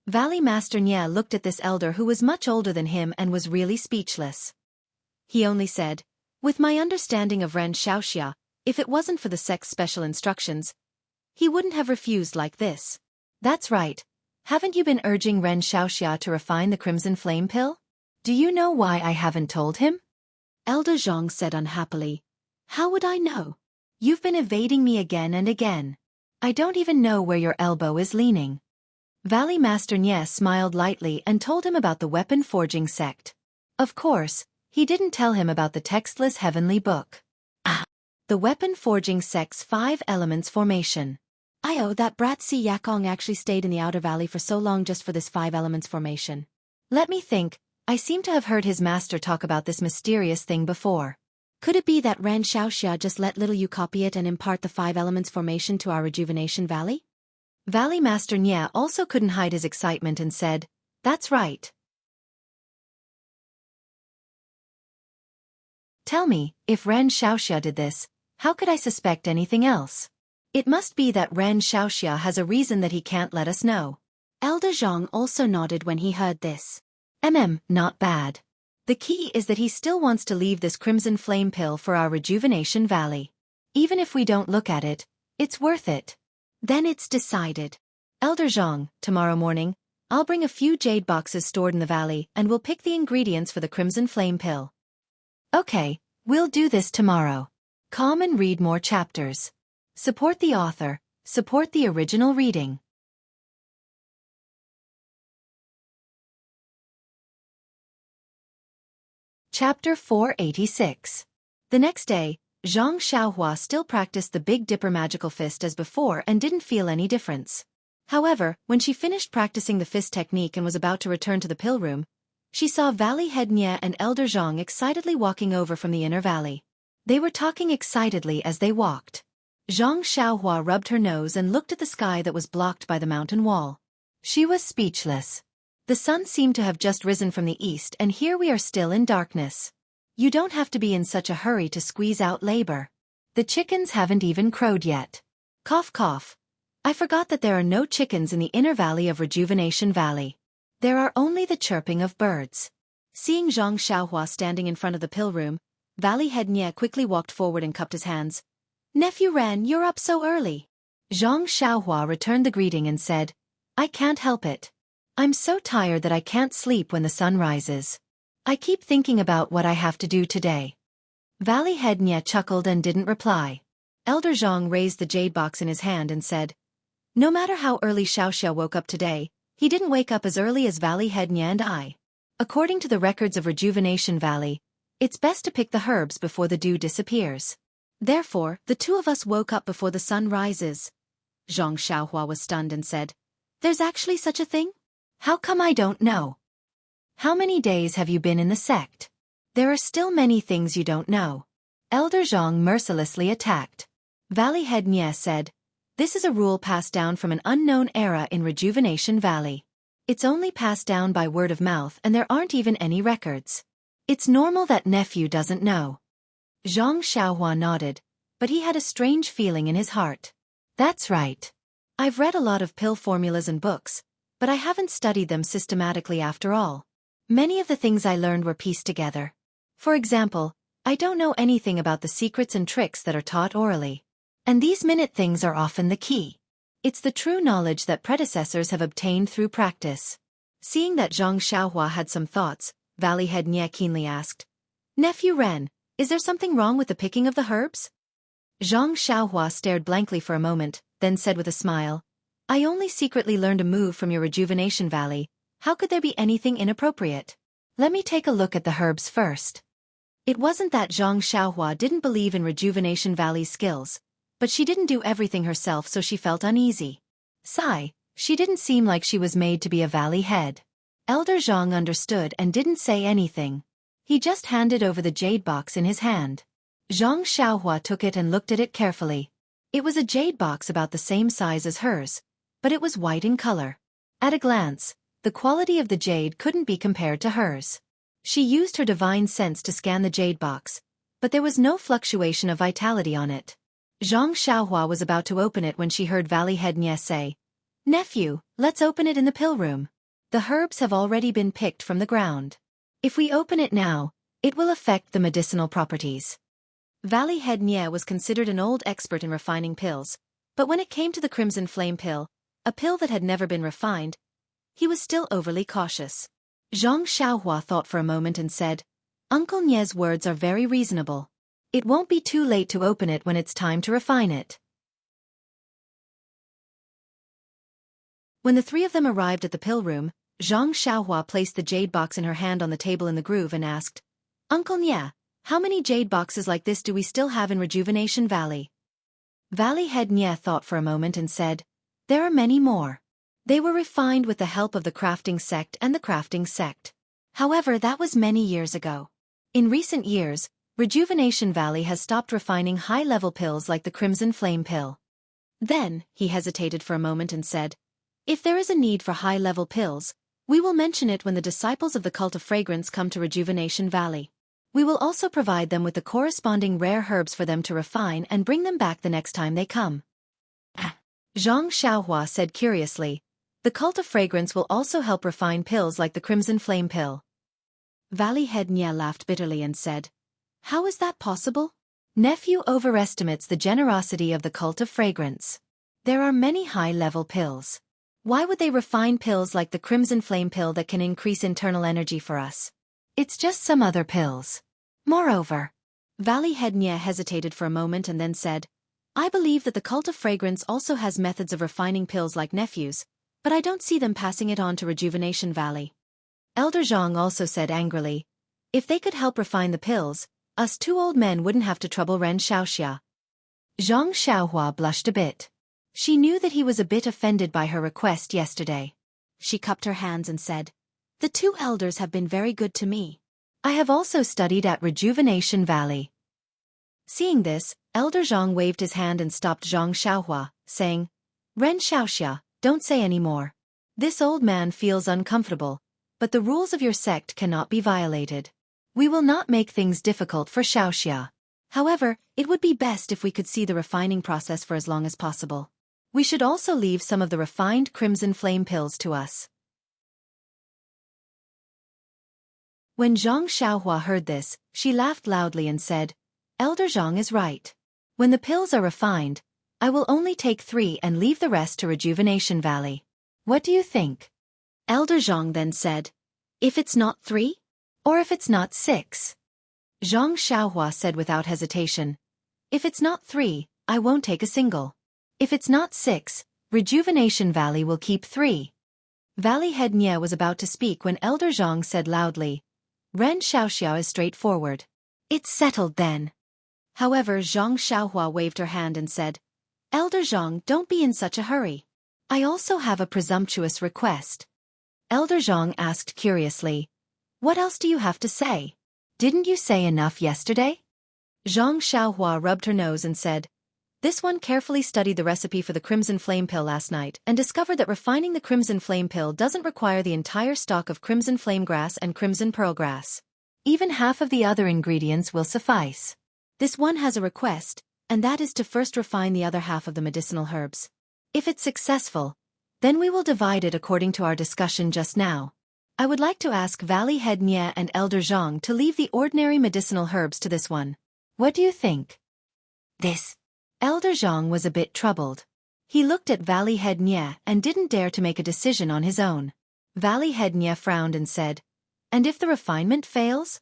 Valley Master Nie looked at this elder who was much older than him and was really speechless. He only said, "With my understanding of Ren Xiaoxia, if it wasn't for the sect's special instructions, he wouldn't have refused like this." "That's right. Haven't you been urging Ren Xiaoxia to refine the Crimson Flame Pill? Do you know why I haven't told him?" Elder Zhang said unhappily, "How would I know? You've been evading me again and again. I don't even know where your elbow is leaning." Valley Master Nie smiled lightly and told him about the weapon forging sect. Of course, he didn't tell him about the textless heavenly book. The weapon forging sect's 5 elements formation. That brat Si Yakong actually stayed in the outer valley for so long just for this 5 elements formation. Let me think, I seem to have heard his master talk about this mysterious thing before. Could it be that Ren Xiaoxia just let little you copy it and impart the 5 elements formation to our rejuvenation valley? Valley Master Nie also couldn't hide his excitement and said, "That's right. Tell me, if Ren Xiaoxia did this, how could I suspect anything else? It must be that Ren Xiaoxia has a reason that he can't let us know." Elder Zhang also nodded when he heard this. Not bad. The key is that he still wants to leave this crimson flame pill for our rejuvenation valley. Even if we don't look at it, it's worth it. Then it's decided. Elder Zhang, tomorrow morning, I'll bring a few jade boxes stored in the valley and we'll pick the ingredients for the crimson flame pill. Okay, we'll do this tomorrow. Come and read more chapters. Support the author, support the original reading. Chapter 486. The next day, Xianxia still practiced the Big Dipper magical fist as before and didn't feel any difference. However, when she finished practicing the fist technique and was about to return to the pill room, she saw Valley Head Nye and Elder Zhang excitedly walking over from the inner valley. They were talking excitedly as they walked. Zhang Xiaohua rubbed her nose and looked at the sky that was blocked by the mountain wall. She was speechless. The sun seemed to have just risen from the east and here we are still in darkness. You don't have to be in such a hurry to squeeze out labor. The chickens haven't even crowed yet. Cough cough. I forgot that there are no chickens in the inner valley of Rejuvenation Valley. There are only the chirping of birds. Seeing Zhang Xiaohua standing in front of the pill room, Valley Head Nye quickly walked forward and cupped his hands. Nephew Ren, you're up so early. Zhang Xiaohua returned the greeting and said, I can't help it. I'm so tired that I can't sleep when the sun rises. I keep thinking about what I have to do today. Valley Head Nye chuckled and didn't reply. Elder Zhang raised the jade box in his hand and said, no matter how early Xiaoxia woke up today, he didn't wake up as early as Valley Head Nye and I. According to the records of Rejuvenation Valley, it's best to pick the herbs before the dew disappears. Therefore, the two of us woke up before the sun rises. Zhang Xiaohua was stunned and said, there's actually such a thing? How come I don't know? How many days have you been in the sect? There are still many things you don't know. Elder Zhang mercilessly attacked. Valley Head Nye said, this is a rule passed down from an unknown era in Rejuvenation Valley. It's only passed down by word of mouth and there aren't even any records. It's normal that nephew doesn't know. Zhang Xiaohua nodded, but he had a strange feeling in his heart. That's right. I've read a lot of pill formulas and books, but I haven't studied them systematically after all. Many of the things I learned were pieced together. For example, I don't know anything about the secrets and tricks that are taught orally. And these minute things are often the key. It's the true knowledge that predecessors have obtained through practice. Seeing that Zhang Xiaohua had some thoughts, Valley Head Nye keenly asked, Nephew Ren, is there something wrong with the picking of the herbs? Zhang Xiaohua stared blankly for a moment, then said with a smile, I only secretly learned a move from your Rejuvenation Valley. How could there be anything inappropriate? Let me take a look at the herbs first. It wasn't that Zhang Xiaohua didn't believe in Rejuvenation Valley's skills, but she didn't do everything herself so she felt uneasy. Sigh, she didn't seem like she was made to be a valley head. Elder Zhang understood and didn't say anything. He just handed over the jade box in his hand. Zhang Xiaohua took it and looked at it carefully. It was a jade box about the same size as hers, but it was white in color. At a glance, the quality of the jade couldn't be compared to hers. She used her divine sense to scan the jade box, but there was no fluctuation of vitality on it. Zhang Xiaohua was about to open it when she heard Valley Head Nye say, Nephew, let's open it in the pill room. The herbs have already been picked from the ground. If we open it now, it will affect the medicinal properties. Valley Head Nye was considered an old expert in refining pills, but when it came to the crimson flame pill, a pill that had never been refined, he was still overly cautious. Zhang Xiaohua thought for a moment and said, Uncle Nye's words are very reasonable. It won't be too late to open it when it's time to refine it. When the three of them arrived at the pill room, Zhang Xiaohua placed the jade box in her hand on the table in the groove and asked, Uncle Nye, how many jade boxes like this do we still have in Rejuvenation Valley? Valley Head Nye thought for a moment and said, there are many more. They were refined with the help of the crafting sect and the crafting sect. However, that was many years ago. In recent years, Rejuvenation Valley has stopped refining high-level pills like the Crimson Flame pill. Then, he hesitated for a moment and said, if there is a need for high-level pills, we will mention it when the disciples of the Cult of Fragrance come to Rejuvenation Valley. We will also provide them with the corresponding rare herbs for them to refine and bring them back the next time they come. Zhang Xiaohua said curiously, the Cult of Fragrance will also help refine pills like the Crimson Flame pill. Valley Head Nye laughed bitterly and said, "How is that possible? Nephew overestimates the generosity of the cult of fragrance. There are many high-level pills. Why would they refine pills like the Crimson Flame pill that can increase internal energy for us? It's just some other pills. Moreover," Valley Head Nye hesitated for a moment and then said, "I believe that the cult of fragrance also has methods of refining pills like Nephew's, but I don't see them passing it on to Rejuvenation Valley." Elder Zhang also said angrily, "If they could help refine the pills, us two old men wouldn't have to trouble Ren Xiaoxia." Zhang Xiaohua blushed a bit. She knew that he was a bit offended by her request yesterday. She cupped her hands and said, "The two elders have been very good to me. I have also studied at Rejuvenation Valley." Seeing this, Elder Zhang waved his hand and stopped Zhang Xiaohua, saying, "Ren Xiaoxia, don't say any more. This old man feels uncomfortable, but the rules of your sect cannot be violated. We will not make things difficult for Xiaoxia. However, it would be best if we could see the refining process for as long as possible. We should also leave some of the refined Crimson Flame pills to us." When Zhang Xiaohua heard this, she laughed loudly and said, "Elder Zhang is right. When the pills are refined, I will only take 3 and leave the rest to Rejuvenation Valley. What do you think?" Elder Zhang then said, "If it's not 3? Or if it's not 6? Zhang Xiaohua said without hesitation, "If it's not 3, I won't take a single. If it's not 6, Rejuvenation Valley will keep 3. Valley Head Nye was about to speak when Elder Zhang said loudly, "Ren Xiaoxia is straightforward. It's settled then." However, Zhang Xiaohua waved her hand and said, "Elder Zhang, don't be in such a hurry. I also have a presumptuous request." Elder Zhang asked curiously, "What else do you have to say? Didn't you say enough yesterday?" Zhang Xiaohua rubbed her nose and said, "This one carefully studied the recipe for the Crimson Flame pill last night and discovered that refining the Crimson Flame pill doesn't require the entire stock of Crimson Flame grass and Crimson Pearl grass. Even half of the other ingredients will suffice. This one has a request, and that is to first refine the other half of the medicinal herbs. If it's successful, then we will divide it according to our discussion just now. I would like to ask Valley Head Nye and Elder Zhang to leave the ordinary medicinal herbs to this one. What do you think?" This. Elder Zhang was a bit troubled. He looked at Valley Head Nye and didn't dare to make a decision on his own. Valley Head Nye frowned and said, "And if the refinement fails?"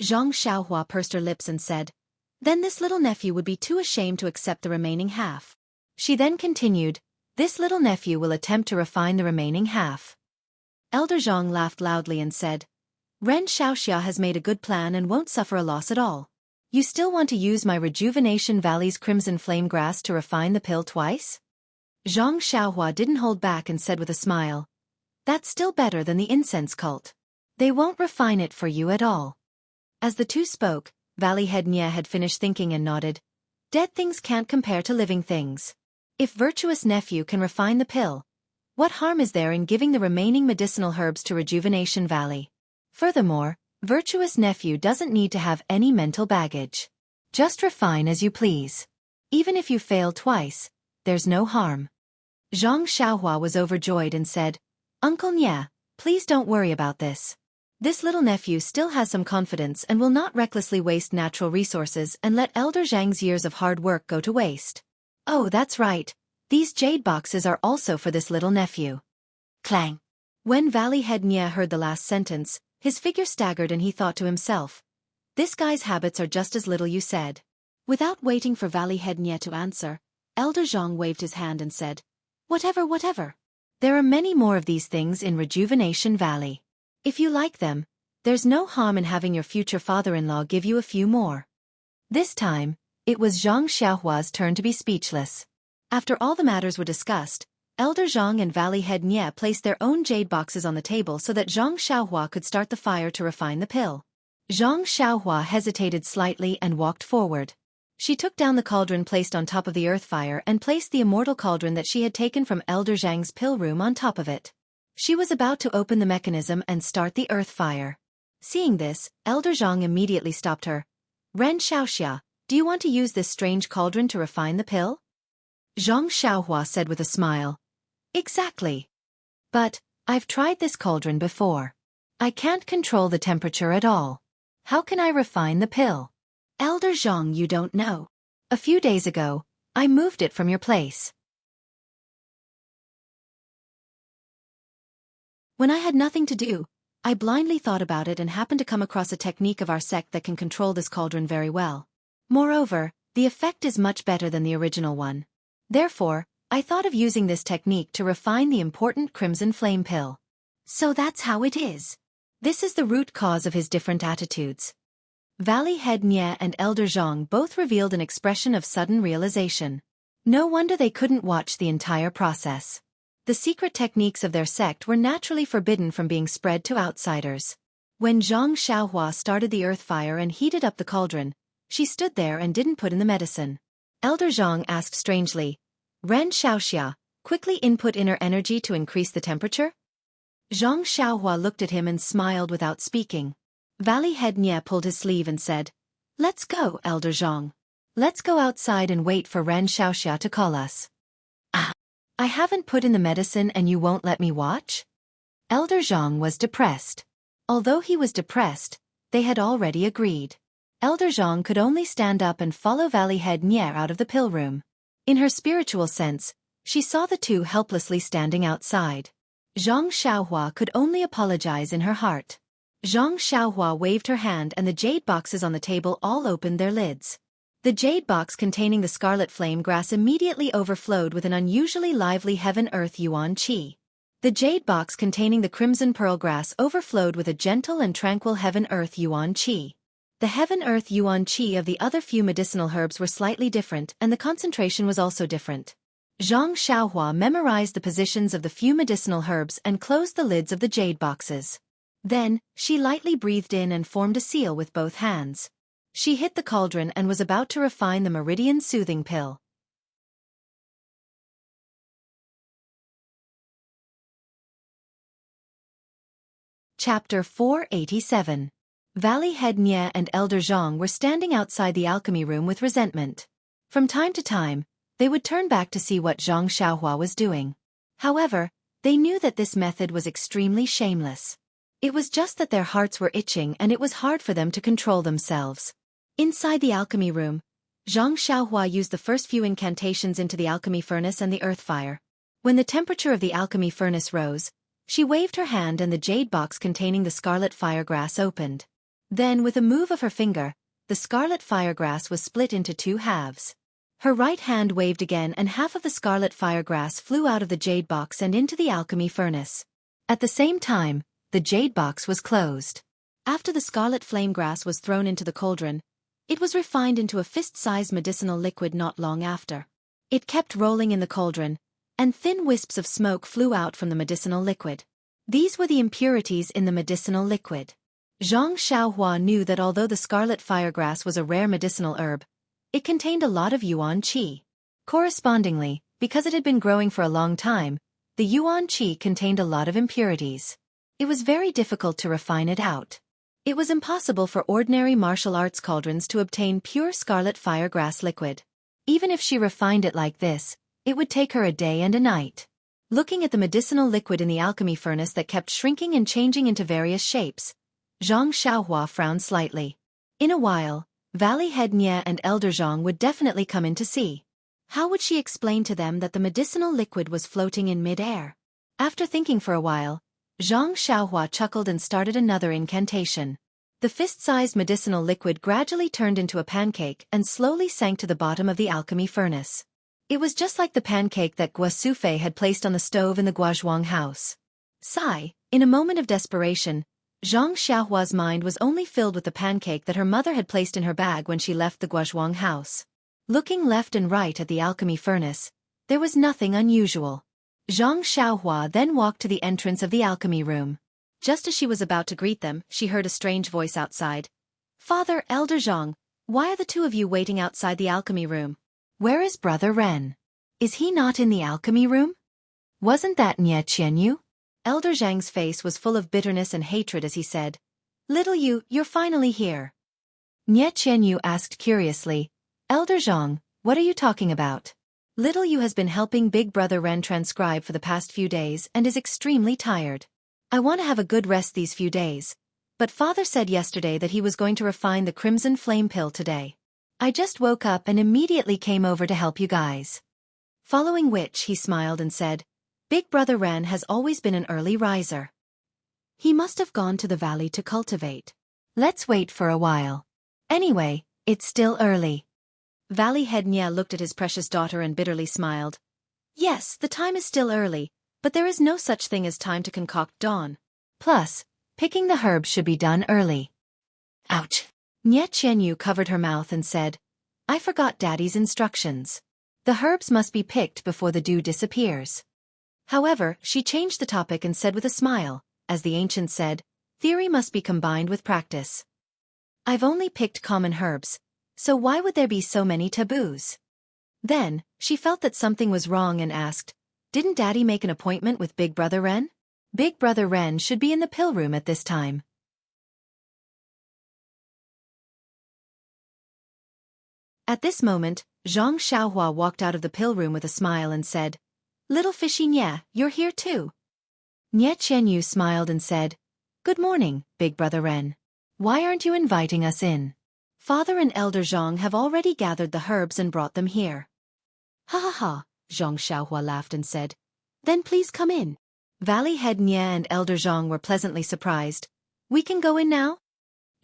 Zhang Xiaohua pursed her lips and said, "Then this little nephew would be too ashamed to accept the remaining half." She then continued, "This little nephew will attempt to refine the remaining half." Elder Zhang laughed loudly and said, "Ren Xiaoxia has made a good plan and won't suffer a loss at all. You still want to use my Rejuvenation Valley's Crimson Flame grass to refine the pill twice?" Zhang Xiaohua didn't hold back and said with a smile, "That's still better than the incense cult. They won't refine it for you at all." As the two spoke, Valley Head Nye had finished thinking and nodded. Dead things can't compare to living things. If virtuous nephew can refine the pill, what harm is there in giving the remaining medicinal herbs to Rejuvenation Valley? Furthermore, virtuous nephew doesn't need to have any mental baggage. Just refine as you please. Even if you fail twice, there's no harm." Zhang Xiaohua was overjoyed and said, "Uncle Nye, please don't worry about this. This little nephew still has some confidence and will not recklessly waste natural resources and let Elder Zhang's years of hard work go to waste. Oh, that's right. These jade boxes are also for this little nephew." Clang. When Valley Head Nye heard the last sentence, his figure staggered and he thought to himself, "This guy's habits are just as little you said." Without waiting for Valley Head Nye to answer, Elder Zhang waved his hand and said, Whatever. There are many more of these things in Rejuvenation Valley. If you like them, there's no harm in having your future father-in-law give you a few more." This time, it was Zhang Xiaohua's turn to be speechless. After all the matters were discussed, Elder Zhang and Valley Head Nye placed their own jade boxes on the table so that Zhang Xiaohua could start the fire to refine the pill. Zhang Xiaohua hesitated slightly and walked forward. She took down the cauldron placed on top of the earth fire and placed the immortal cauldron that she had taken from Elder Zhang's pill room on top of it. She was about to open the mechanism and start the earth fire. Seeing this, Elder Zhang immediately stopped her. "Ren Xiaoxia, do you want to use this strange cauldron to refine the pill?" Zhang Xiaohua said with a smile. "Exactly. But, I've tried this cauldron before. I can't control the temperature at all. How can I refine the pill? Elder Zhang, you don't know. A few days ago, I moved it from your place. When I had nothing to do, I blindly thought about it and happened to come across a technique of our sect that can control this cauldron very well. Moreover, the effect is much better than the original one. Therefore, I thought of using this technique to refine the important crimson flame pill. So that's how it is. This is the root cause of his different attitudes. Valley Head Nye and Elder Zhang both revealed an expression of sudden realization. No wonder they couldn't watch the entire process. The secret techniques of their sect were naturally forbidden from being spread to outsiders. When Zhang Xiaohua started the earth fire and heated up the cauldron, she stood there and didn't put in the medicine. Elder Zhang asked strangely, Ren Xiaoxia, quickly input inner energy to increase the temperature? Zhang Xiaohua looked at him and smiled without speaking. Valley Head Nye pulled his sleeve and said, Let's go, Elder Zhang. Let's go outside and wait for Ren Xiaoxia to call us. I haven't put in the medicine and you won't let me watch? Elder Zhang was depressed. Although he was depressed, they had already agreed. Elder Zhang could only stand up and follow Valley Head Nye out of the pill room. In her spiritual sense, she saw the two helplessly standing outside. Zhang Xiaohua could only apologize in her heart. Zhang Xiaohua waved her hand and the jade boxes on the table all opened their lids. The jade box containing the scarlet flame grass immediately overflowed with an unusually lively heaven-earth yuan qi. The jade box containing the crimson pearl grass overflowed with a gentle and tranquil heaven-earth yuan qi. The heaven-earth yuan qi of the other few medicinal herbs were slightly different and the concentration was also different. Zhang Xiaohua memorized the positions of the few medicinal herbs and closed the lids of the jade boxes. Then, she lightly breathed in and formed a seal with both hands. She hit the cauldron and was about to refine the meridian soothing pill. Chapter 487. Valley Head Nye and Elder Zhang were standing outside the alchemy room with resentment. From time to time, they would turn back to see what Zhang Xiaohua was doing. However, they knew that this method was extremely shameless. It was just that their hearts were itching and it was hard for them to control themselves. Inside the alchemy room, Zhang Xiaohua used the first few incantations into the alchemy furnace and the earth fire. When the temperature of the alchemy furnace rose, she waved her hand and the jade box containing the scarlet fire grass opened. Then, with a move of her finger, the scarlet fire grass was split into two halves. Her right hand waved again and half of the scarlet fire grass flew out of the jade box and into the alchemy furnace. At the same time, the jade box was closed. After the scarlet flame grass was thrown into the cauldron, it was refined into a fist-sized medicinal liquid not long after. It kept rolling in the cauldron, and thin wisps of smoke flew out from the medicinal liquid. These were the impurities in the medicinal liquid. Zhang Xiaohua knew that although the scarlet firegrass was a rare medicinal herb, it contained a lot of yuan qi. Correspondingly, because it had been growing for a long time, the yuan qi contained a lot of impurities. It was very difficult to refine it out. It was impossible for ordinary martial arts cauldrons to obtain pure scarlet firegrass liquid. Even if she refined it like this, it would take her a day and a night. Looking at the medicinal liquid in the alchemy furnace that kept shrinking and changing into various shapes, Zhang Xiaohua frowned slightly. In a while, Valley Head Nye and Elder Zhang would definitely come in to see. How would she explain to them that the medicinal liquid was floating in mid-air? After thinking for a while, Zhang Xiaohua chuckled and started another incantation. The fist-sized medicinal liquid gradually turned into a pancake and slowly sank to the bottom of the alchemy furnace. It was just like the pancake that Guo Sufei had placed on the stove in the Guozhuang house. Sigh, in a moment of desperation, Zhang Xiaohua's mind was only filled with the pancake that her mother had placed in her bag when she left the Guozhuang house. Looking left and right at the alchemy furnace, there was nothing unusual. Zhang Xiaohua then walked to the entrance of the alchemy room. Just as she was about to greet them, she heard a strange voice outside. "Father, Elder Zhang, why are the two of you waiting outside the alchemy room? Where is Brother Ren? Is he not in the alchemy room? Wasn't that Nye Qianyu?" Elder Zhang's face was full of bitterness and hatred as he said, "Little Yu, you're finally here." Nye Qianyu asked curiously, "Elder Zhang, what are you talking about?" Little Yu has been helping Big Brother Ren transcribe for the past few days and is extremely tired. I want to have a good rest these few days. But father said yesterday that he was going to refine the crimson flame pill today. I just woke up and immediately came over to help you guys. Following which he smiled and said, Big Brother Ren has always been an early riser. He must have gone to the valley to cultivate. Let's wait for a while. Anyway, it's still early. Valley Head Nya looked at his precious daughter and bitterly smiled. Yes, the time is still early, but there is no such thing as time to concoct dawn. Plus, picking the herbs should be done early. Ouch. Nye Qianyu covered her mouth and said, I forgot Daddy's instructions. The herbs must be picked before the dew disappears. However, she changed the topic and said with a smile, as the ancient said, theory must be combined with practice. I've only picked common herbs, so why would there be so many taboos? Then, she felt that something was wrong and asked, didn't Daddy make an appointment with Big Brother Ren? Big Brother Ren should be in the pill room at this time. At this moment, Zhang Xiaohua walked out of the pill room with a smile and said, Little fishy Nye, you're here too. Nye Qianyu smiled and said, Good morning, Big Brother Ren. Why aren't you inviting us in? Father and Elder Zhang have already gathered the herbs and brought them here. Ha ha ha, Zhang Xiaohua laughed and said, Then please come in. Valley Head Nye and Elder Zhang were pleasantly surprised. We can go in now?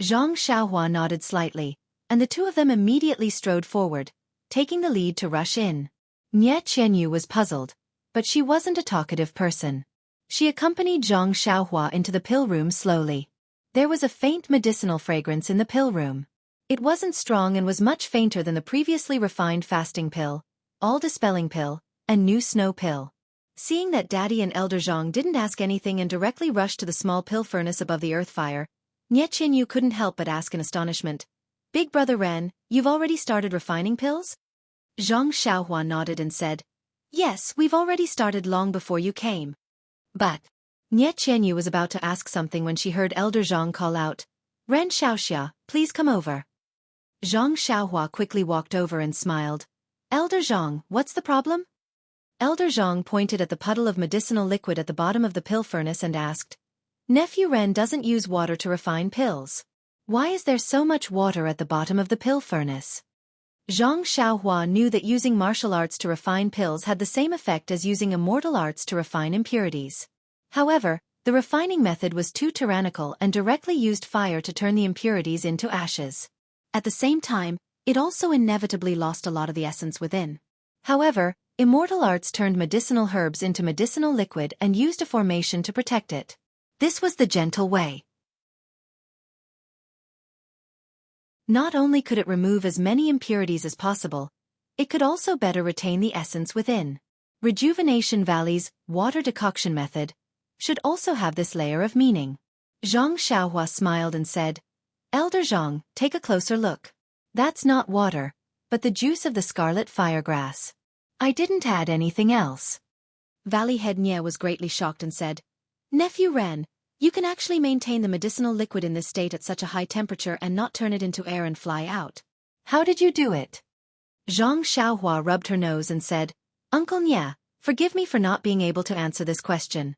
Zhang Xiaohua nodded slightly, and the two of them immediately strode forward, taking the lead to rush in. Nye Qianyu was puzzled, but she wasn't a talkative person. She accompanied Zhang Xiaohua into the pill room slowly. There was a faint medicinal fragrance in the pill room. It wasn't strong and was much fainter than the previously refined fasting pill, all-dispelling pill, and new snow pill. Seeing that Daddy and Elder Zhang didn't ask anything and directly rushed to the small pill furnace above the earth fire, Nye Qianyu couldn't help but ask in astonishment, Big Brother Ren, you've already started refining pills? Zhang Xiaohua nodded and said, Yes, we've already started long before you came. But Nye Qianyu was about to ask something when she heard Elder Zhang call out, Ren Xiaoxia, please come over. Zhang Xiaohua quickly walked over and smiled. Elder Zhang, what's the problem? Elder Zhang pointed at the puddle of medicinal liquid at the bottom of the pill furnace and asked, Nephew Ren doesn't use water to refine pills. Why is there so much water at the bottom of the pill furnace? Zhang Xiaohua knew that using martial arts to refine pills had the same effect as using immortal arts to refine impurities. However, the refining method was too tyrannical and directly used fire to turn the impurities into ashes. At the same time, it also inevitably lost a lot of the essence within. However, immortal arts turned medicinal herbs into medicinal liquid and used a formation to protect it. This was the gentle way. Not only could it remove as many impurities as possible, it could also better retain the essence within. Rejuvenation Valley's water decoction method should also have this layer of meaning. Zhang Xiaohua smiled and said, Elder Zhang, take a closer look. That's not water, but the juice of the scarlet firegrass. I didn't add anything else. Valley Head Nye was greatly shocked and said, Nephew Ren, you can actually maintain the medicinal liquid in this state at such a high temperature and not turn it into air and fly out. How did you do it? Zhang Xiaohua rubbed her nose and said, Uncle Nye, forgive me for not being able to answer this question.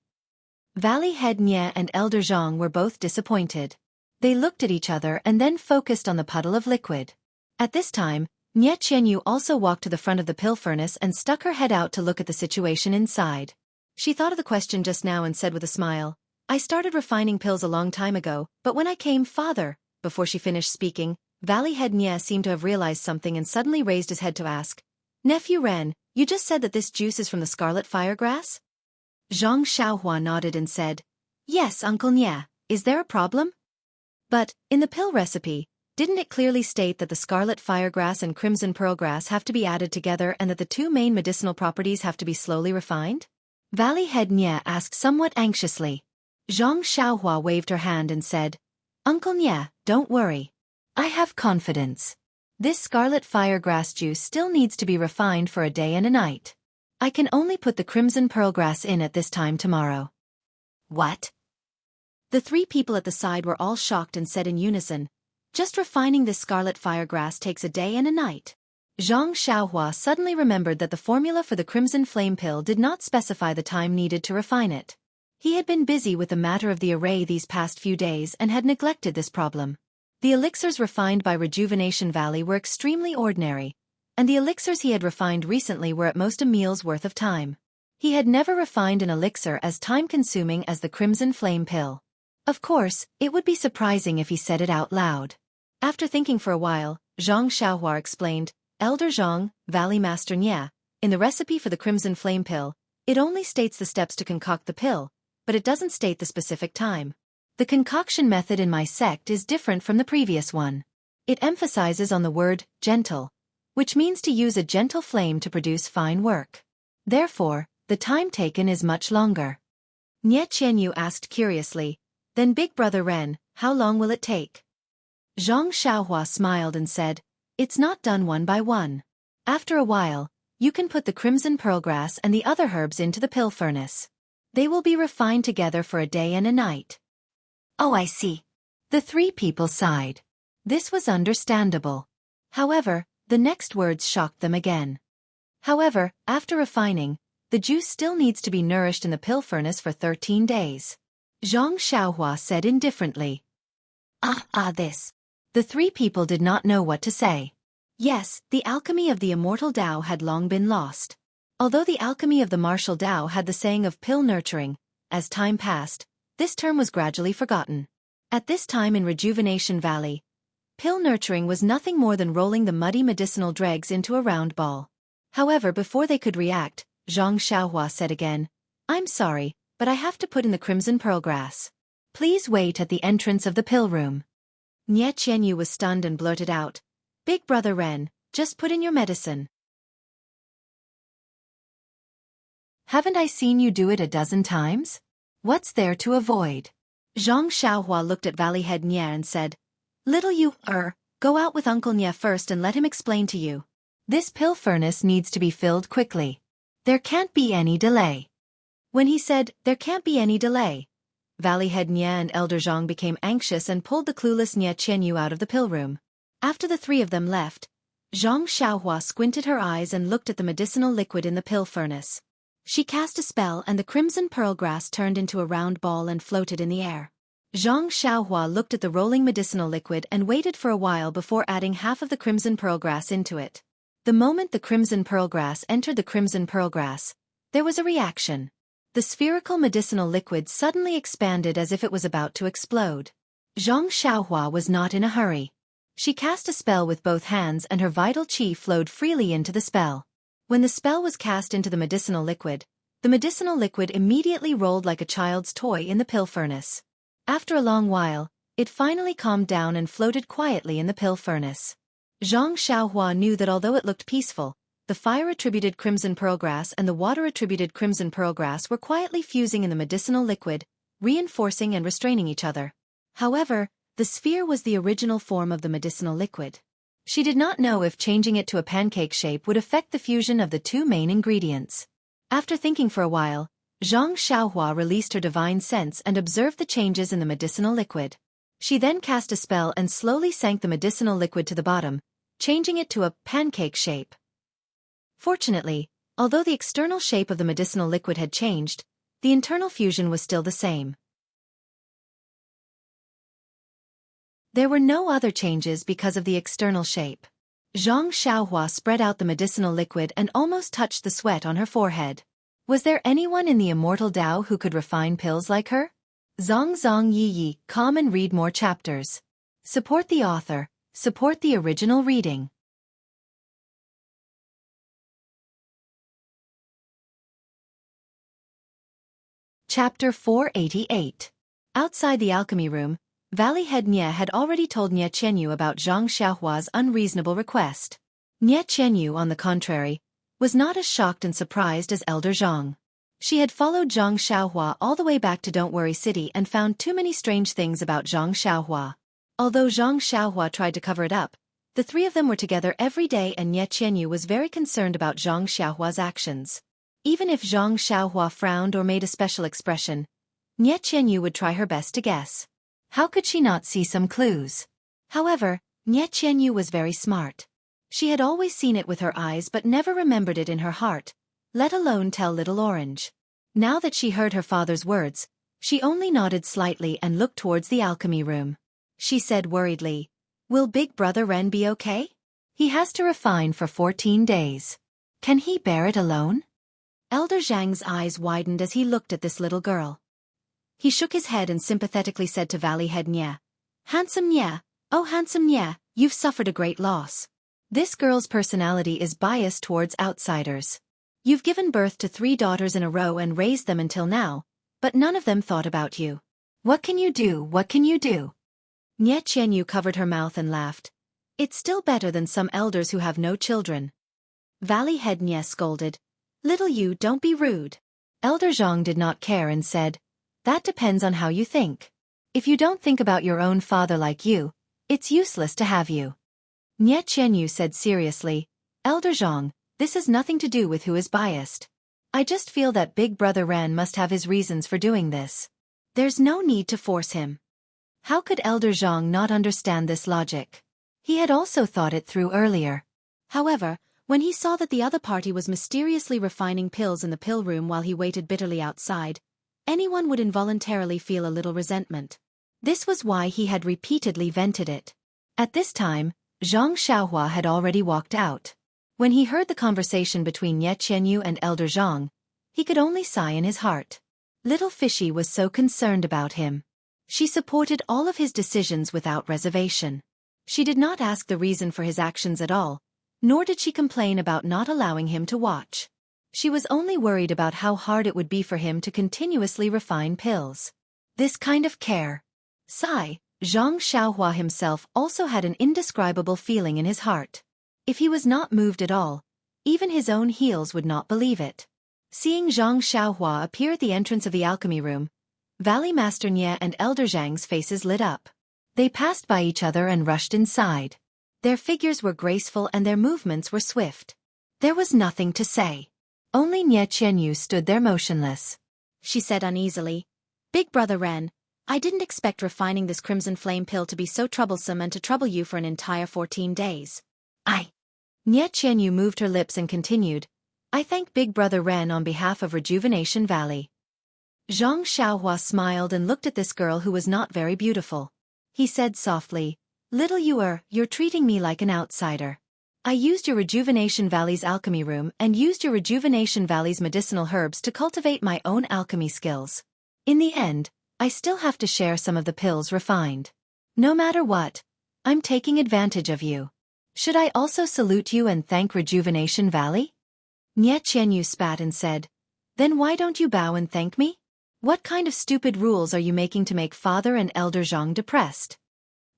Valley Head Nye and Elder Zhang were both disappointed. They looked at each other and then focused on the puddle of liquid. At this time, Nye Qianyu also walked to the front of the pill furnace and stuck her head out to look at the situation inside. She thought of the question just now and said with a smile, I started refining pills a long time ago, but when I came, Father, before she finished speaking, Valley Head Nye seemed to have realized something and suddenly raised his head to ask, Nephew Ren, you just said that this juice is from the scarlet firegrass? Zhang Xiaohua nodded and said, Yes, Uncle Nye, is there a problem? But, in the pill recipe, didn't it clearly state that the scarlet firegrass and crimson pearlgrass have to be added together and that the two main medicinal properties have to be slowly refined? Valley Head Nye asked somewhat anxiously. Zhang Xiaohua waved her hand and said, Uncle Nye, don't worry. I have confidence. This scarlet firegrass juice still needs to be refined for a day and a night. I can only put the crimson pearlgrass in at this time tomorrow. What? The three people at the side were all shocked and said in unison, Just refining this scarlet firegrass takes a day and a night. Zhang Xiaohua suddenly remembered that the formula for the crimson flame pill did not specify the time needed to refine it. He had been busy with the matter of the array these past few days and had neglected this problem. The elixirs refined by Rejuvenation Valley were extremely ordinary, and the elixirs he had refined recently were at most a meal's worth of time. He had never refined an elixir as time-consuming as the Crimson Flame Pill. Of course, it would be surprising if he said it out loud. After thinking for a while, Xianxia explained, Elder Zhang, Valley Master Nye, in the recipe for the Crimson Flame Pill, it only states the steps to concoct the pill, but it doesn't state the specific time. The concoction method in my sect is different from the previous one. It emphasizes on the word, gentle, which means to use a gentle flame to produce fine work. Therefore, the time taken is much longer. Nye Qianyu asked curiously, then Big Brother Ren, how long will it take? Zhang Xiaohua smiled and said, it's not done one by one. After a while, you can put the crimson pearlgrass and the other herbs into the pill furnace. They will be refined together for a day and a night. Oh, I see. The three people sighed. This was understandable. However, the next words shocked them again. However, after refining, the juice still needs to be nourished in the pill furnace for 13 days. Zhang Xiaohua said indifferently. This. The three people did not know what to say. Yes, the alchemy of the Immortal Tao had long been lost. Although the alchemy of the martial Tao had the saying of pill nurturing, as time passed, this term was gradually forgotten. At this time in Rejuvenation Valley, pill nurturing was nothing more than rolling the muddy medicinal dregs into a round ball. However, before they could react, Zhang Xiaohua said again, I'm sorry, but I have to put in the crimson pearlgrass. Please wait at the entrance of the pill room. Nye Qianyu was stunned and blurted out, Big Brother Ren, just put in your medicine. Haven't I seen you do it a dozen times? What's there to avoid? Zhang Xiaohua looked at Valley Head Nye and said, Little you, go out with Uncle Nye first and let him explain to you. This pill furnace needs to be filled quickly. There can't be any delay. When he said, there can't be any delay, Valley Head Nye and Elder Zhang became anxious and pulled the clueless Nye Qianyu out of the pill room. After the three of them left, Zhang Xiaohua squinted her eyes and looked at the medicinal liquid in the pill furnace. She cast a spell and the crimson pearlgrass turned into a round ball and floated in the air. Zhang Xiaohua looked at the rolling medicinal liquid and waited for a while before adding half of the crimson pearlgrass into it. The moment the crimson pearlgrass entered the crimson pearlgrass, there was a reaction. The spherical medicinal liquid suddenly expanded as if it was about to explode. Zhang Xiaohua was not in a hurry. She cast a spell with both hands and her vital qi flowed freely into the spell. When the spell was cast into the medicinal liquid immediately rolled like a child's toy in the pill furnace. After a long while, it finally calmed down and floated quietly in the pill furnace. Zhang Xiaohua knew that although it looked peaceful, the fire-attributed crimson pearlgrass and the water-attributed crimson pearlgrass were quietly fusing in the medicinal liquid, reinforcing and restraining each other. However, the sphere was the original form of the medicinal liquid. She did not know if changing it to a pancake shape would affect the fusion of the two main ingredients. After thinking for a while, Zhang Xiaohua released her divine sense and observed the changes in the medicinal liquid. She then cast a spell and slowly sank the medicinal liquid to the bottom, changing it to a pancake shape. Fortunately, although the external shape of the medicinal liquid had changed, the internal fusion was still the same. There were no other changes because of the external shape. Zhang Xiaohua spread out the medicinal liquid and almost touched the sweat on her forehead. Was there anyone in the Immortal Tao who could refine pills like her? Zong Yi Yi, come and read more chapters. Support the author, support the original reading. Chapter 488. Outside the alchemy room, Valley Head Nye had already told Nye Qianyu about Zhang Xiaohua's unreasonable request. Nye Qianyu, on the contrary, was not as shocked and surprised as Elder Zhang. She had followed Zhang Xiaohua all the way back to Don't Worry City and found too many strange things about Zhang Xiaohua. Although Zhang Xiaohua tried to cover it up, the three of them were together every day and Nye Qianyu was very concerned about Zhang Xiaohua's actions. Even if Zhang Xiaohua frowned or made a special expression, Nye Qianyu would try her best to guess. How could she not see some clues? However, Nye Qianyu was very smart. She had always seen it with her eyes but never remembered it in her heart, let alone tell Little Orange. Now that she heard her father's words, She only nodded slightly and looked towards the alchemy room. She said worriedly, "Will Big Brother Ren be okay? He has to refine for 14 days. Can he bear it alone?" Elder Zhang's eyes widened as he looked at this little girl. He shook his head and sympathetically said to Valley Head Nye, "Handsome Nye, oh handsome Nye, you've suffered a great loss. This girl's personality is biased towards outsiders. You've given birth to 3 daughters in a row and raised them until now, but none of them thought about you. What can you do, what can you do?" Nye Qianyu covered her mouth and laughed. "It's still better than some elders who have no children." Valley Head Nye scolded, "Little you, don't be rude." Elder Zhang did not care and said, "That depends on how you think. If you don't think about your own father like you, it's useless to have you." Nye Qianyu said seriously, "Elder Zhang, this has nothing to do with who is biased. I just feel that Big Brother Ren must have his reasons for doing this. There's no need to force him." How could Elder Zhang not understand this logic? He had also thought it through earlier. However, when he saw that the other party was mysteriously refining pills in the pill room while he waited bitterly outside, anyone would involuntarily feel a little resentment. This was why he had repeatedly vented it. At this time, Zhang Xiaohua had already walked out. When he heard the conversation between Nye Qianyu and Elder Zhang, he could only sigh in his heart. Little Fishy was so concerned about him. She supported all of his decisions without reservation. She did not ask the reason for his actions at all, nor did she complain about not allowing him to watch. She was only worried about how hard it would be for him to continuously refine pills. This kind of care. Sigh, Zhang Xiaohua himself also had an indescribable feeling in his heart. If he was not moved at all, even his own heels would not believe it. Seeing Zhang Xiaohua appear at the entrance of the alchemy room, Valley Master Nye and Elder Zhang's faces lit up. They passed by each other and rushed inside. Their figures were graceful and their movements were swift. There was nothing to say. Only Nye Qianyu stood there motionless. She said uneasily, "Big Brother Ren, I didn't expect refining this crimson flame pill to be so troublesome and to trouble you for an entire 14 days. Nye Qianyu moved her lips and continued, "I thank Big Brother Ren on behalf of Rejuvenation Valley." Zhang Xiaohua smiled and looked at this girl who was not very beautiful. He said softly, "Little you're treating me like an outsider. I used your Rejuvenation Valley's alchemy room and used your Rejuvenation Valley's medicinal herbs to cultivate my own alchemy skills. In the end, I still have to share some of the pills refined. No matter what, I'm taking advantage of you. Should I also salute you and thank Rejuvenation Valley?" Nye Qianyu spat and said, "Then why don't you bow and thank me? What kind of stupid rules are you making to make Father and Elder Zhang depressed?"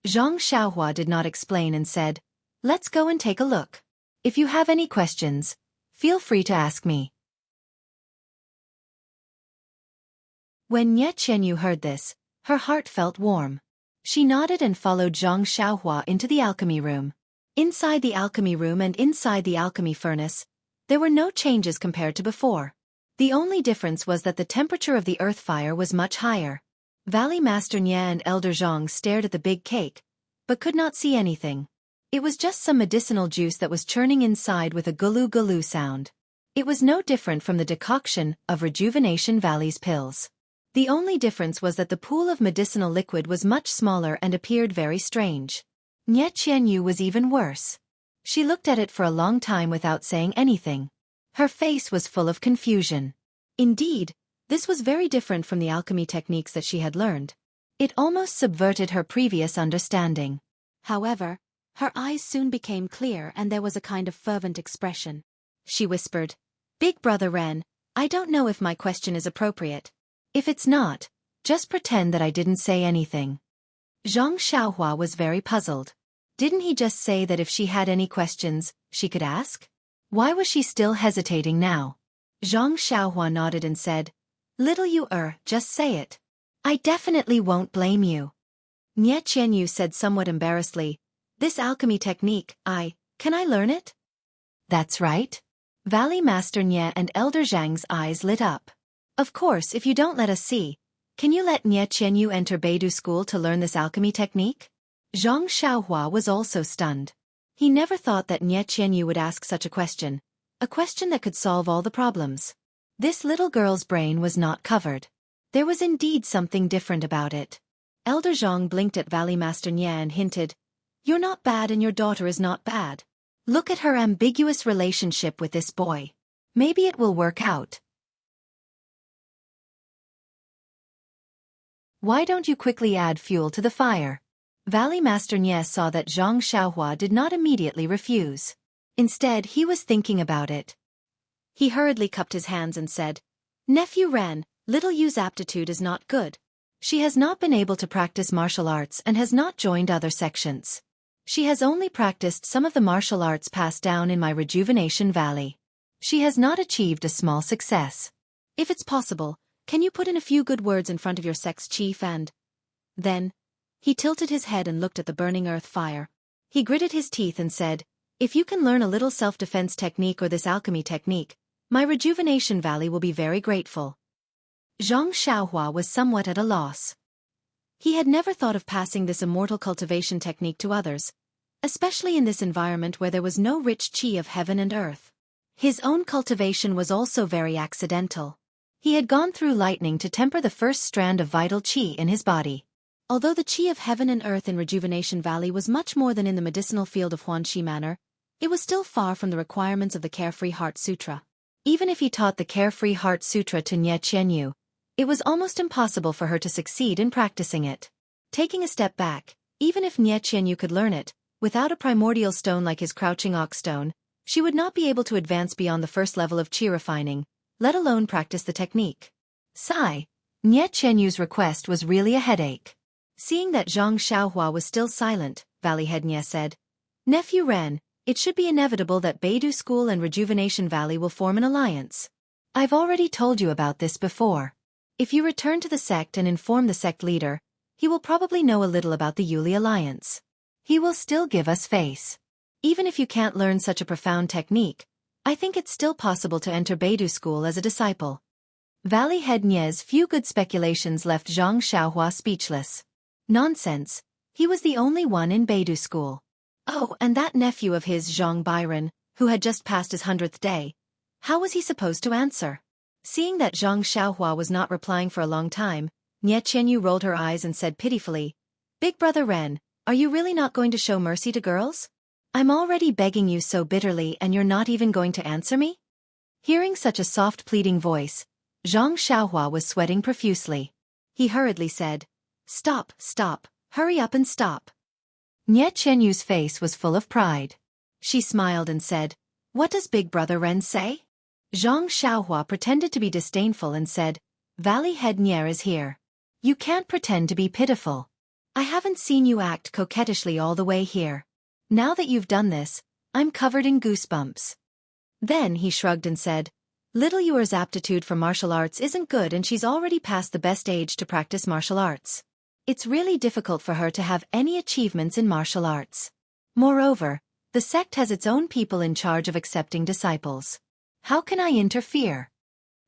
Zhang Xiaohua did not explain and said, "Let's go and take a look. If you have any questions, feel free to ask me." When Nye Qianyu heard this, her heart felt warm. She nodded and followed Zhang Xiaohua into the alchemy room. Inside the alchemy room and inside the alchemy furnace, there were no changes compared to before. The only difference was that the temperature of the earth fire was much higher. Valley Master Nye and Elder Zhang stared at the big cake, but could not see anything. It was just some medicinal juice that was churning inside with a gulu-gulu sound. It was no different from the decoction of Rejuvenation Valley's pills. The only difference was that the pool of medicinal liquid was much smaller and appeared very strange. Nye Qianyu was even worse. She looked at it for a long time without saying anything. Her face was full of confusion. Indeed, this was very different from the alchemy techniques that she had learned. It almost subverted her previous understanding. However, her eyes soon became clear and there was a kind of fervent expression. She whispered, "Big Brother Ren, I don't know if my question is appropriate. If it's not, just pretend that I didn't say anything." Zhang Xiaohua was very puzzled. Didn't he just say that if she had any questions, she could ask? Why was she still hesitating now? Zhang Xiaohua nodded and said, "Little just say it. I definitely won't blame you." Nye Qianyu said somewhat embarrassedly, "This alchemy technique, can I learn it?" "That's right." Valley Master Nye and Elder Zhang's eyes lit up. "Of course, if you don't let us see, can you let Nye Qianyu enter Beidou school to learn this alchemy technique?" Zhang Xiaohua was also stunned. He never thought that Nye Qianyu would ask such a question that could solve all the problems. This little girl's brain was not covered. There was indeed something different about it. Elder Zhang blinked at Valley Master Nie and hinted, "You're not bad and your daughter is not bad. Look at her ambiguous relationship with this boy. Maybe it will work out. Why don't you quickly add fuel to the fire?" Valley Master Nie saw that Zhang Xiaohua did not immediately refuse. Instead, he was thinking about it. He hurriedly cupped his hands and said, "Nephew Ren, little Yu's aptitude is not good. She has not been able to practice martial arts and has not joined other sections. She has only practiced some of the martial arts passed down in my Rejuvenation Valley. She has not achieved a small success. If it's possible, can you put in a few good words in front of your sect's chief and—" Then, he tilted his head and looked at the burning earth fire. He gritted his teeth and said, "If you can learn a little self-defense technique or this alchemy technique, my Rejuvenation Valley will be very grateful." Zhang Xiaohua was somewhat at a loss. He had never thought of passing this immortal cultivation technique to others, especially in this environment where there was no rich qi of heaven and earth. His own cultivation was also very accidental. He had gone through lightning to temper the first strand of vital qi in his body. Although the qi of heaven and earth in Rejuvenation Valley was much more than in the medicinal field of Huanxi Manor, it was still far from the requirements of the Carefree Heart Sutra. Even if he taught the Carefree Heart Sutra to Nie Qianyu, it was almost impossible for her to succeed in practicing it. Taking a step back, even if Nie Qianyu could learn it, without a primordial stone like his Crouching Ox Stone, she would not be able to advance beyond the first level of qi refining, let alone practice the technique. Sigh. Nie Qianyu's request was really a headache. Seeing that Zhang Xiaohua was still silent, Valley Head Nie said, "Nephew Ren, it should be inevitable that Beidou School and Rejuvenation Valley will form an alliance. I've already told you about this before. If you return to the sect and inform the sect leader, he will probably know a little about the Yuli alliance. He will still give us face. Even if you can't learn such a profound technique, I think it's still possible to enter Beidou School as a disciple." Valley Head Nie's few good speculations left Zhang Xiaohua speechless. Nonsense, he was the only one in Beidou School. Oh, and that nephew of his, Zhang Byron, who had just passed his 100th day. How was he supposed to answer? Seeing that Zhang Xiaohua was not replying for a long time, Nie Qianyu rolled her eyes and said pitifully, "Big brother Ren, are you really not going to show mercy to girls? I'm already begging you so bitterly and you're not even going to answer me?" Hearing such a soft pleading voice, Zhang Xiaohua was sweating profusely. He hurriedly said, "Stop, stop, hurry up and stop." Nie Qianyu's face was full of pride. She smiled and said, "What does Big Brother Ren say?" Zhang Xiaohua pretended to be disdainful and said, "Valley Head Nie is here. You can't pretend to be pitiful. I haven't seen you act coquettishly all the way here. Now that you've done this, I'm covered in goosebumps." Then he shrugged and said, "Little Yuer's aptitude for martial arts isn't good and she's already past the best age to practice martial arts. It's really difficult for her to have any achievements in martial arts. Moreover, the sect has its own people in charge of accepting disciples. How can I interfere?"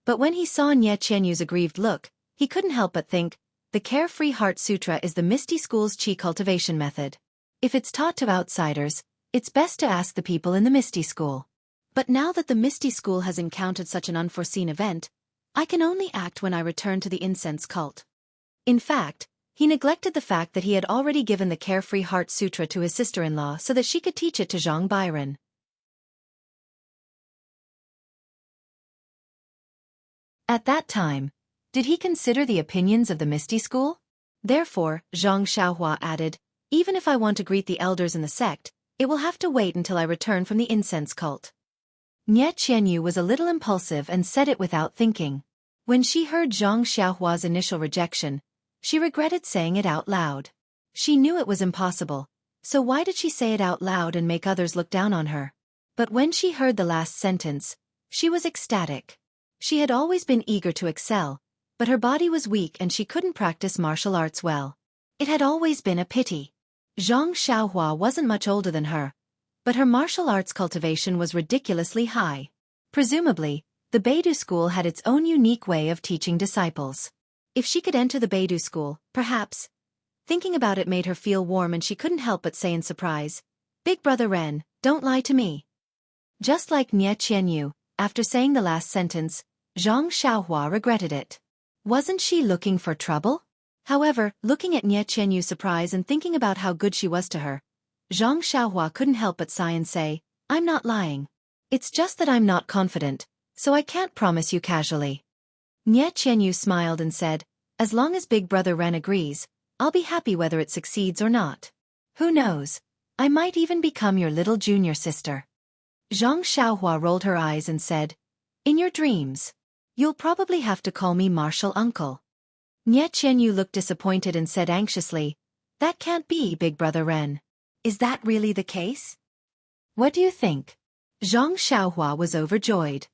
But when he saw Nie Qianyu's aggrieved look, he couldn't help but think, the Carefree Heart Sutra is the Misty School's qi cultivation method. If it's taught to outsiders, it's best to ask the people in the Misty School. But now that the Misty School has encountered such an unforeseen event, I can only act when I return to the incense cult. In fact, he neglected the fact that he had already given the Carefree Heart Sutra to his sister-in-law so that she could teach it to Zhang Byron. At that time, did he consider the opinions of the Misty School? Therefore, Zhang Xiaohua added, "Even if I want to greet the elders in the sect, it will have to wait until I return from the incense cult." Nie Qianyu was a little impulsive and said it without thinking. When she heard Zhang Xiaohua's initial rejection, she regretted saying it out loud. She knew it was impossible, so why did she say it out loud and make others look down on her? But when she heard the last sentence, she was ecstatic. She had always been eager to excel, but her body was weak and she couldn't practice martial arts well. It had always been a pity. Zhang Xiaohua wasn't much older than her, but her martial arts cultivation was ridiculously high. Presumably, the Beidou School had its own unique way of teaching disciples. If she could enter the Beidou School, perhaps. Thinking about it made her feel warm and she couldn't help but say in surprise, "Big Brother Ren, don't lie to me." Just like Nie Qianyu, after saying the last sentence, Zhang Xiaohua regretted it. Wasn't she looking for trouble? However, looking at Nie Qianyu's surprise and thinking about how good she was to her, Zhang Xiaohua couldn't help but sigh and say, I'm not lying. It's just that I'm not confident, so I can't promise you casually. Nie Qianyu smiled and said, as long as Big Brother Ren agrees, I'll be happy whether it succeeds or not. Who knows? I might even become your little junior sister. Zhang Xiaohua rolled her eyes and said, in your dreams. You'll probably have to call me Martial Uncle. Nie Qianyu looked disappointed and said anxiously, that can't be, Big Brother Ren. Is that really the case? What do you think? Zhang Xiaohua was overjoyed.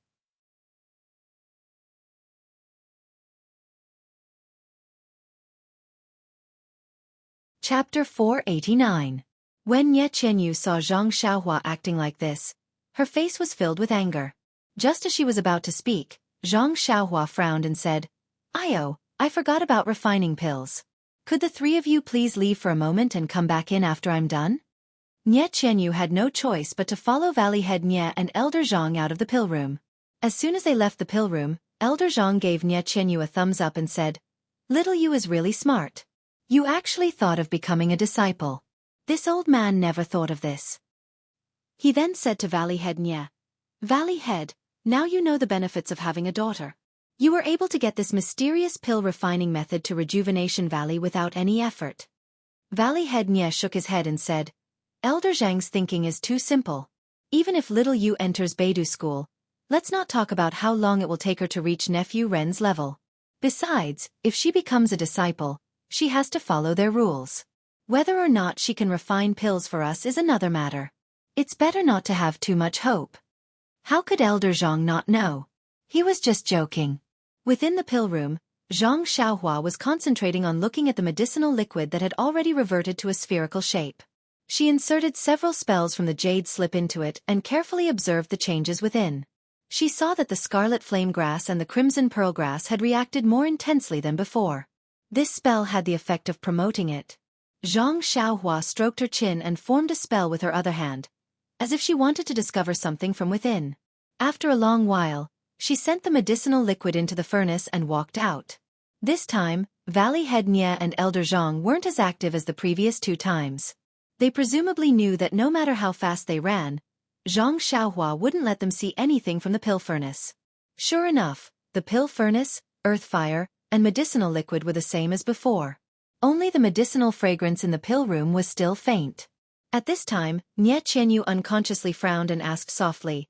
Chapter 489. When Nie Qianyu saw Zhang Xiaohua acting like this, her face was filled with anger. Just as she was about to speak, Zhang Xiaohua frowned and said, I forgot about refining pills. Could the three of you please leave for a moment and come back in after I'm done? Nie Qianyu had no choice but to follow Valley Head Nie and Elder Zhang out of the pill room. As soon as they left the pill room, Elder Zhang gave Nie Qianyu a thumbs up and said, little you is really smart. You actually thought of becoming a disciple. This old man never thought of this. He then said to Valley Head Nie, Valley Head, now you know the benefits of having a daughter. You were able to get this mysterious pill refining method to Rejuvenation Valley without any effort. Valley Head Nie shook his head and said, Elder Zhang's thinking is too simple. Even if little Yu enters Beidou school, let's not talk about how long it will take her to reach nephew Ren's level. Besides, if she becomes a disciple, she has to follow their rules. Whether or not she can refine pills for us is another matter. It's better not to have too much hope. How could Elder Zhang not know? He was just joking. Within the pill room, Zhang Xiaohua was concentrating on looking at the medicinal liquid that had already reverted to a spherical shape. She inserted several spells from the jade slip into it and carefully observed the changes within. She saw that the scarlet flame grass and the crimson pearl grass had reacted more intensely than before. This spell had the effect of promoting it. Zhang Xiaohua stroked her chin and formed a spell with her other hand, as if she wanted to discover something from within. After a long while, she sent the medicinal liquid into the furnace and walked out. This time, Valley Head Nie and Elder Zhang weren't as active as the previous 2 times. They presumably knew that no matter how fast they ran, Zhang Xiaohua wouldn't let them see anything from the pill furnace. Sure enough, the pill furnace, earth fire, and medicinal liquid were the same as before. Only the medicinal fragrance in the pill room was still faint. At this time, Nie Qianyu unconsciously frowned and asked softly,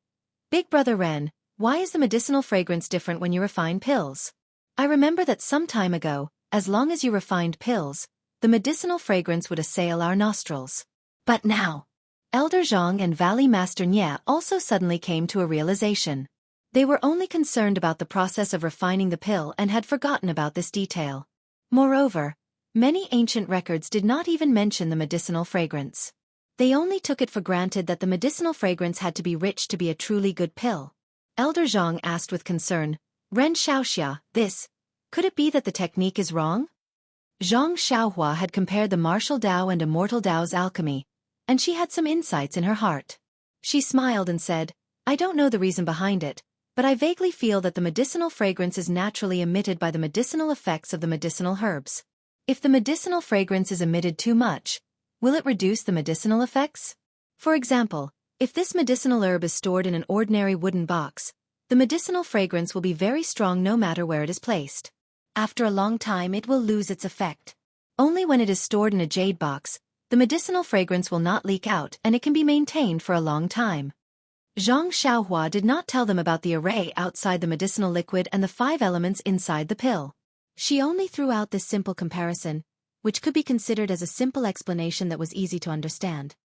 Big Brother Ren, why is the medicinal fragrance different when you refine pills? I remember that some time ago, as long as you refined pills, the medicinal fragrance would assail our nostrils. But now, Elder Zhang and Valley Master Nie also suddenly came to a realization. They were only concerned about the process of refining the pill and had forgotten about this detail. Moreover, many ancient records did not even mention the medicinal fragrance. They only took it for granted that the medicinal fragrance had to be rich to be a truly good pill. Elder Zhang asked with concern, Ren Xiaoxia, could it be that the technique is wrong? Zhang Xiaohua had compared the martial Dao and Immortal Dao's alchemy, and she had some insights in her heart. She smiled and said, I don't know the reason behind it, but I vaguely feel that the medicinal fragrance is naturally emitted by the medicinal effects of the medicinal herbs. If the medicinal fragrance is emitted too much, will it reduce the medicinal effects? For example, if this medicinal herb is stored in an ordinary wooden box, the medicinal fragrance will be very strong no matter where it is placed. After a long time it will lose its effect. Only when it is stored in a jade box, the medicinal fragrance will not leak out and it can be maintained for a long time. Zhang Xiaohua did not tell them about the array outside the medicinal liquid and the 5 elements inside the pill. She only threw out this simple comparison, which could be considered as a simple explanation that was easy to understand.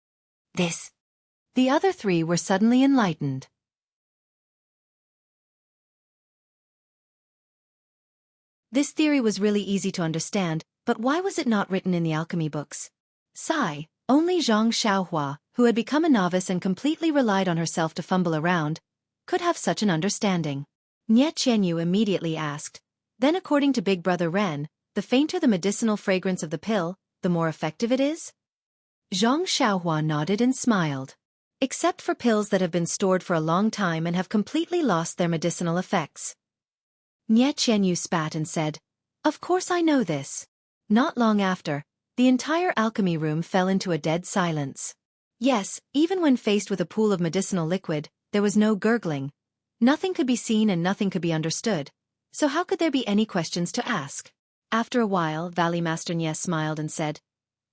The other 3 were suddenly enlightened. This theory was really easy to understand, but why was it not written in the alchemy books? Sigh, only Zhang Xiaohua, who had become a novice and completely relied on herself to fumble around, could have such an understanding. Nie Qianyu immediately asked, then according to Big Brother Ren, the fainter the medicinal fragrance of the pill, the more effective it is? Zhang Xiaohua nodded and smiled. Except for pills that have been stored for a long time and have completely lost their medicinal effects. Nie Qianyu spat and said, Of course I know this. Not long after, the entire alchemy room fell into a dead silence. Yes, even when faced with a pool of medicinal liquid, there was no gurgling. Nothing could be seen and nothing could be understood. So how could there be any questions to ask? After a while, Valley Master Nye smiled and said,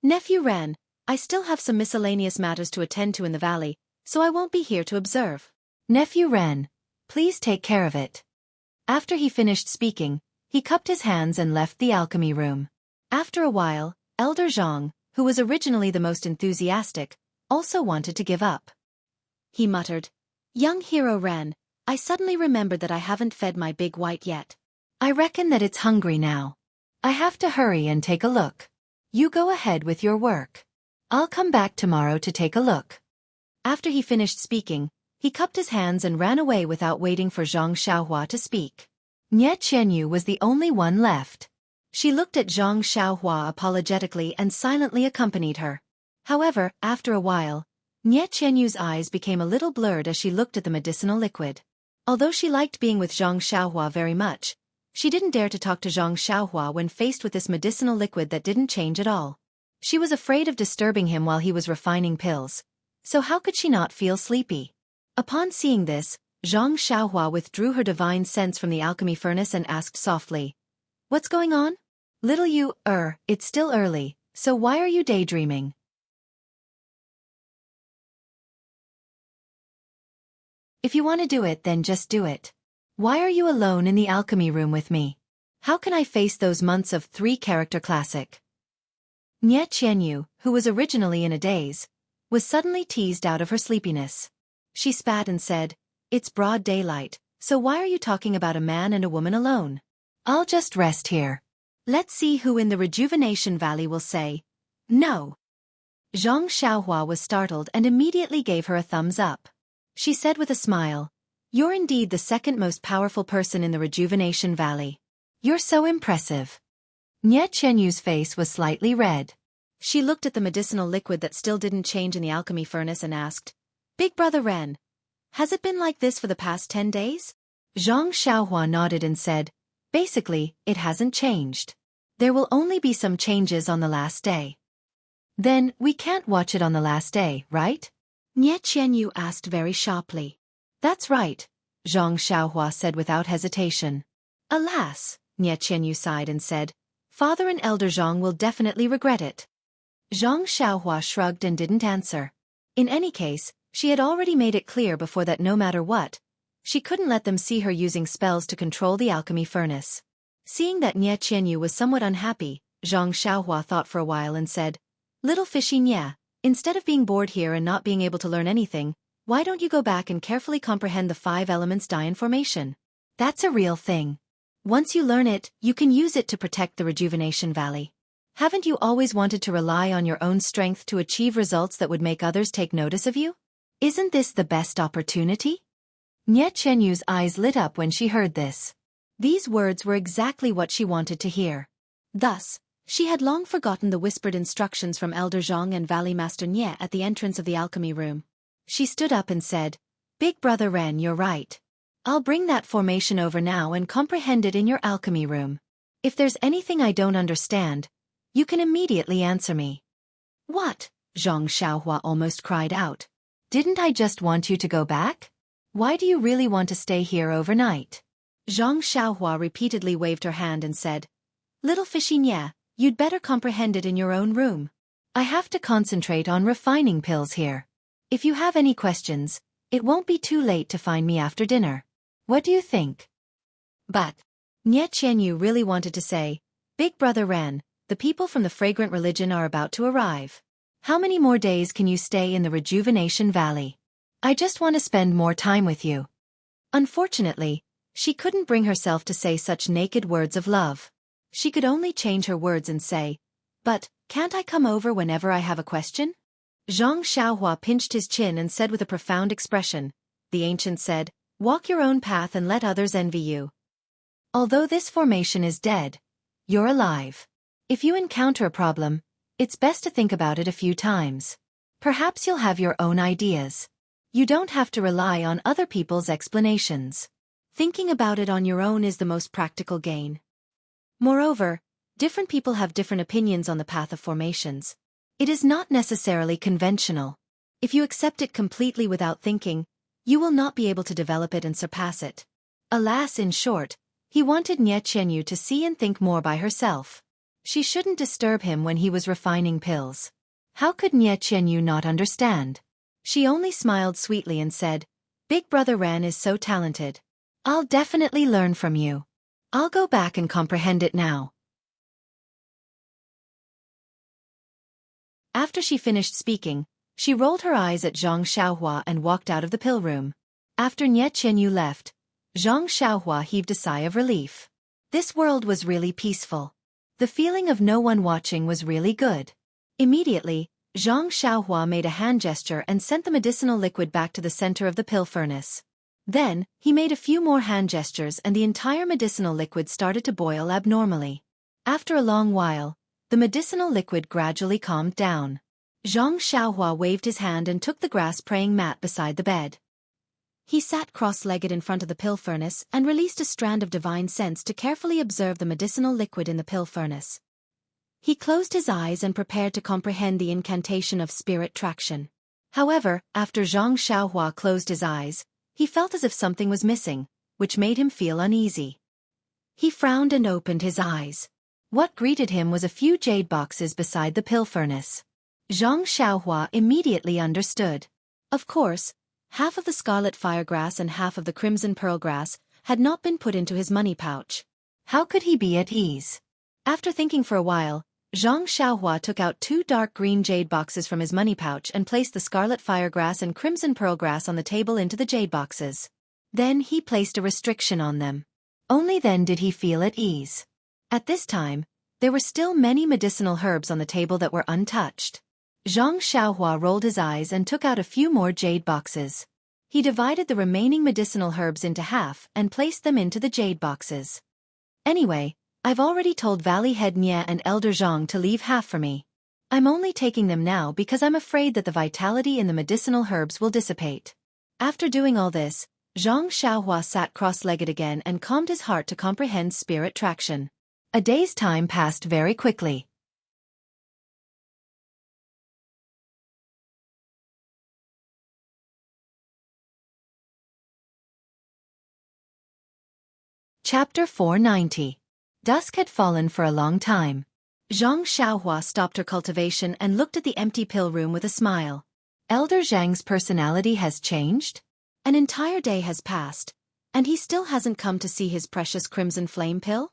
Nephew Ren, I still have some miscellaneous matters to attend to in the valley, so I won't be here to observe. Nephew Ren, please take care of it. After he finished speaking, he cupped his hands and left the alchemy room. After a while, Elder Zhang, who was originally the most enthusiastic, also wanted to give up. He muttered, Young hero Ren, I suddenly remembered that I haven't fed my big white yet. I reckon that it's hungry now. I have to hurry and take a look. You go ahead with your work. I'll come back tomorrow to take a look. After he finished speaking, he cupped his hands and ran away without waiting for Zhang Xiaohua to speak. Nye Qianyu was the only one left. She looked at Zhang Xiaohua apologetically and silently accompanied her. However, after a while, Nye Qianyu's eyes became a little blurred as she looked at the medicinal liquid. Although she liked being with Zhang Xiaohua very much, she didn't dare to talk to Zhang Xiaohua when faced with this medicinal liquid that didn't change at all. She was afraid of disturbing him while he was refining pills. So how could she not feel sleepy? Upon seeing this, Zhang Xiaohua withdrew her divine sense from the alchemy furnace and asked softly, What's going on? Little you, it's still early, so why are you daydreaming? If you want to do it, then just do it. Why are you alone in the alchemy room with me? How can I face those months of 3-character classic? Nye Qianyu, who was originally in a daze, was suddenly teased out of her sleepiness. She spat and said, It's broad daylight, so why are you talking about a man and a woman alone? I'll just rest here. Let's see who in the Rejuvenation Valley will say, No. Zhang Xiaohua was startled and immediately gave her a thumbs up. She said with a smile, You're indeed the second most powerful person in the Rejuvenation Valley. You're so impressive. Nye Qianyu's face was slightly red. She looked at the medicinal liquid that still didn't change in the alchemy furnace and asked, Big brother Ren, has it been like this for the past 10 days? Zhang Xiaohua nodded and said, Basically, it hasn't changed. There will only be some changes on the last day. Then, we can't watch it on the last day, right? Nye Qianyu asked very sharply. That's right, Zhang Xiaohua said without hesitation. Alas, Nye Qianyu sighed and said, Father and Elder Zhang will definitely regret it. Zhang Xiaohua shrugged and didn't answer. In any case, she had already made it clear before that no matter what, she couldn't let them see her using spells to control the alchemy furnace. Seeing that Nye Qianyu was somewhat unhappy, Zhang Xiaohua thought for a while and said, Little fishy Nye, instead of being bored here and not being able to learn anything, why don't you go back and carefully comprehend the 5 elements Dai formation? That's a real thing. Once you learn it, you can use it to protect the Rejuvenation Valley. Haven't you always wanted to rely on your own strength to achieve results that would make others take notice of you? Isn't this the best opportunity? Nye Qianyu's eyes lit up when she heard this. These words were exactly what she wanted to hear. Thus, she had long forgotten the whispered instructions from Elder Zhang and Valley Master Nye at the entrance of the alchemy room. She stood up and said, Big brother Ren, you're right. I'll bring that formation over now and comprehend it in your alchemy room. If there's anything I don't understand, you can immediately answer me. What? Zhang Xiaohua almost cried out. Didn't I just want you to go back? Why do you really want to stay here overnight? Zhang Xiaohua repeatedly waved her hand and said, Little fishy Nye, you'd better comprehend it in your own room. I have to concentrate on refining pills here. If you have any questions, it won't be too late to find me after dinner. What do you think? But Nye Qianyu really wanted to say, Big brother Ren, the people from the fragrant religion are about to arrive. How many more days can you stay in the Rejuvenation Valley? I just want to spend more time with you. Unfortunately, she couldn't bring herself to say such naked words of love. She could only change her words and say, But, can't I come over whenever I have a question? Zhang Xiaohua pinched his chin and said with a profound expression, The ancient said, Walk your own path and let others envy you. Although this formation is dead, you're alive. If you encounter a problem, it's best to think about it a few times. Perhaps you'll have your own ideas. You don't have to rely on other people's explanations. Thinking about it on your own is the most practical gain. Moreover, different people have different opinions on the path of formations. It is not necessarily conventional. If you accept it completely without thinking, you will not be able to develop it and surpass it. Alas, in short, he wanted Nie Qianyu to see and think more by herself. She shouldn't disturb him when he was refining pills. How could Nie Qianyu not understand? She only smiled sweetly and said, "Big Brother Ren is so talented. I'll definitely learn from you. I'll go back and comprehend it now." After she finished speaking, she rolled her eyes at Zhang Xiaohua and walked out of the pill room. After Nie Qianyu left, Zhang Xiaohua heaved a sigh of relief. This world was really peaceful. The feeling of no one watching was really good. Immediately, Zhang Xiaohua made a hand gesture and sent the medicinal liquid back to the center of the pill furnace. Then, he made a few more hand gestures and the entire medicinal liquid started to boil abnormally. After a long while, the medicinal liquid gradually calmed down. Zhang Xiaohua waved his hand and took the grass praying mat beside the bed. He sat cross-legged in front of the pill furnace and released a strand of divine sense to carefully observe the medicinal liquid in the pill furnace. He closed his eyes and prepared to comprehend the incantation of spirit traction. However, after Zhang Xiaohua closed his eyes, he felt as if something was missing, which made him feel uneasy. He frowned and opened his eyes. What greeted him was a few jade boxes beside the pill furnace. Zhang Xiaohua immediately understood. Of course, half of the scarlet firegrass and half of the crimson pearlgrass had not been put into his money pouch. How could he be at ease? After thinking for a while, Zhang Xiaohua took out 2 dark green jade boxes from his money pouch and placed the scarlet firegrass and crimson pearlgrass on the table into the jade boxes. Then he placed a restriction on them. Only then did he feel at ease. At this time, there were still many medicinal herbs on the table that were untouched. Zhang Xiaohua rolled his eyes and took out a few more jade boxes. He divided the remaining medicinal herbs into half and placed them into the jade boxes. Anyway, I've already told Valley Head Nie and Elder Zhang to leave half for me. I'm only taking them now because I'm afraid that the vitality in the medicinal herbs will dissipate. After doing all this, Zhang Xiaohua sat cross-legged again and calmed his heart to comprehend spirit traction. A day's time passed very quickly. Chapter 490. Dusk had fallen for a long time. Zhang Xiaohua stopped her cultivation and looked at the empty pill room with a smile. Elder Zhang's personality has changed? An entire day has passed, and he still hasn't come to see his precious crimson flame pill?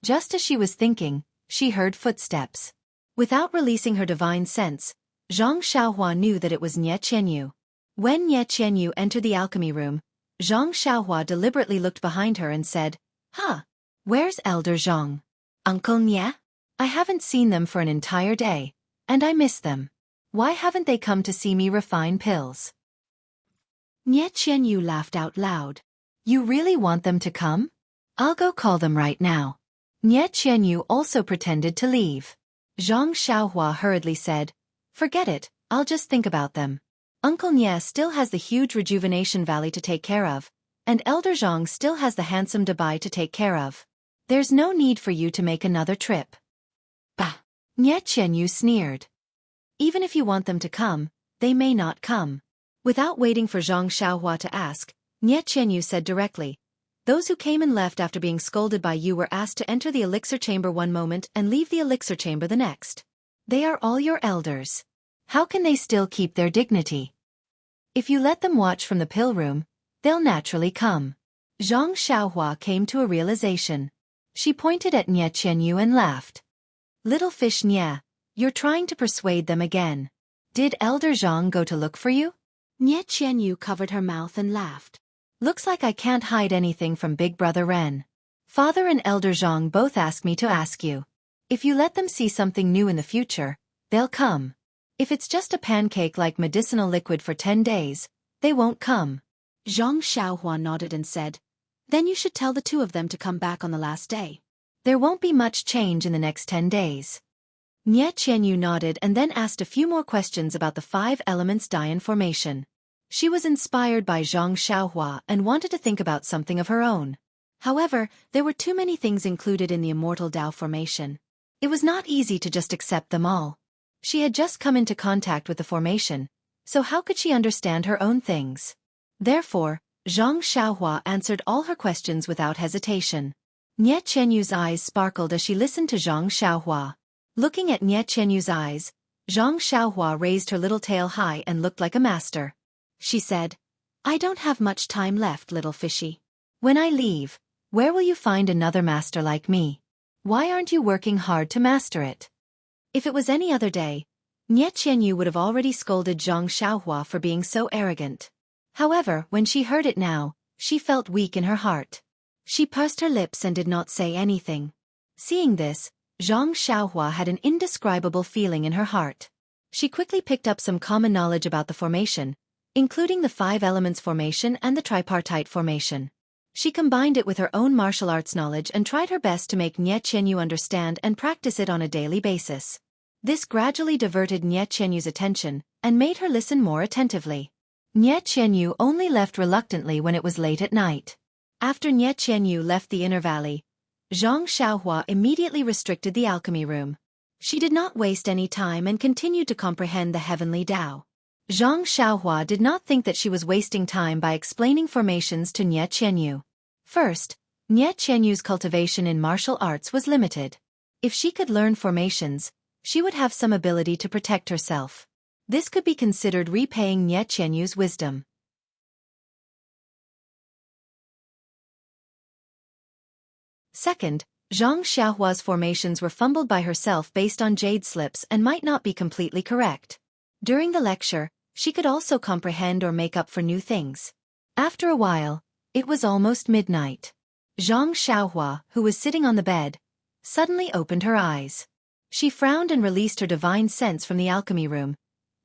Just as she was thinking, she heard footsteps. Without releasing her divine sense, Zhang Xiaohua knew that it was Nie Qianyu. When Nie Qianyu entered the alchemy room, Zhang Xiaohua deliberately looked behind her and said, "Huh? Where's Elder Zhang? Uncle Nie? I haven't seen them for an entire day, and I miss them. Why haven't they come to see me refine pills?" Nie Qianyu laughed out loud. "You really want them to come? I'll go call them right now." Nie Qianyu also pretended to leave. Zhang Xiaohua hurriedly said, "Forget it, I'll just think about them. Uncle Nie still has the huge rejuvenation valley to take care of, and Elder Zhang still has the handsome Dabai to take care of. There's no need for you to make another trip." "Bah!" Nie Qianyu sneered. "Even if you want them to come, they may not come." Without waiting for Zhang Xiaohua to ask, Nie Qianyu said directly, "Those who came and left after being scolded by you were asked to enter the elixir chamber one moment and leave the elixir chamber the next. They are all your elders. How can they still keep their dignity? If you let them watch from the pill room, they'll naturally come." Zhang Xiaohua came to a realization. She pointed at Nie Qianyu and laughed. "Little fish Nie, you're trying to persuade them again. Did Elder Zhang go to look for you?" Nie Qianyu covered her mouth and laughed. "Looks like I can't hide anything from Big Brother Ren. Father and Elder Zhang both asked me to ask you. If you let them see something new in the future, they'll come. If it's just a pancake like medicinal liquid for 10 days, they won't come." Zhang Xiaohua nodded and said, "Then you should tell the 2 of them to come back on the last day. There won't be much change in the next 10 days. Nie Qianyu nodded and then asked a few more questions about the 5 elements Dian formation. She was inspired by Zhang Xiaohua and wanted to think about something of her own. However, there were too many things included in the Immortal Tao formation. It was not easy to just accept them all. She had just come into contact with the formation, so how could she understand her own things? Therefore, Xianxia answered all her questions without hesitation. Nie Qianyu's eyes sparkled as she listened to Xianxia. Looking at Nie Qianyu's eyes, Xianxia raised her little tail high and looked like a master. She said, "I don't have much time left, little fishy. When I leave, where will you find another master like me? Why aren't you working hard to master it?" If it was any other day, Nie Qianyu would have already scolded Xianxia for being so arrogant. However, when she heard it now, she felt weak in her heart. She pursed her lips and did not say anything. Seeing this, Xianxia had an indescribable feeling in her heart. She quickly picked up some common knowledge about the formation, including the 5 elements formation and the tripartite formation. She combined it with her own martial arts knowledge and tried her best to make Nie Qianyu understand and practice it on a daily basis. This gradually diverted Nie Qianyu's attention and made her listen more attentively. Nie Qianyu only left reluctantly when it was late at night. After Nie Qianyu left the inner valley, Xianxia immediately restricted the alchemy room. She did not waste any time and continued to comprehend the heavenly Tao. Xianxia did not think that she was wasting time by explaining formations to Nie Qianyu. First, Nie Qianyu's cultivation in martial arts was limited. If she could learn formations, she would have some ability to protect herself. This could be considered repaying Nie Qianyu's wisdom. Second, Xianxia's formations were fumbled by herself based on jade slips and might not be completely correct. During the lecture, she could also comprehend or make up for new things. After a while, it was almost midnight. Xianxia, who was sitting on the bed, suddenly opened her eyes. She frowned and released her divine sense from the alchemy room,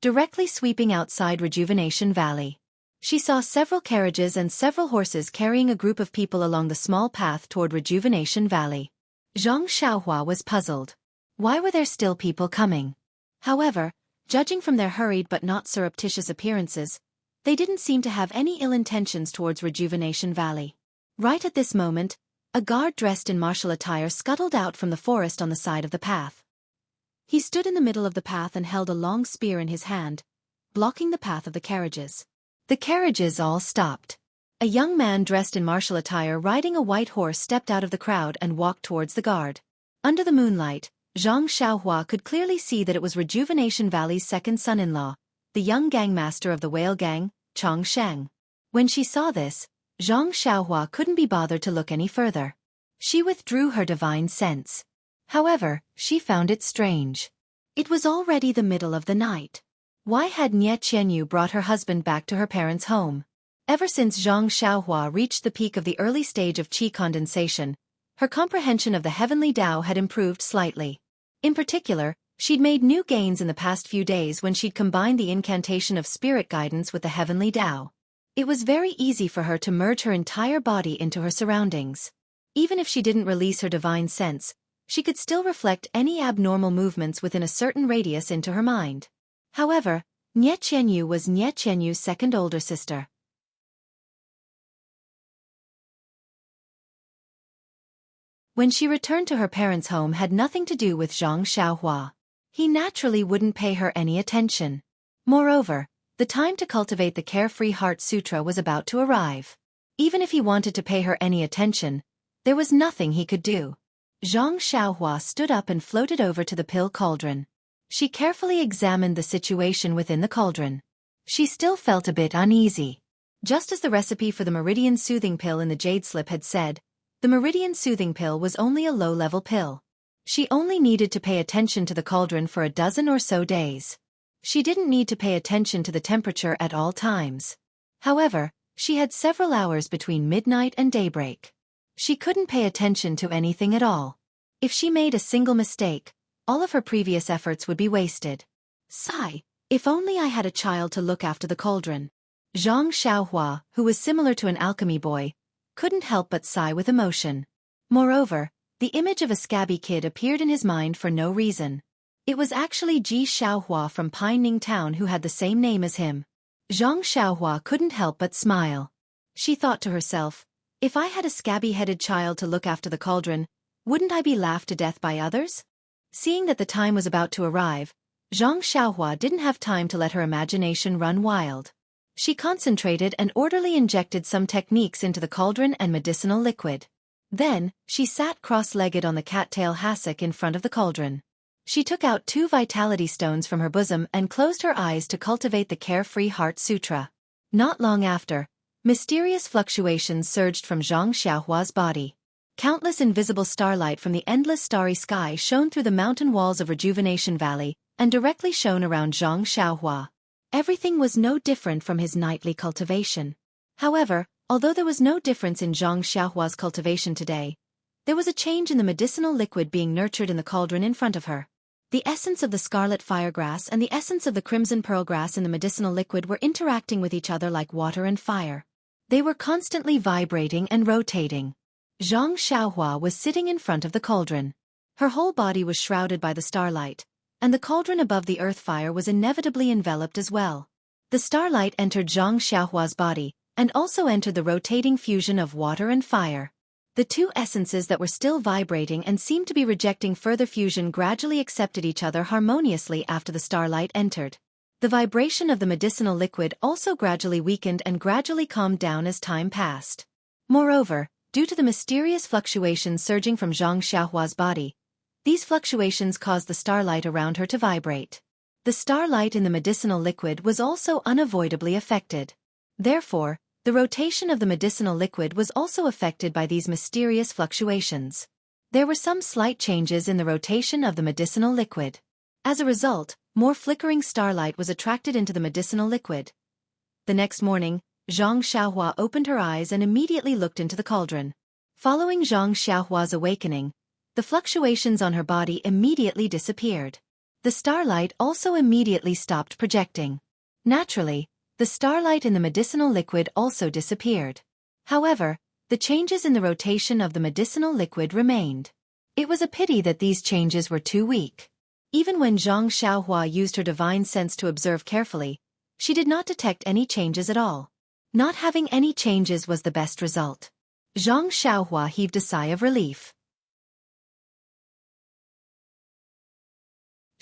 directly sweeping outside Rejuvenation Valley. She saw several carriages and several horses carrying a group of people along the small path toward Rejuvenation Valley. Xianxia was puzzled. Why were there still people coming? However, judging from their hurried but not surreptitious appearances, they didn't seem to have any ill intentions towards Rejuvenation Valley. Right at this moment, a guard dressed in martial attire scuttled out from the forest on the side of the path. He stood in the middle of the path and held a long spear in his hand, blocking the path of the carriages. The carriages all stopped. A young man dressed in martial attire riding a white horse stepped out of the crowd and walked towards the guard. Under the moonlight, Xianxia could clearly see that it was Rejuvenation Valley's second son-in-law, the young gangmaster of the whale gang, Changsheng. When she saw this, Xianxia couldn't be bothered to look any further. She withdrew her divine sense. However, she found it strange. It was already the middle of the night. Why had Nie Qianyu brought her husband back to her parents' home? Ever since Xianxia reached the peak of the early stage of qi condensation, her comprehension of the heavenly Tao had improved slightly. In particular, she'd made new gains in the past few days when she'd combined the incantation of spirit guidance with the heavenly Tao. It was very easy for her to merge her entire body into her surroundings. Even if she didn't release her divine sense, she could still reflect any abnormal movements within a certain radius into her mind. However, Nie Qianyu was Nie Qianyu's second older sister. When she returned to her parents' home had nothing to do with Xianxia. He naturally wouldn't pay her any attention. Moreover, the time to cultivate the Carefree Heart Sutra was about to arrive. Even if he wanted to pay her any attention, there was nothing he could do. Xianxia stood up and floated over to the pill cauldron. She carefully examined the situation within the cauldron. She still felt a bit uneasy. Just as the recipe for the Meridian Soothing Pill in the jade slip had said, the Meridian Soothing Pill was only a low-level pill. She only needed to pay attention to the cauldron for a dozen or so days. She didn't need to pay attention to the temperature at all times. However, she had several hours between midnight and daybreak. She couldn't pay attention to anything at all. If she made a single mistake, all of her previous efforts would be wasted. Sigh, if only I had a child to look after the cauldron. Xianxia, who was similar to an alchemy boy, couldn't help but sigh with emotion. Moreover, the image of a scabby kid appeared in his mind for no reason. It was actually Ji Xiaohua from Pining Town who had the same name as him. Xianxia couldn't help but smile. She thought to herself, If I had a scabby-headed child to look after the cauldron, wouldn't I be laughed to death by others? Seeing that the time was about to arrive, Xianxia didn't have time to let her imagination run wild. She concentrated and orderly injected some techniques into the cauldron and medicinal liquid. Then, she sat cross-legged on the cattail hassock in front of the cauldron. She took out 2 vitality stones from her bosom and closed her eyes to cultivate the Carefree Heart Sutra. Not long after, mysterious fluctuations surged from Xianxia's body. Countless invisible starlight from the endless starry sky shone through the mountain walls of Rejuvenation Valley and directly shone around Xianxia. Everything was no different from his nightly cultivation. However, although there was no difference in Xianxia's cultivation today, there was a change in the medicinal liquid being nurtured in the cauldron in front of her. The essence of the scarlet firegrass and the essence of the crimson pearlgrass in the medicinal liquid were interacting with each other like water and fire. They were constantly vibrating and rotating. Xianxia was sitting in front of the cauldron. Her whole body was shrouded by the starlight, and the cauldron above the earth fire was inevitably enveloped as well. The starlight entered Xianxia's body, and also entered the rotating fusion of water and fire. The 2 essences that were still vibrating and seemed to be rejecting further fusion gradually accepted each other harmoniously after the starlight entered. The vibration of the medicinal liquid also gradually weakened and gradually calmed down as time passed. Moreover, due to the mysterious fluctuations surging from Xianxia's body, these fluctuations caused the starlight around her to vibrate. The starlight in the medicinal liquid was also unavoidably affected. Therefore, the rotation of the medicinal liquid was also affected by these mysterious fluctuations. There were some slight changes in the rotation of the medicinal liquid. As a result, more flickering starlight was attracted into the medicinal liquid. The next morning, Xianxia opened her eyes and immediately looked into the cauldron. Following Xianxia's awakening, the fluctuations on her body immediately disappeared. The starlight also immediately stopped projecting. Naturally, the starlight in the medicinal liquid also disappeared. However, the changes in the rotation of the medicinal liquid remained. It was a pity that these changes were too weak. Even when Xianxia used her divine sense to observe carefully, she did not detect any changes at all. Not having any changes was the best result. Xianxia heaved a sigh of relief.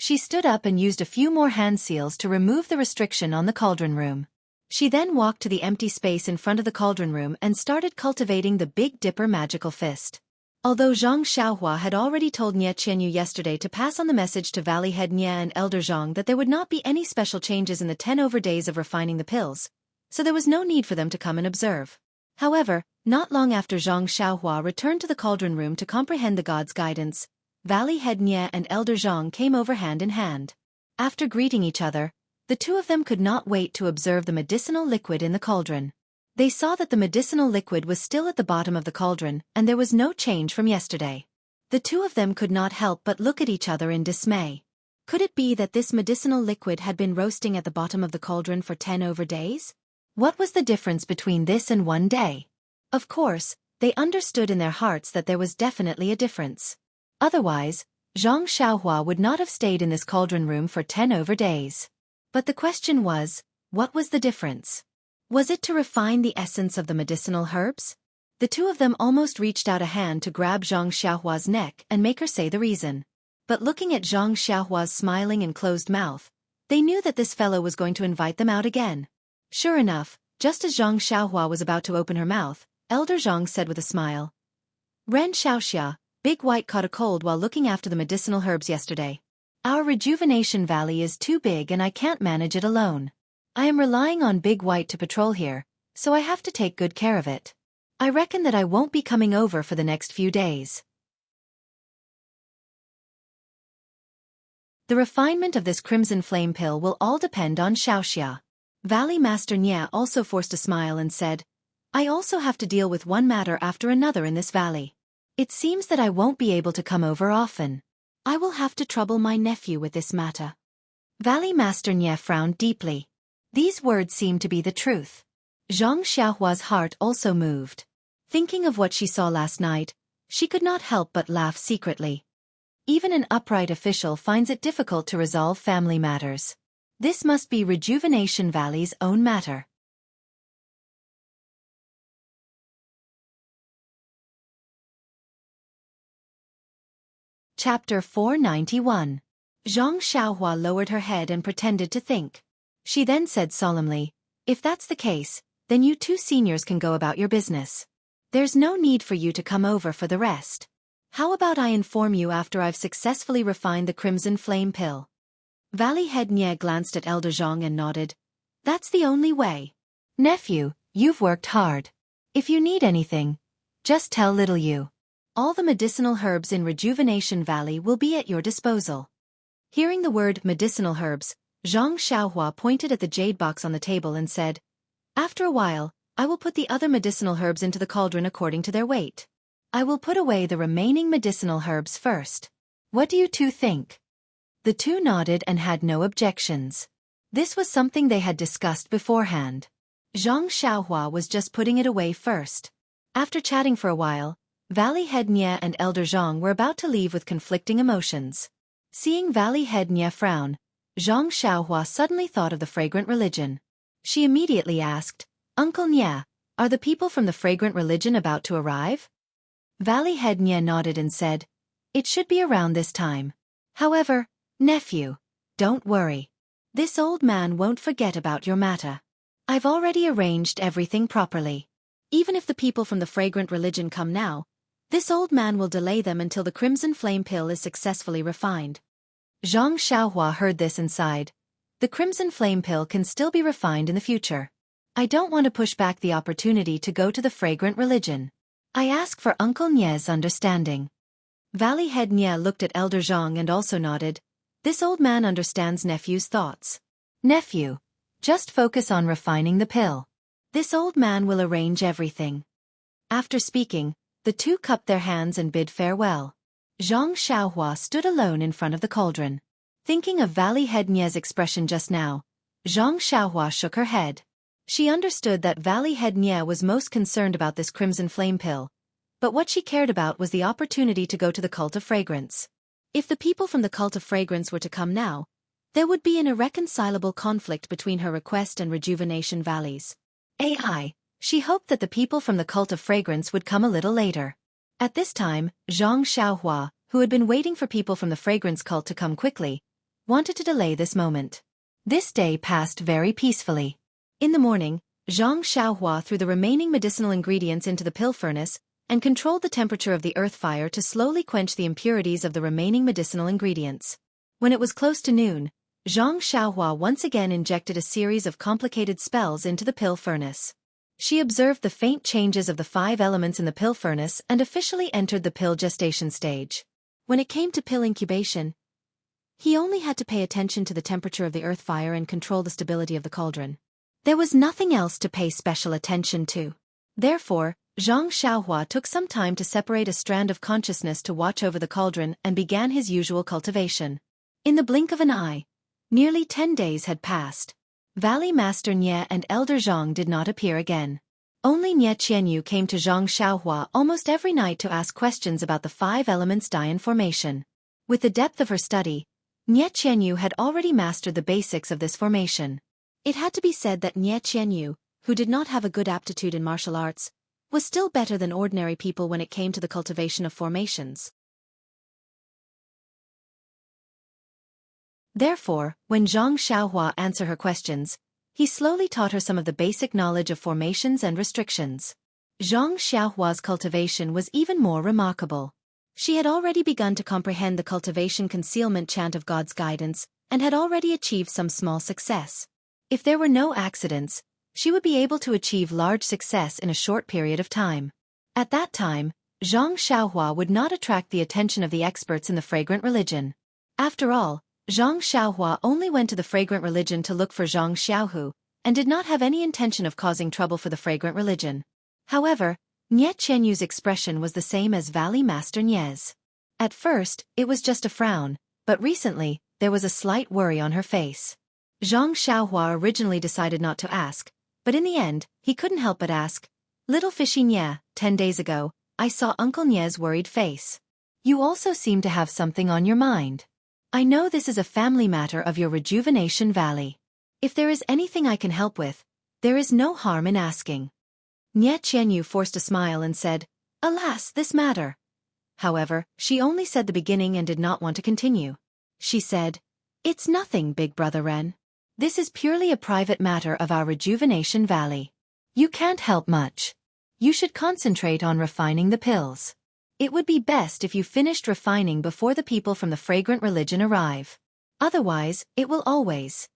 She stood up and used a few more hand seals to remove the restriction on the cauldron room. She then walked to the empty space in front of the cauldron room and started cultivating the Big Dipper magical fist. Although Xianxia had already told Xianxia yesterday to pass on the message to Valley Head Nye and Elder Zhang that there would not be any special changes in the 10 over days of refining the pills, so there was no need for them to come and observe. However, not long after Xianxia returned to the cauldron room to comprehend the god's guidance, Valley Head Nye and Elder Zhang came over hand in hand. After greeting each other, the 2 of them could not wait to observe the medicinal liquid in the cauldron. They saw that the medicinal liquid was still at the bottom of the cauldron, and there was no change from yesterday. The 2 of them could not help but look at each other in dismay. Could it be that this medicinal liquid had been roasting at the bottom of the cauldron for 10 over days? What was the difference between this and 1 day? Of course, they understood in their hearts that there was definitely a difference. Otherwise, Xianxia would not have stayed in this cauldron room for 10 over days. But the question was, what was the difference? Was it to refine the essence of the medicinal herbs? The 2 of them almost reached out a hand to grab Xianxia's neck and make her say the reason. But looking at Xianxia's smiling and closed mouth, they knew that this fellow was going to invite them out again. Sure enough, just as Xianxia was about to open her mouth, Elder Zhang said with a smile, "Ren Xiaoxia, Big White caught a cold while looking after the medicinal herbs yesterday. Our Rejuvenation Valley is too big and I can't manage it alone. I am relying on Big White to patrol here, so I have to take good care of it. I reckon that I won't be coming over for the next few days." The refinement of this crimson flame pill will all depend on Xiaoxia. Valley Master Nye also forced a smile and said, "I also have to deal with one matter after another in this valley. It seems that I won't be able to come over often. I will have to trouble my nephew with this matter." Valley Master Nye frowned deeply. These words seemed to be the truth. Xianxia's heart also moved. Thinking of what she saw last night, she could not help but laugh secretly. Even an upright official finds it difficult to resolve family matters. This must be Rejuvenation Valley's own matter. Chapter 491. Xianxia lowered her head and pretended to think. She then said solemnly, "If that's the case, then you two seniors can go about your business. There's no need for you to come over for the rest. How about I inform you after I've successfully refined the crimson flame pill?" Valley Head Nye glanced at Elder Zhang and nodded. "That's the only way. Nephew, you've worked hard. If you need anything, just tell little you. All the medicinal herbs in Rejuvenation Valley will be at your disposal." Hearing the word medicinal herbs, Zhang Xiaohua pointed at the jade box on the table and said, "After a while, I will put the other medicinal herbs into the cauldron according to their weight. I will put away the remaining medicinal herbs first. What do you two think?" The two nodded and had no objections. This was something they had discussed beforehand. Zhang Xiaohua was just putting it away first. After chatting for a while, Valley Head Nye and Elder Zhang were about to leave with conflicting emotions. Seeing Valley Head Nye frown, Zhang Xiaohua suddenly thought of the fragrant religion. She immediately asked, "Uncle Nye, are the people from the fragrant religion about to arrive?" Valley Head Nye nodded and said, "It should be around this time. However, nephew, don't worry. This old man won't forget about your matter. I've already arranged everything properly. Even if the people from the fragrant religion come now, this old man will delay them until the crimson flame pill is successfully refined." Zhang Xiaohua heard this and sighed. The crimson flame pill can still be refined in the future. I don't want to push back the opportunity to go to the fragrant religion. I ask for Uncle Nye's understanding. Valley Head Nye looked at Elder Zhang and also nodded. This old man understands nephew's thoughts. Nephew, just focus on refining the pill. This old man will arrange everything. After speaking, the two cupped their hands and bid farewell. Zhang Xiaohua stood alone in front of the cauldron. Thinking of Valley Head Nye's expression just now, Zhang Xiaohua shook her head. She understood that Valley Head Nye was most concerned about this crimson flame pill, but what she cared about was the opportunity to go to the Cult of Fragrance. If the people from the Cult of Fragrance were to come now, there would be an irreconcilable conflict between her request and Rejuvenation Valleys. She hoped that the people from the Cult of Fragrance would come a little later. At this time, Zhang Xiaohua, who had been waiting for people from the fragrance cult to come quickly, wanted to delay this moment. This day passed very peacefully. In the morning, Zhang Xiaohua threw the remaining medicinal ingredients into the pill furnace and controlled the temperature of the earth fire to slowly quench the impurities of the remaining medicinal ingredients. When it was close to noon, Zhang Xiaohua once again injected a series of complicated spells into the pill furnace. She observed the faint changes of the 5 elements in the pill furnace and officially entered the pill gestation stage. When it came to pill incubation, he only had to pay attention to the temperature of the earth fire and control the stability of the cauldron. There was nothing else to pay special attention to. Therefore, Zhang Xiaohua took some time to separate a strand of consciousness to watch over the cauldron and began his usual cultivation. In the blink of an eye, nearly 10 days had passed. Valley Master Nye and Elder Zhang did not appear again. Only Nye Qianyu came to Zhang Xiaohua almost every night to ask questions about the 5 elements Dian formation. With the depth of her study, Nye Qianyu had already mastered the basics of this formation. It had to be said that Nye Qianyu, who did not have a good aptitude in martial arts, was still better than ordinary people when it came to the cultivation of formations. Therefore, when Zhang Xiaohua answered her questions, he slowly taught her some of the basic knowledge of formations and restrictions. Zhang Xiaohua's cultivation was even more remarkable. She had already begun to comprehend the cultivation concealment chant of God's guidance, and had already achieved some small success. If there were no accidents, she would be able to achieve large success in a short period of time. At that time, Zhang Xiaohua would not attract the attention of the experts in the fragrant religion. After all, Zhang Xiaohua only went to the fragrant religion to look for Zhang Xiaohu, and did not have any intention of causing trouble for the fragrant religion. However, Nye Qianyu's expression was the same as Valley Master Nye's. At first, it was just a frown, but recently, there was a slight worry on her face. Zhang Xiaohua originally decided not to ask, but in the end, he couldn't help but ask, "Little fishy Nye, 10 days ago, I saw Uncle Nye's worried face. You also seem to have something on your mind. I know this is a family matter of your Rejuvenation Valley. If there is anything I can help with, there is no harm in asking." Nye Qianyu forced a smile and said, "Alas, this matter. However, she only said the beginning and did not want to continue. She said, "It's nothing, Big Brother Ren. This is purely a private matter of our Rejuvenation Valley. You can't help much. You should concentrate on refining the pills. It would be best if you finished refining before the people from the fragrant religion arrive. Otherwise, it will always."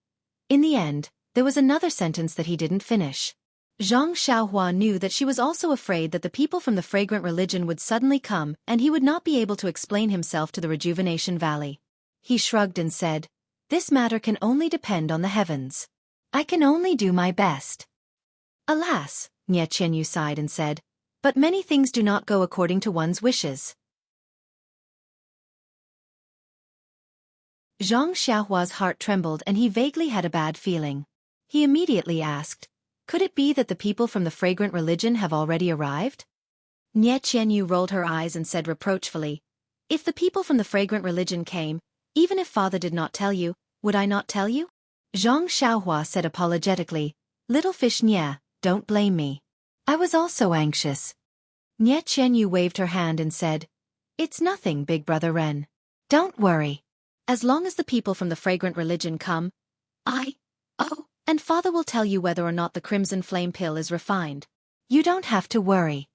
In the end, there was another sentence that he didn't finish. Xianxia knew that she was also afraid that the people from the fragrant religion would suddenly come and he would not be able to explain himself to the Rejuvenation Valley. He shrugged and said, "This matter can only depend on the heavens. I can only do my best." Alas, Xianxia sighed and said, "But many things do not go according to one's wishes." Zhang Xiaohua's heart trembled and he vaguely had a bad feeling. He immediately asked, "Could it be that the people from the fragrant religion have already arrived?" Nie Qianyu rolled her eyes and said reproachfully, "If the people from the fragrant religion came, even if father did not tell you, would I not tell you?" Zhang Xiaohua said apologetically, "Little fish Nie, don't blame me. I was also anxious." Nie Qianyu waved her hand and said, "It's nothing, Big Brother Ren. Don't worry. As long as the people from the fragrant religion come, and father will tell you whether or not the crimson flame pill is refined. You don't have to worry."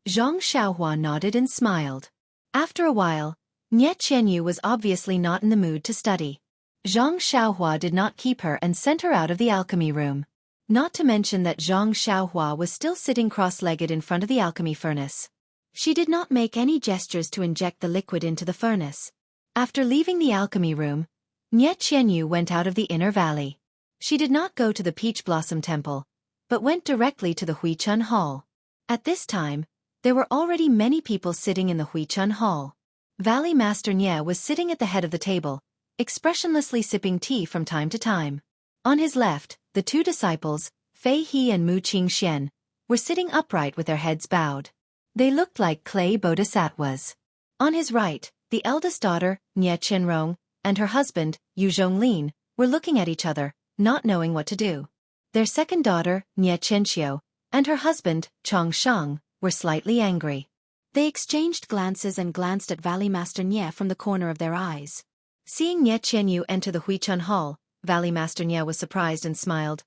Zhang Xiaohua nodded and smiled. After a while, Nie Qianyu was obviously not in the mood to study. Zhang Xiaohua did not keep her and sent her out of the alchemy room. Not to mention that Zhang Xiaohua was still sitting cross-legged in front of the alchemy furnace. She did not make any gestures to inject the liquid into the furnace. After leaving the alchemy room, Nie Qianyu went out of the inner valley. She did not go to the Peach Blossom Temple, but went directly to the Huichun Hall. At this time, there were already many people sitting in the Huichun Hall. Valley Master Nie was sitting at the head of the table, expressionlessly sipping tea from time to time. On his left, the two disciples, Fei He and Mu Qingxian, were sitting upright with their heads bowed. They looked like clay bodhisattvas. On his right, the eldest daughter, Nie Chenrong, and her husband, Yu Zhonglin, were looking at each other, not knowing what to do. Their second daughter, Nie Chenxiu, and her husband, Chong Shang, were slightly angry. They exchanged glances and glanced at Valley Master Nie from the corner of their eyes. Seeing Nie Qianyu enter the Huichun Hall, Valley Master Nie was surprised and smiled.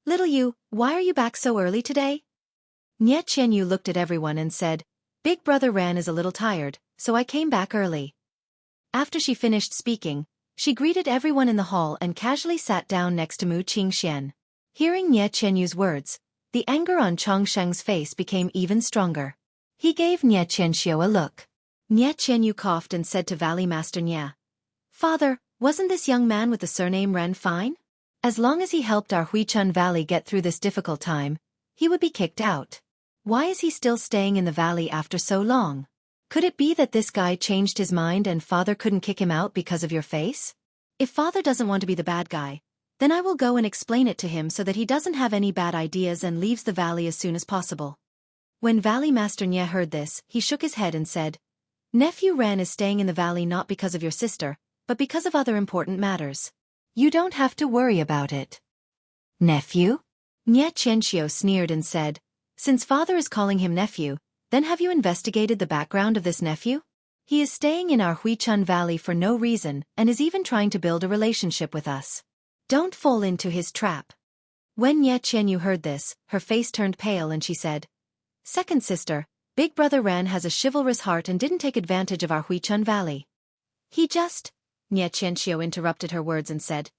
"Little Yu, why are you back so early today?" Nie Qianyu looked at everyone and said, "Big Brother Ran is a little tired, so I came back early." After she finished speaking, she greeted everyone in the hall and casually sat down next to Mu Qingxian. Hearing Nie Qianyu's words, the anger on Chong Sheng's face became even stronger. He gave Nie Qianxiu a look. Nie Qianyu coughed and said to Valley Master Nie, "Father, wasn't this young man with the surname Ren fine? As long as he helped our Huichun Valley get through this difficult time, he would be kicked out. Why is he still staying in the valley after so long? Could it be that this guy changed his mind and father couldn't kick him out because of your face? If father doesn't want to be the bad guy, then I will go and explain it to him so that he doesn't have any bad ideas and leaves the valley as soon as possible." When Valley Master Nie heard this, he shook his head and said, "Nephew Ren is staying in the valley not because of your sister, but because of other important matters. You don't have to worry about it." "Nephew?" Nie Qianxiu sneered and said, "Since father is calling him nephew, then have you investigated the background of this nephew? He is staying in our Huichun Valley for no reason and is even trying to build a relationship with us. Don't fall into his trap." When Nie Qianyu heard this, her face turned pale and she said, "Second sister, Big Brother Ran has a chivalrous heart and didn't take advantage of our Huichun Valley. He just..." Nie Qianxiu interrupted her words and said,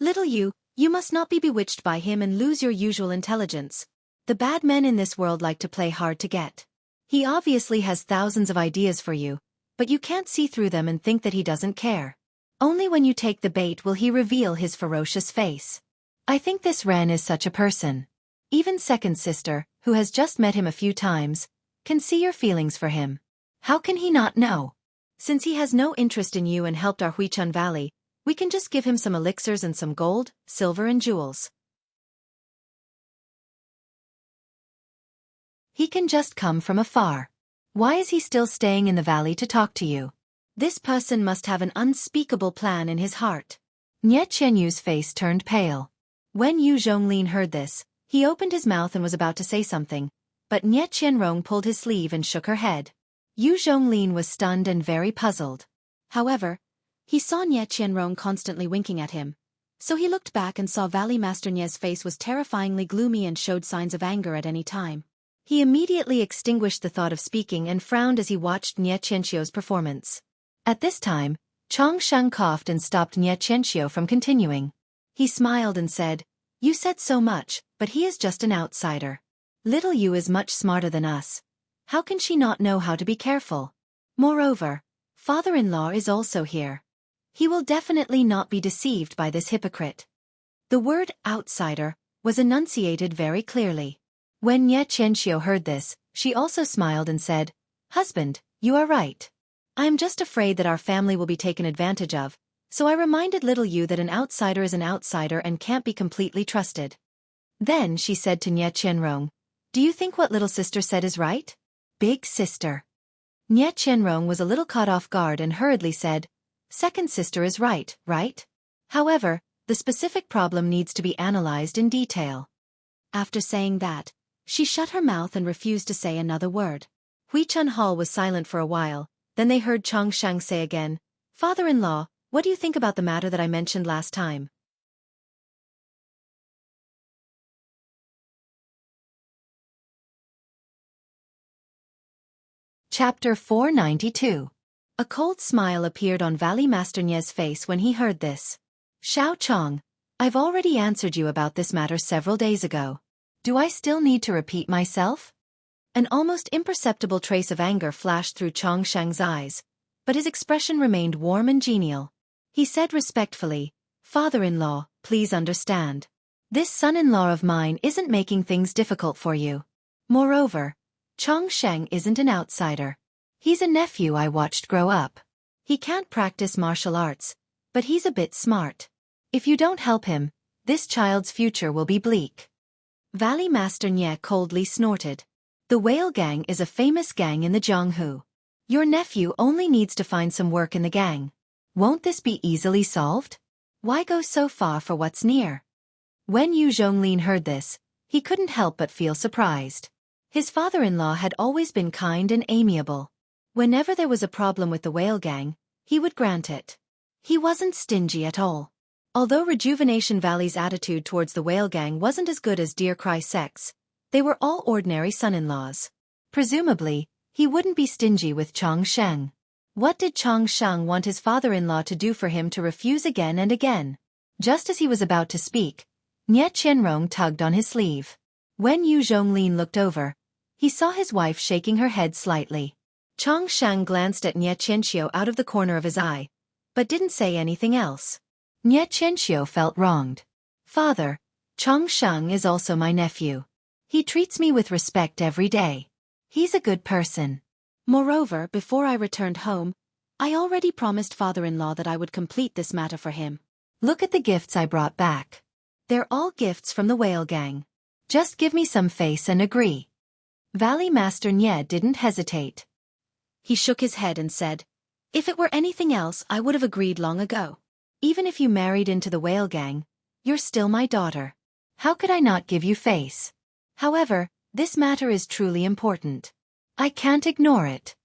"Little you must not be bewitched by him and lose your usual intelligence. The bad men in this world like to play hard to get. He obviously has thousands of ideas for you, but you can't see through them and think that he doesn't care. Only when you take the bait will he reveal his ferocious face. I think this Ran is such a person. Even second sister, who has just met him a few times, can see your feelings for him. How can he not know? Since he has no interest in you and helped our Huichun Valley, we can just give him some elixirs and some gold, silver and jewels. He can just come from afar. Why is he still staying in the valley to talk to you? This person must have an unspeakable plan in his heart." Nie Qianyu's face turned pale. When Yu Zhonglin heard this, he opened his mouth and was about to say something, but Nie Qianrong pulled his sleeve and shook her head. Yu Zhonglin was stunned and very puzzled. However, he saw Nie Qianrong constantly winking at him, so he looked back and saw Valley Master Nie's face was terrifyingly gloomy and showed signs of anger at any time. He immediately extinguished the thought of speaking and frowned as he watched Nie Qianxio's performance. At this time, Chongsheng coughed and stopped Nie Qianxio from continuing. He smiled and said, "You said so much, but he is just an outsider. Little Yu is much smarter than us. How can she not know how to be careful? Moreover, father-in-law is also here. He will definitely not be deceived by this hypocrite." The word outsider was enunciated very clearly. When Nie Qianxio heard this, she also smiled and said, "Husband, you are right. I am just afraid that our family will be taken advantage of, so I reminded little Yu that an outsider is an outsider and can't be completely trusted." Then she said to Nie Qianrong, "Do you think what little sister said is right?" "Big sister." Nie Qianrong was a little caught off guard and hurriedly said, "Second sister is right, right? However, the specific problem needs to be analyzed in detail." After saying that, she shut her mouth and refused to say another word. Huichun Hall was silent for a while, then they heard Chongsheng say again, "Father-in-law, what do you think about the matter that I mentioned last time?" Chapter 492. A cold smile appeared on Valley Master Nie's face when he heard this. "Xiao Chong, I've already answered you about this matter several days ago. Do I still need to repeat myself?" An almost imperceptible trace of anger flashed through Chongsheng's eyes, but his expression remained warm and genial. He said respectfully, "Father-in-law, please understand. This son-in-law of mine isn't making things difficult for you. Moreover, Chongsheng isn't an outsider. He's a nephew I watched grow up. He can't practice martial arts, but he's a bit smart. If you don't help him, this child's future will be bleak." Valley Master Nie coldly snorted. "The Whale Gang is a famous gang in the Jianghu. Your nephew only needs to find some work in the gang. Won't this be easily solved? Why go so far for what's near?" When Yu Zhonglin heard this, he couldn't help but feel surprised. His father-in-law had always been kind and amiable. Whenever there was a problem with the Whale Gang, he would grant it. He wasn't stingy at all. Although Rejuvenation Valley's attitude towards the Whale Gang wasn't as good as Deer Cry Sec's, they were all ordinary son-in-laws. Presumably, he wouldn't be stingy with Chongsheng. What did Chongsheng want his father-in-law to do for him to refuse again and again? Just as he was about to speak, Nie Qianrong tugged on his sleeve. When Yu Zhonglin looked over, he saw his wife shaking her head slightly. Chongsheng glanced at Nie Qianxio out of the corner of his eye, but didn't say anything else. Nie Qianxio felt wronged. "Father, Chongsheng is also my nephew. He treats me with respect every day. He's a good person. Moreover, before I returned home, I already promised father-in-law that I would complete this matter for him. Look at the gifts I brought back. They're all gifts from the Whale Gang. Just give me some face and agree." Valley Master Nie didn't hesitate. He shook his head and said, "If it were anything else I would have agreed long ago. Even if you married into the Whale Gang, you're still my daughter. How could I not give you face? However, this matter is truly important. I can't ignore it."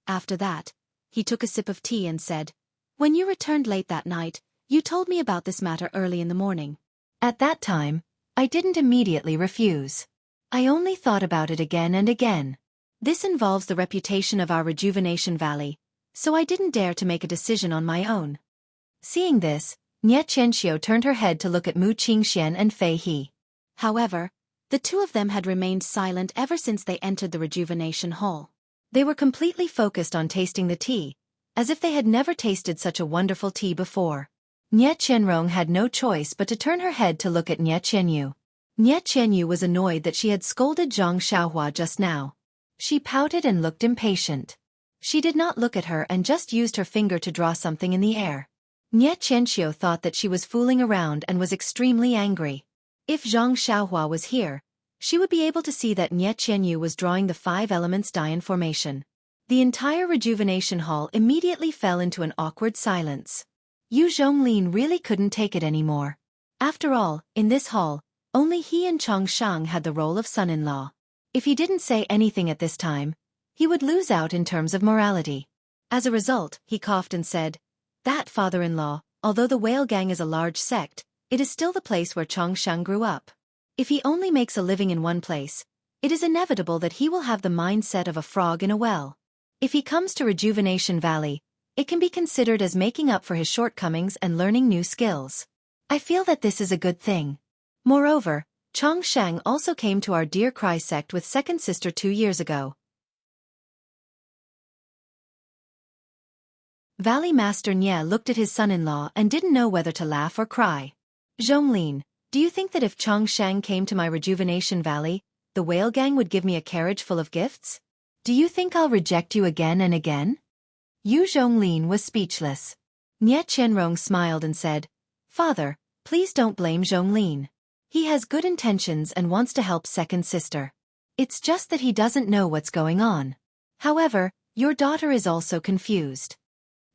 After that, he took a sip of tea and said, "When you returned late that night, you told me about this matter early in the morning. At that time, I didn't immediately refuse. I only thought about it again and again. This involves the reputation of our Rejuvenation Valley, so I didn't dare to make a decision on my own." Seeing this, Nie Qianxio turned her head to look at Mu Qingxian and Fei He. However, the two of them had remained silent ever since they entered the Rejuvenation Hall. They were completely focused on tasting the tea, as if they had never tasted such a wonderful tea before. Nie Qianrong had no choice but to turn her head to look at Nie Qianyu. Nie Qianyu was annoyed that she had scolded Zhang Xiaohua just now. She pouted and looked impatient. She did not look at her and just used her finger to draw something in the air. Nie Qianxio thought that she was fooling around and was extremely angry. If Zhang Xiaohua was here, she would be able to see that Nie Qianyu was drawing the 5 elements Dian formation. The entire Rejuvenation Hall immediately fell into an awkward silence. Yu Zhonglin really couldn't take it anymore. After all, in this hall, only he and Chongsheng had the role of son-in-law. If he didn't say anything at this time, he would lose out in terms of morality. As a result, he coughed and said, "That father-in-law, although the whale gang is a large sect, it is still the place where Xianxia grew up. If he only makes a living in one place, it is inevitable that he will have the mindset of a frog in a well. If he comes to Rejuvenation Valley, it can be considered as making up for his shortcomings and learning new skills. I feel that this is a good thing. Moreover, Xianxia also came to our Dear Cry sect with second sister 2 years ago." Valley Master Nye looked at his son-in-law and didn't know whether to laugh or cry. "Zhonglin, do you think that if Xianxia came to my Rejuvenation Valley, the whale gang would give me a carriage full of gifts? Do you think I'll reject you again and again?" Yu Zhonglin was speechless. Nye Qianrong smiled and said, "Father, please don't blame Zhonglin. He has good intentions and wants to help second sister. It's just that he doesn't know what's going on. However, your daughter is also confused."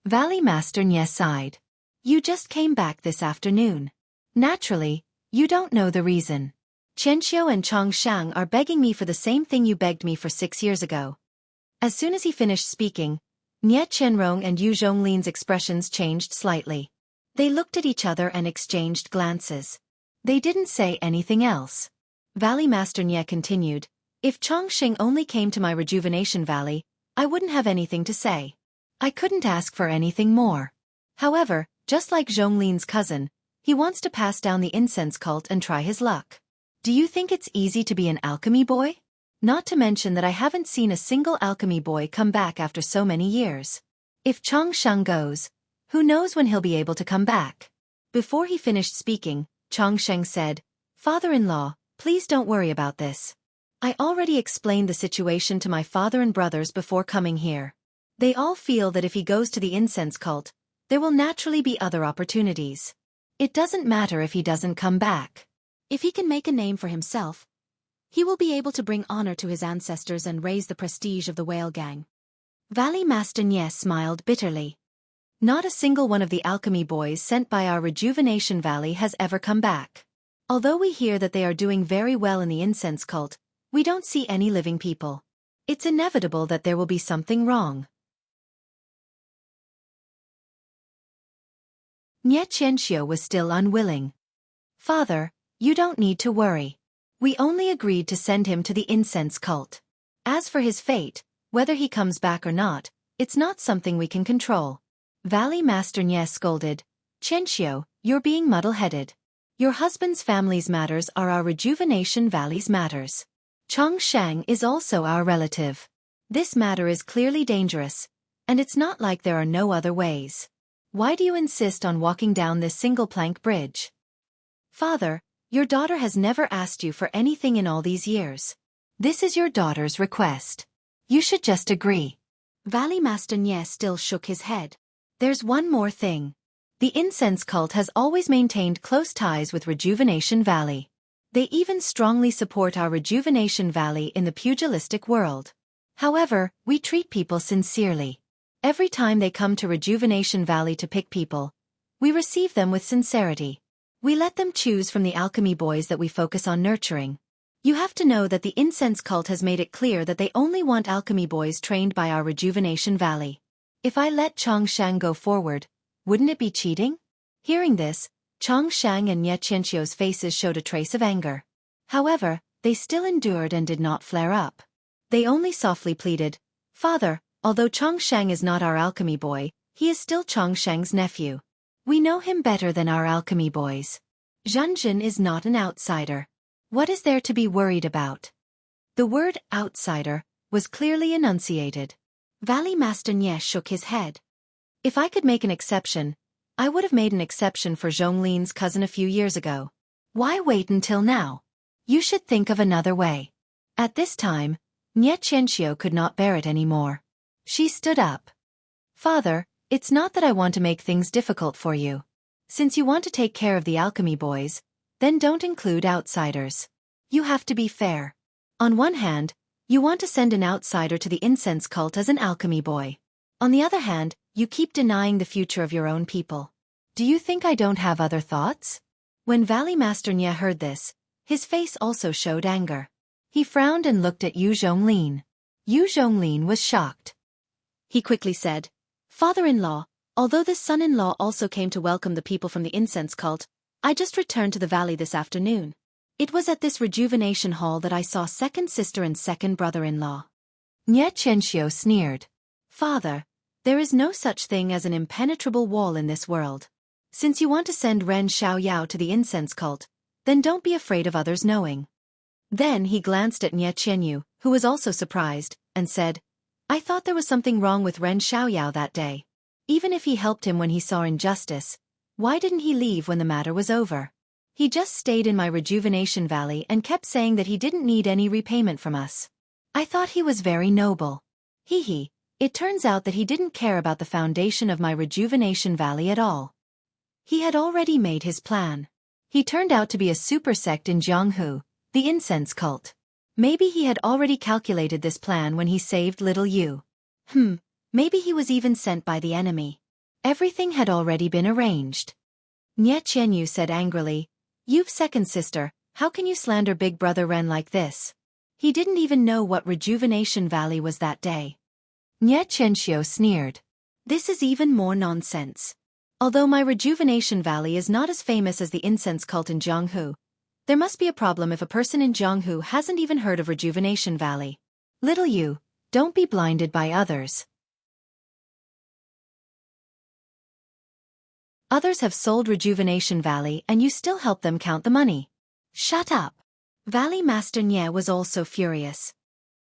Valley Master Nye sighed. "You just came back this afternoon. Naturally, you don't know the reason. Qianxiu and Xianxia are begging me for the same thing you begged me for 6 years ago." As soon as he finished speaking, Nye Qianrong and Yu Zhonglin's expressions changed slightly. They looked at each other and exchanged glances. They didn't say anything else. Valley Master Nye continued, "If Xianxia only came to my Rejuvenation Valley, I wouldn't have anything to say. I couldn't ask for anything more. However, just like Zhonglin's cousin, he wants to pass down the incense cult and try his luck. Do you think it's easy to be an alchemy boy? Not to mention that I haven't seen a single alchemy boy come back after so many years. If Xianxia goes, who knows when he'll be able to come back?" Before he finished speaking, Xianxia said, "Father-in-law, please don't worry about this. I already explained the situation to my father and brothers before coming here. They all feel that if he goes to the incense cult, there will naturally be other opportunities. It doesn't matter if he doesn't come back. If he can make a name for himself, he will be able to bring honor to his ancestors and raise the prestige of the whale gang." Valley Master Nye smiled bitterly. "Not a single one of the alchemy boys sent by our Rejuvenation Valley has ever come back. Although we hear that they are doing very well in the incense cult, we don't see any living people. It's inevitable that there will be something wrong." Nye Qianxiu was still unwilling. "Father, you don't need to worry. We only agreed to send him to the incense cult. As for his fate, whether he comes back or not, it's not something we can control." Valley Master Nye scolded, "Qianxiu, you're being muddle-headed. Your husband's family's matters are our Rejuvenation Valley's matters. Xianxia is also our relative. This matter is clearly dangerous, and it's not like there are no other ways. Why do you insist on walking down this single-plank bridge?" "Father, your daughter has never asked you for anything in all these years. This is your daughter's request. You should just agree." Valley Master Nye still shook his head. "There's one more thing. The incense cult has always maintained close ties with Rejuvenation Valley. They even strongly support our Rejuvenation Valley in the pugilistic world. However, we treat people sincerely. Every time they come to Rejuvenation Valley to pick people, we receive them with sincerity. We let them choose from the alchemy boys that we focus on nurturing. You have to know that the incense cult has made it clear that they only want alchemy boys trained by our Rejuvenation Valley. If I let Xianxia go forward, wouldn't it be cheating?" Hearing this, Xianxia and Nye Qianxiu's faces showed a trace of anger. However, they still endured and did not flare up. They only softly pleaded, "Father, although Xianxia is not our alchemy boy, he is still Xianxia's nephew. We know him better than our alchemy boys. Zhanjin is not an outsider. What is there to be worried about?" The word outsider was clearly enunciated. Valley Master Nye shook his head. "If I could make an exception, I would have made an exception for Zhonglin's cousin a few years ago. Why wait until now? You should think of another way." At this time, Nye Qianxiu could not bear it anymore. She stood up. "Father, it's not that I want to make things difficult for you. Since you want to take care of the alchemy boys, then don't include outsiders. You have to be fair. On one hand, you want to send an outsider to the incense cult as an alchemy boy. On the other hand, you keep denying the future of your own people. Do you think I don't have other thoughts?" When Valley Master Nye heard this, his face also showed anger. He frowned and looked at Yu Zhonglin. Yu Zhonglin was shocked. He quickly said, "Father-in-law, although this son-in-law also came to welcome the people from the incense cult, I just returned to the valley this afternoon. It was at this rejuvenation hall that I saw second sister and second brother-in-law." Nye Qianxiu sneered. "Father, there is no such thing as an impenetrable wall in this world. Since you want to send Ren Xiaoyao to the incense cult, then don't be afraid of others knowing." Then he glanced at Nye Qianyu, who was also surprised, and said, "I thought there was something wrong with Ren Xiaoyao that day. Even if he helped him when he saw injustice, why didn't he leave when the matter was over? He just stayed in my rejuvenation valley and kept saying that he didn't need any repayment from us. I thought he was very noble. Hee. It turns out that he didn't care about the foundation of my rejuvenation valley at all. He had already made his plan. He turned out to be a super sect in Jianghu, the incense cult. Maybe he had already calculated this plan when he saved little Yu. Maybe he was even sent by the enemy. Everything had already been arranged." Nye Qianyu said angrily, "You've second sister, how can you slander big brother Ren like this? He didn't even know what Rejuvenation Valley was that day." Nye Qianxiu sneered. "This is even more nonsense. Although my Rejuvenation Valley is not as famous as the incense cult in Jianghu, there must be a problem if a person in Jianghu hasn't even heard of Rejuvenation Valley. Little Yu, don't be blinded by others. Others have sold Rejuvenation Valley and you still help them count the money. Shut up." Valley Master Nye was also furious.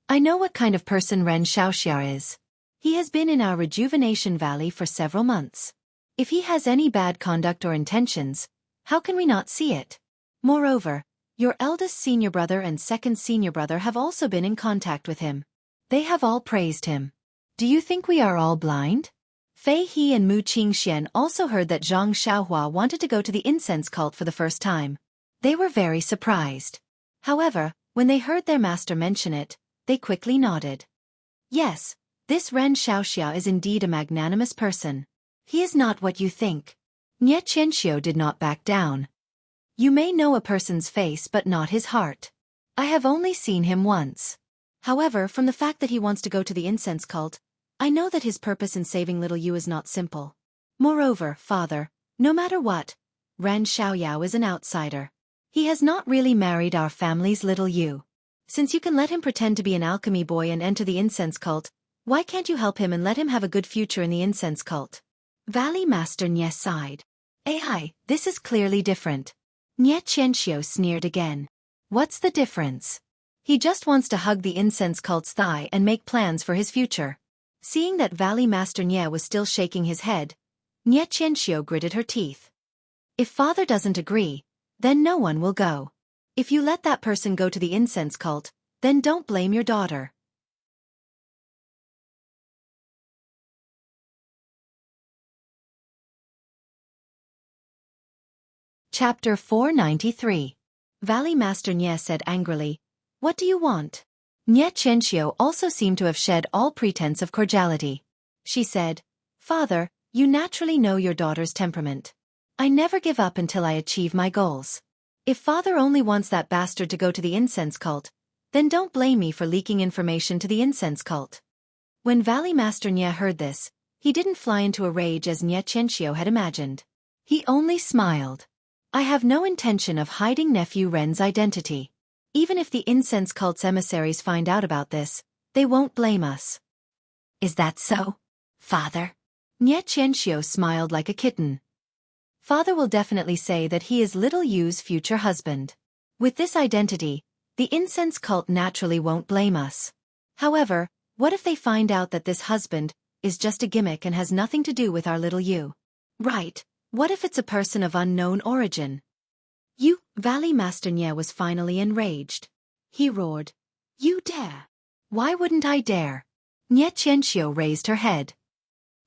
"I know what kind of person Ren Xiaoxia is. He has been in our Rejuvenation Valley for several months. If he has any bad conduct or intentions, how can we not see it? Moreover, your eldest senior brother and second senior brother have also been in contact with him. They have all praised him. Do you think we are all blind?" Fei He and Mu Qingxian also heard that Zhang Xiaohua wanted to go to the incense cult for the first time. They were very surprised. However, when they heard their master mention it, they quickly nodded. "Yes, this Ren Xiaoxia is indeed a magnanimous person. He is not what you think." Nye Qianxiu did not back down. "You may know a person's face but not his heart. I have only seen him once. However, from the fact that he wants to go to the incense cult, I know that his purpose in saving little Yu is not simple. Moreover, father, no matter what, Ren Xiaoyao is an outsider. He has not really married our family's little Yu. Since you can let him pretend to be an alchemy boy and enter the incense cult, why can't you help him and let him have a good future in the incense cult?" Valley Master Nye sighed. This is clearly different." Nye Qianxiu sneered again. "What's the difference? He just wants to hug the incense cult's thigh and make plans for his future." Seeing that Valley Master Nye was still shaking his head, Nye Qianxiu gritted her teeth. "If father doesn't agree, then no one will go. If you let that person go to the incense cult, then don't blame your daughter." Chapter 493. Valley Master Nye said angrily, "What do you want?" Nye Qianxiu also seemed to have shed all pretense of cordiality. She said, "Father, you naturally know your daughter's temperament. I never give up until I achieve my goals. If father only wants that bastard to go to the incense cult, then don't blame me for leaking information to the incense cult." When Valley Master Nye heard this, he didn't fly into a rage as Nye Qianxiu had imagined. He only smiled. "I have no intention of hiding nephew Ren's identity. Even if the incense cult's emissaries find out about this, they won't blame us." "Is that so, father?" Nye Qianxiu smiled like a kitten. "Father will definitely say that he is little Yu's future husband. With this identity, the incense cult naturally won't blame us. However, what if they find out that this husband is just a gimmick and has nothing to do with our little Yu? Right, what if it's a person of unknown origin?" "You," Valley Master Nye was finally enraged. He roared, "You dare? Why wouldn't I dare?" Nye Qianxiu raised her head.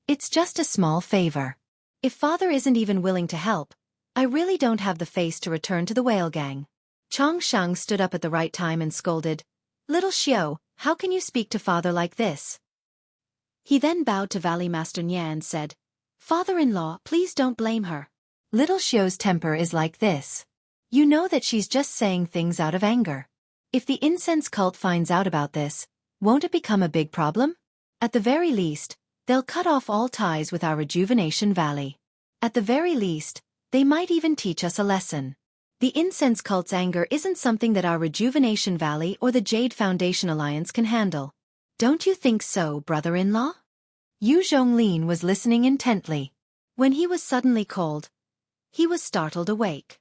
"It's just a small favor. If father isn't even willing to help, I really don't have the face to return to the whale gang." Chong Shang stood up at the right time and scolded, "Little Xiu, how can you speak to father like this?" He then bowed to Valley Master Nye and said, "Father-in-law, please don't blame her. Little Xiu's temper is like this. You know that she's just saying things out of anger. If the incense cult finds out about this, Won't it become a big problem? At the very least, they'll cut off all ties with our Rejuvenation Valley. At the very least, they might even teach us a lesson. The incense cult's anger isn't something that our Rejuvenation Valley or the Jade Foundation Alliance can handle. Don't you think so, brother-in-law? Yu Zhonglin was listening intently. When he was suddenly called, he was startled awake.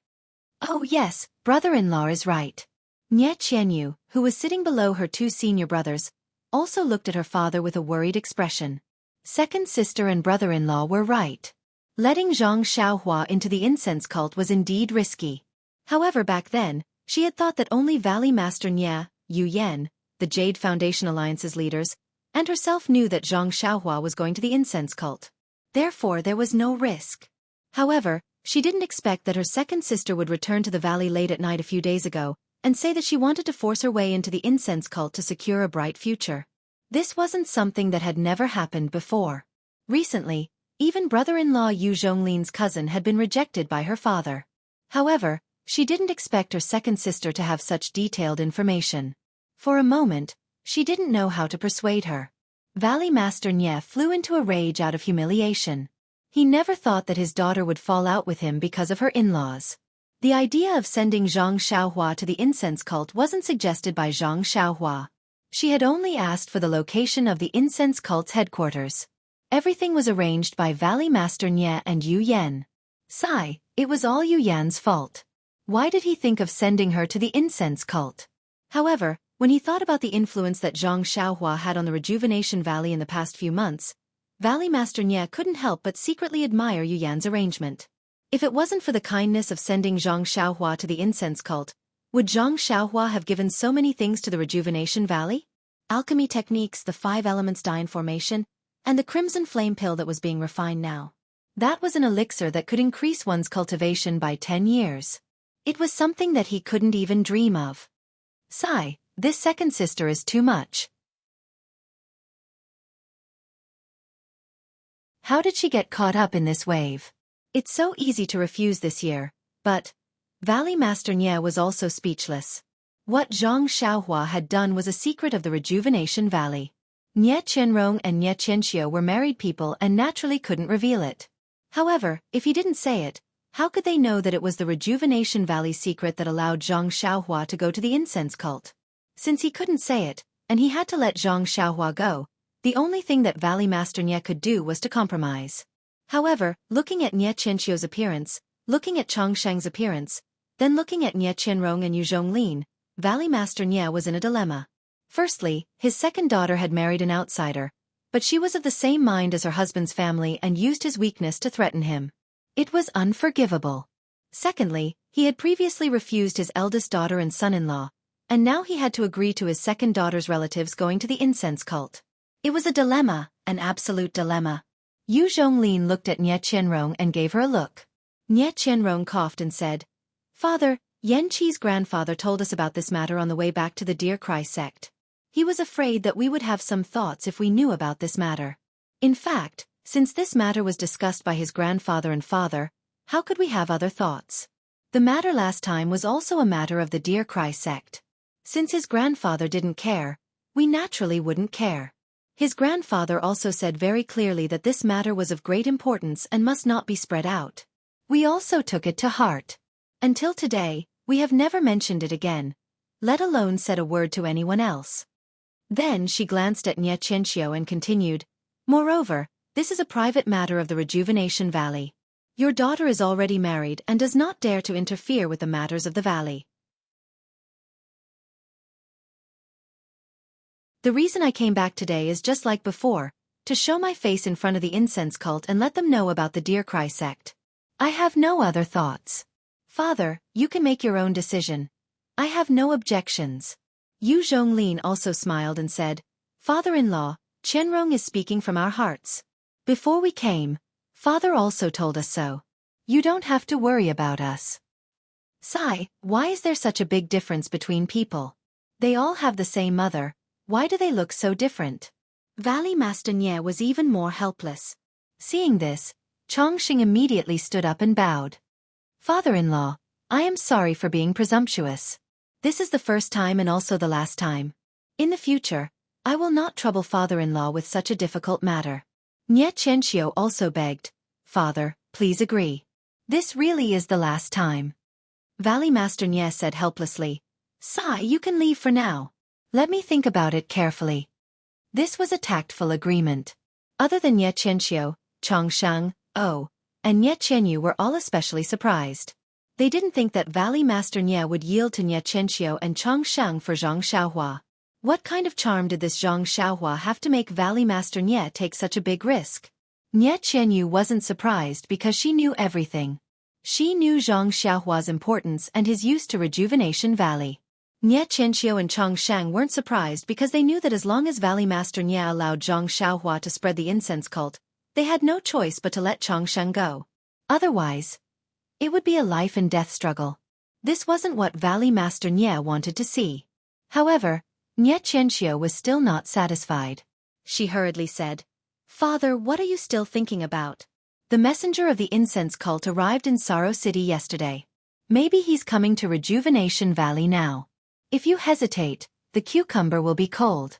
Oh yes, brother-in-law is right. Nie Qianyu, who was sitting below her two senior brothers, also looked at her father with a worried expression. Second sister and brother-in-law were right. Letting Zhang Xiaohua into the incense cult was indeed risky. However, back then, she had thought that only Valley Master Nie, Yu Yan, the Jade Foundation Alliance's leaders, and herself knew that Zhang Xiaohua was going to the incense cult. Therefore, there was no risk. However, she didn't expect that her second sister would return to the valley late at night a few days ago and say that she wanted to force her way into the incense cult to secure a bright future. This wasn't something that had never happened before. Recently, even brother-in-law Yu Zhonglin's cousin had been rejected by her father. However, she didn't expect her second sister to have such detailed information. For a moment, she didn't know how to persuade her. Valley Master Nie flew into a rage out of humiliation. He never thought that his daughter would fall out with him because of her in-laws. The idea of sending Zhang Xiaohua to the incense cult wasn't suggested by Zhang Xiaohua. She had only asked for the location of the incense cult's headquarters. Everything was arranged by Valley Master Nie and Yu Yan. Sigh, it was all Yu Yan's fault. Why did he think of sending her to the incense cult? However, when he thought about the influence that Zhang Xiaohua had on the Rejuvenation Valley in the past few months, Valley Master Nie couldn't help but secretly admire Yu Yan's arrangement. If it wasn't for the kindness of sending Zhang Xiaohua to the incense cult, would Zhang Xiaohua have given so many things to the Rejuvenation Valley? Alchemy techniques, the 5 elements Dine formation, and the crimson flame pill that was being refined now. That was an elixir that could increase one's cultivation by 10 years. It was something that he couldn't even dream of. Sigh, this second sister is too much. How did she get caught up in this wave? It's so easy to refuse this year, but Valley Master Nie was also speechless. What Zhang Xiaohua had done was a secret of the Rejuvenation Valley. Nie Qianrong and Nie Xianxia were married people and naturally couldn't reveal it. However, if he didn't say it, how could they know that it was the Rejuvenation Valley secret that allowed Zhang Xiaohua to go to the incense cult? Since he couldn't say it, and he had to let Zhang Xiaohua go, the only thing that Valley Master Nie could do was to compromise. However, looking at Nie Qianxia's appearance, looking at Chongsheng's appearance, then looking at Nie Qianrong and Yu Zhonglin, Valley Master Nie was in a dilemma. Firstly, his second daughter had married an outsider, but she was of the same mind as her husband's family and used his weakness to threaten him. It was unforgivable. Secondly, he had previously refused his eldest daughter and son-in-law, and now he had to agree to his second daughter's relatives going to the incense cult. It was a dilemma, an absolute dilemma. Yu Zhonglin looked at Nie Qianrong and gave her a look. Nie Qianrong coughed and said, "Father, Yan Qi's grandfather told us about this matter on the way back to the Deer Cry sect. He was afraid that we would have some thoughts if we knew about this matter. In fact, since this matter was discussed by his grandfather and father, how could we have other thoughts? The matter last time was also a matter of the Deer Cry sect. Since his grandfather didn't care, we naturally wouldn't care. His grandfather also said very clearly that this matter was of great importance and must not be spread out. We also took it to heart. Until today, we have never mentioned it again, let alone said a word to anyone else." Then she glanced at Nie Qianxia and continued, "Moreover, this is a private matter of the Rejuvenation Valley. Your daughter is already married and does not dare to interfere with the matters of the valley. The reason I came back today is just like before, to show my face in front of the incense cult and let them know about the Deer Cry sect. I have no other thoughts. Father, you can make your own decision. I have no objections." Yu Zhonglin also smiled and said, "Father-in-law, Qianrong is speaking from our hearts. Before we came, Father also told us so. You don't have to worry about us." Sigh, why is there such a big difference between people? They all have the same mother. Why do they look so different? Valley Master Nie was even more helpless. Seeing this, Chongsheng immediately stood up and bowed. "Father-in-law, I am sorry for being presumptuous. This is the first time and also the last time. In the future, I will not trouble father-in-law with such a difficult matter. Xianxia also begged, Father, please agree. This really is the last time. Valley Master Nye said helplessly, Sai, you can leave for now. Let me think about it carefully. This was a tactful agreement. Other than Xianxia, Chongsheng, and Xianyu were all especially surprised. They didn't think that Valley Master Nye would yield to Xianxia and Chongsheng for Zhang Xiaohua. What kind of charm did this Zhang Xiaohua have to make Valley Master Nye take such a big risk? Xianyu wasn't surprised because she knew everything. She knew Zhang Xiaohua's importance and his use to Rejuvenation Valley. Xianxia and Chongsheng weren't surprised because they knew that as long as Valley Master Nye allowed Zhang Xiaohua to spread the incense cult, they had no choice but to let Chongsheng go. Otherwise, it would be a life-and-death struggle. This wasn't what Valley Master Nye wanted to see. However, Xianxia was still not satisfied. She hurriedly said, Father, what are you still thinking about? The messenger of the incense cult arrived in Sorrow City yesterday. Maybe he's coming to Rejuvenation Valley now. If you hesitate, the cucumber will be cold.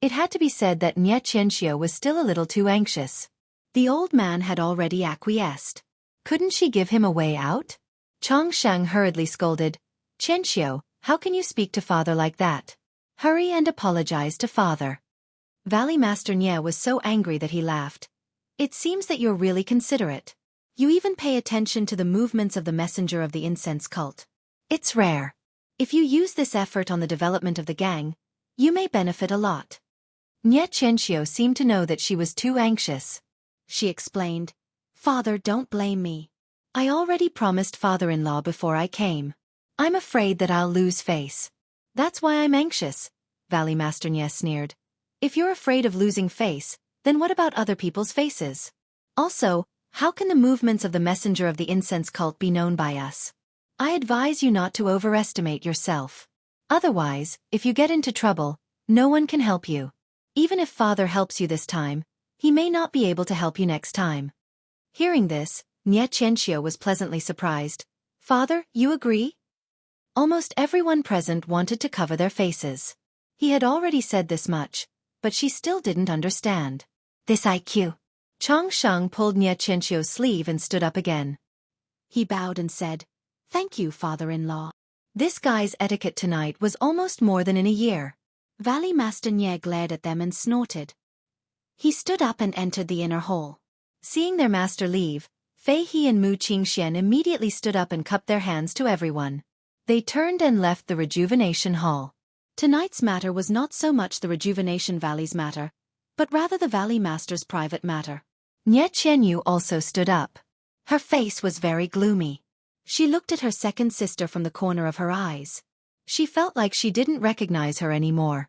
It had to be said that Xianxia was still a little too anxious. The old man had already acquiesced. Couldn't she give him a way out? Chongsheng hurriedly scolded, Xianxia, how can you speak to father like that? Hurry and apologize to father. Valley Master Nye was so angry that he laughed. It seems that you're really considerate. You even pay attention to the movements of the messenger of the incense cult. It's rare. If you use this effort on the development of the gang, you may benefit a lot. Xianxia seemed to know that she was too anxious. She explained, Father, don't blame me. I already promised father-in-law before I came. I'm afraid that I'll lose face. That's why I'm anxious, Valley Master Nye sneered. If you're afraid of losing face, then what about other people's faces? Also, how can the movements of the messenger of the incense cult be known by us? I advise you not to overestimate yourself. Otherwise, if you get into trouble, no one can help you. Even if father helps you this time, he may not be able to help you next time. Hearing this, Xianxia was pleasantly surprised. Father, you agree? Almost everyone present wanted to cover their faces. He had already said this much, but she still didn't understand. This IQ. Chongsheng pulled Xianxia's sleeve and stood up again. He bowed and said, Thank you, father-in-law. This guy's etiquette tonight was almost more than in a year. Valley Master Nye glared at them and snorted. He stood up and entered the inner hall. Seeing their master leave, Fei He and Mu Qingxian immediately stood up and cupped their hands to everyone. They turned and left the Rejuvenation Hall. Tonight's matter was not so much the Rejuvenation Valley's matter, but rather the Valley Master's private matter. Xianyu also stood up. Her face was very gloomy. She looked at her second sister from the corner of her eyes. She felt like she didn't recognize her anymore.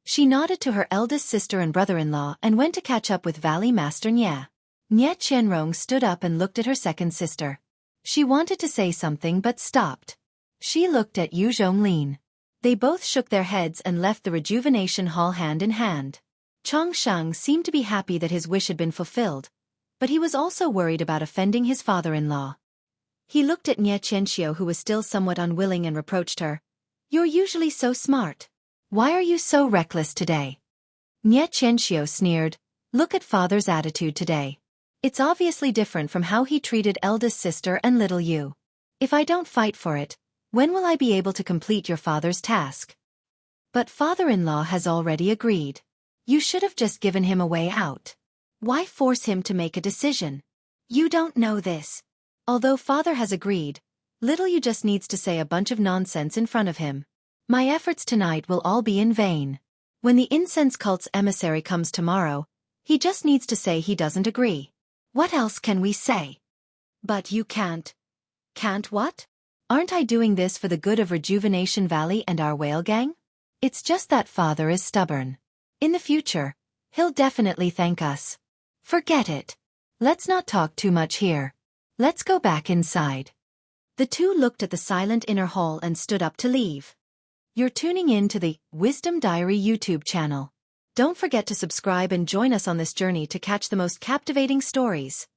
She nodded to her eldest sister and brother-in-law and went to catch up with Valley Master Nye. Qianrong stood up and looked at her second sister. She wanted to say something but stopped. She looked at Yu Zhonglin. They both shook their heads and left the Rejuvenation Hall hand in hand. Chongsheng seemed to be happy that his wish had been fulfilled, but he was also worried about offending his father-in-law. He looked at Xianxia, who was still somewhat unwilling, and reproached her. You're usually so smart. Why are you so reckless today? Xianxia sneered. Look at father's attitude today. It's obviously different from how he treated eldest sister and little you. If I don't fight for it, when will I be able to complete your father's task? But father-in-law has already agreed. You should have just given him a way out. Why force him to make a decision? You don't know this. Although father has agreed, little you just needs to say a bunch of nonsense in front of him. My efforts tonight will all be in vain. When the incense cult's emissary comes tomorrow, he just needs to say he doesn't agree. What else can we say? But you can't. Can't what? Aren't I doing this for the good of Rejuvenation Valley and our whale gang? It's just that father is stubborn. In the future, he'll definitely thank us. Forget it. Let's not talk too much here. Let's go back inside. The two looked at the silent inner hall and stood up to leave. You're tuning in to the Wisdom Diary YouTube channel. Don't forget to subscribe and join us on this journey to catch the most captivating stories.